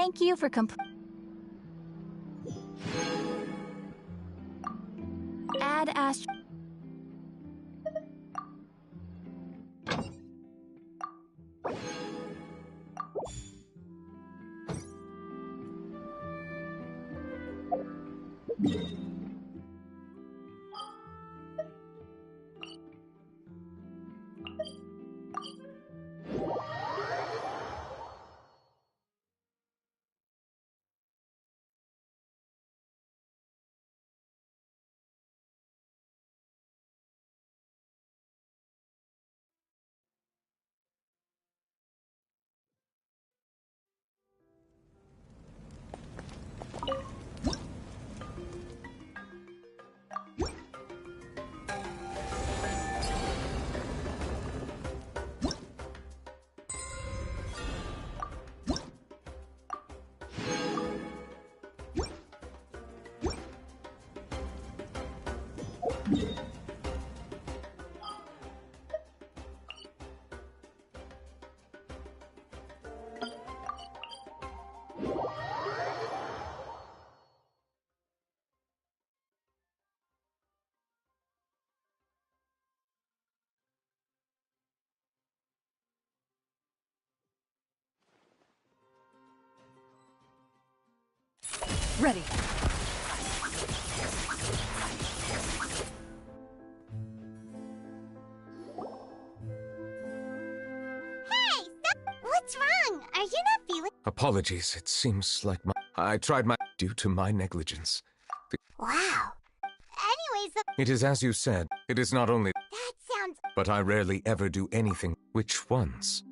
Thank you for Add Ast.
Ready.
Hey, what's wrong? Are you not feeling?
Apologies, it seems like I tried my due to my negligence.
Wow. Anyways,
It is as you said. It is not only
that sounds.
but I rarely ever do anything. Which ones?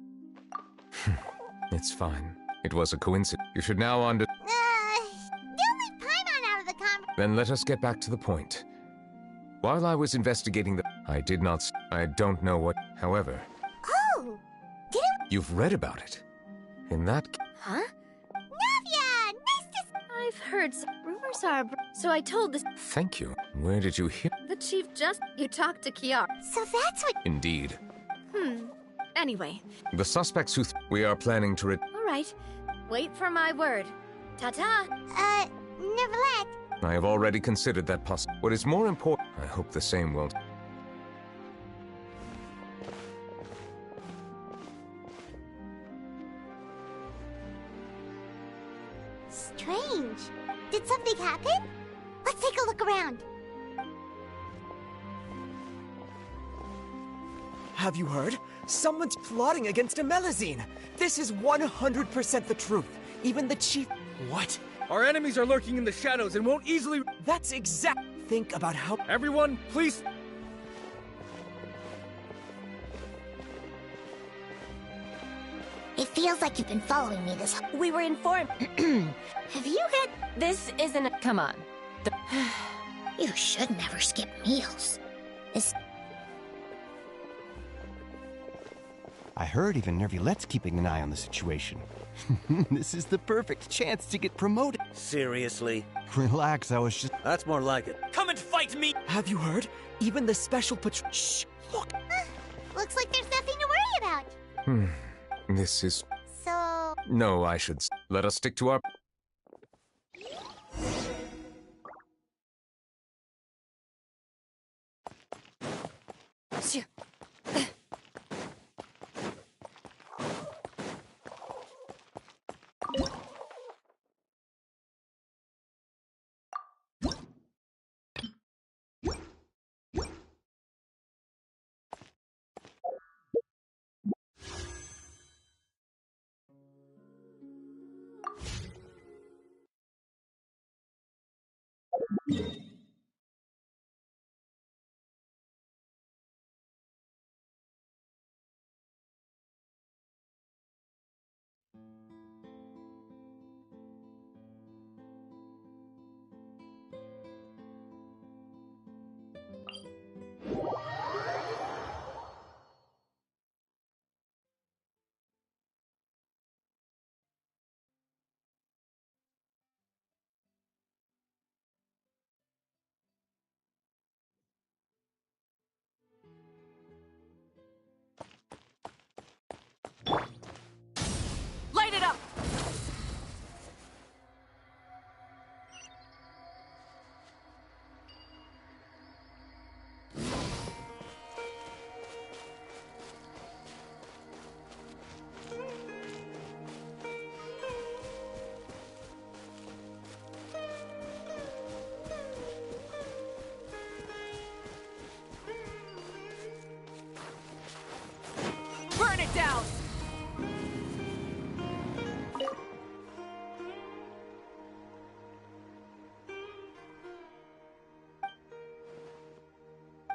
It's fine. It was a coincidence. You should now
They'll leave Paimon out of the conversation.
Then let us get back to the point. While I was investigating I did not I don't know what. However,
Oh! Didn't.
you've read about it. In that
Huh?
Navia! Nice to.
I've heard rumors are. So I told
Thank you. Where did you hear?
the chief just. You talked to Kiara.
So that's what.
Indeed.
Anyway,
The suspects who we are planning to
all right. Wait for my word. Ta-ta.
Nevertheless.
I have already considered that What is more important, I hope the same will.
Strange. Did something happen? Let's take a look around.
Have you heard? Someone's plotting against a Melazine. This is 100% the truth. Even the chief. What?
Our enemies are lurking in the shadows and won't easily.
That's exact. Think about how.
Everyone, please.
It feels like you've been following me this.
We were informed.
Have you heard?
This isn't a.
Come on.
You should never skip meals.
I heard even Nervulette's keeping an eye on the situation. This is the perfect chance to get promoted.
Seriously?
Relax, I was just...
That's more like it.
Come and fight me! Have you heard? Even the special patrol. Shh! Look!
Looks like there's nothing to worry about.
This is...
So.
No, I should... Let us stick to our...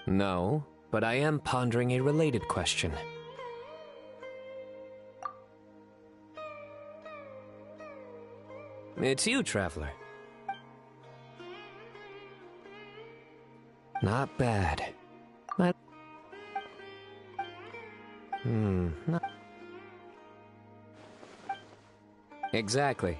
No, but I am pondering a related question. It's you, Traveler. Not bad. Not... Exactly.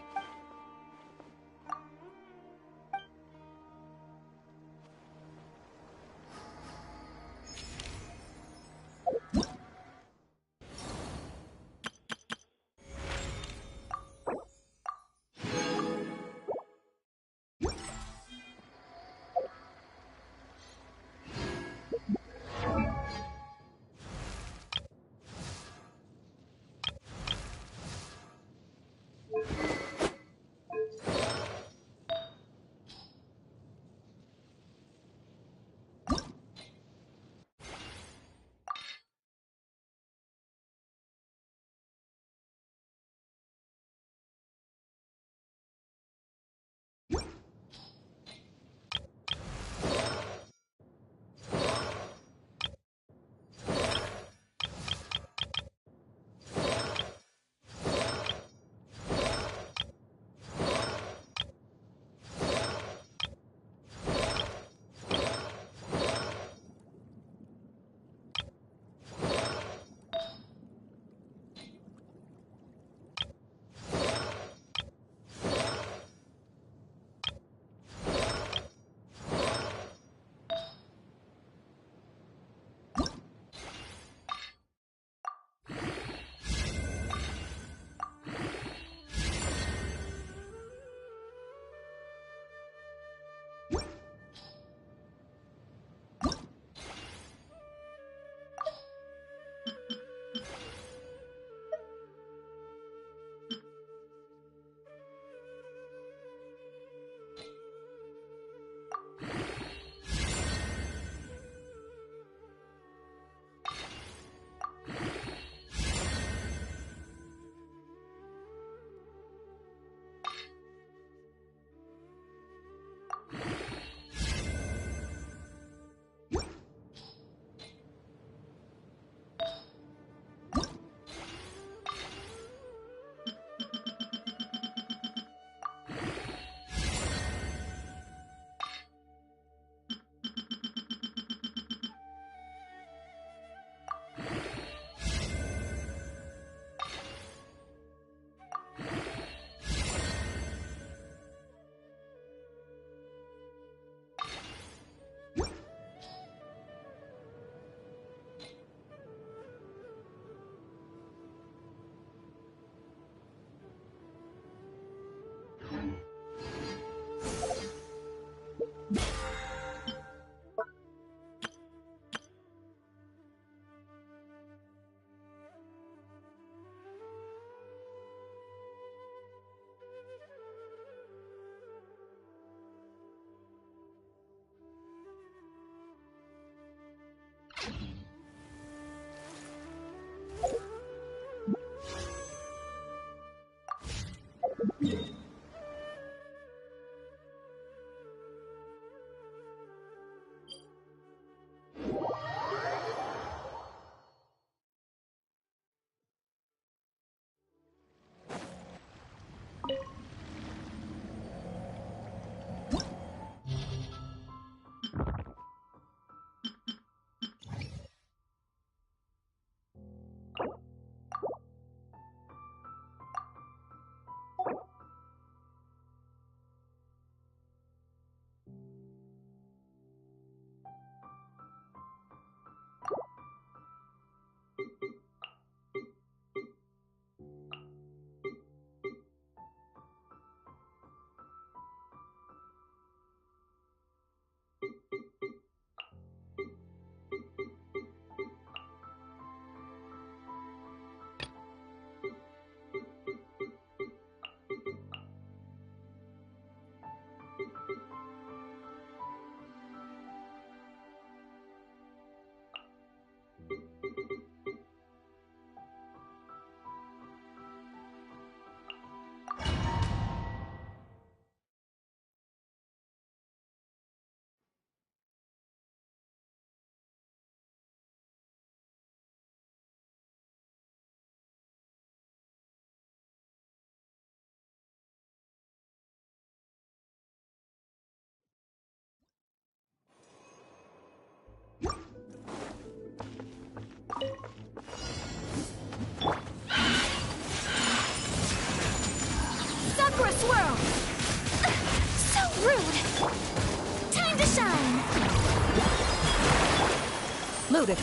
Loaded.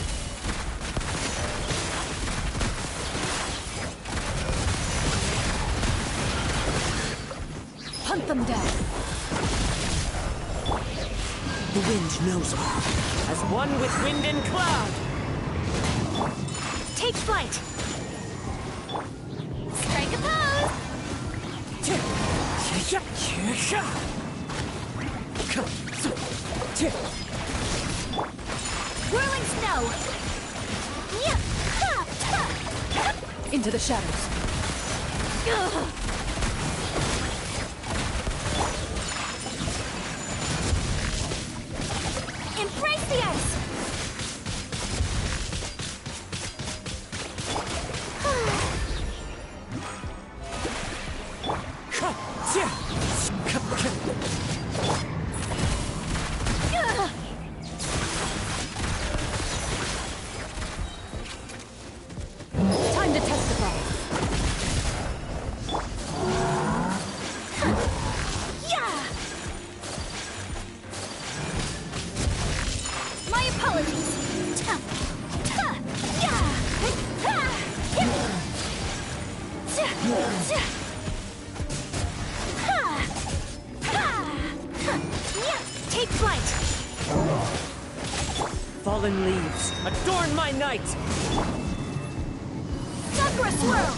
Hunt them down.
The wind knows all. As one with wind and cloud.
Take flight. Strike a pose. Whirling snow.
Into the shadows.
Embrace the ice.
Time to testify.
My apologies. Take flight.
Fallen leaves, adorn my night!
Sakura swirl.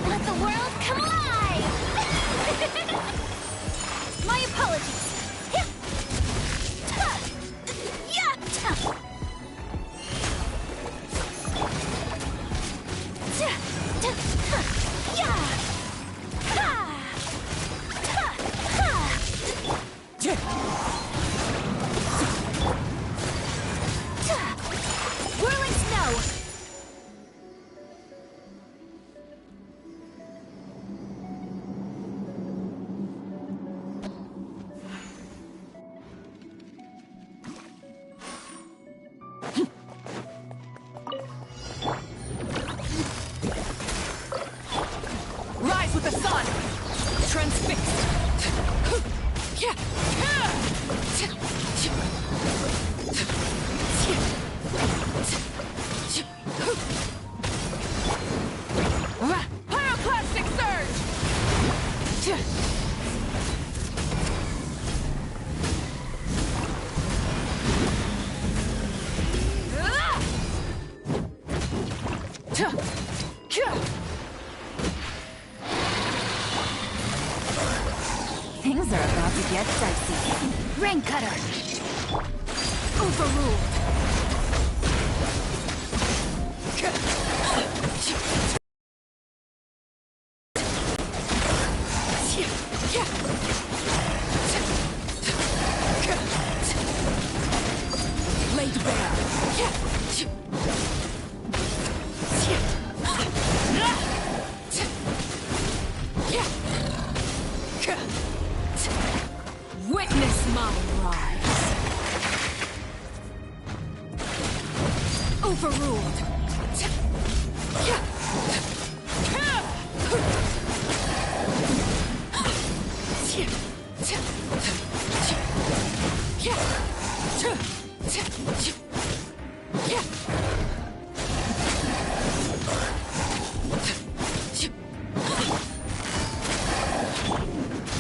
Let the world come alive. My apologies. Whirling snow.
Rise with the sun! Transfixed! Pyroclastic surge!
Things are about to get dicey. Rain cutter. Overruled.
Laid bare. Witness my rise. Overruled.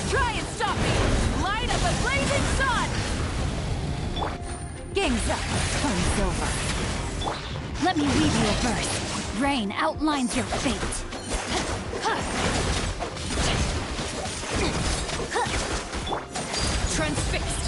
Try and stop me! Light up a blazing sun!
Game's up. Fun's over. Let me read you a verse. Rain outlines your fate.
Transfixed!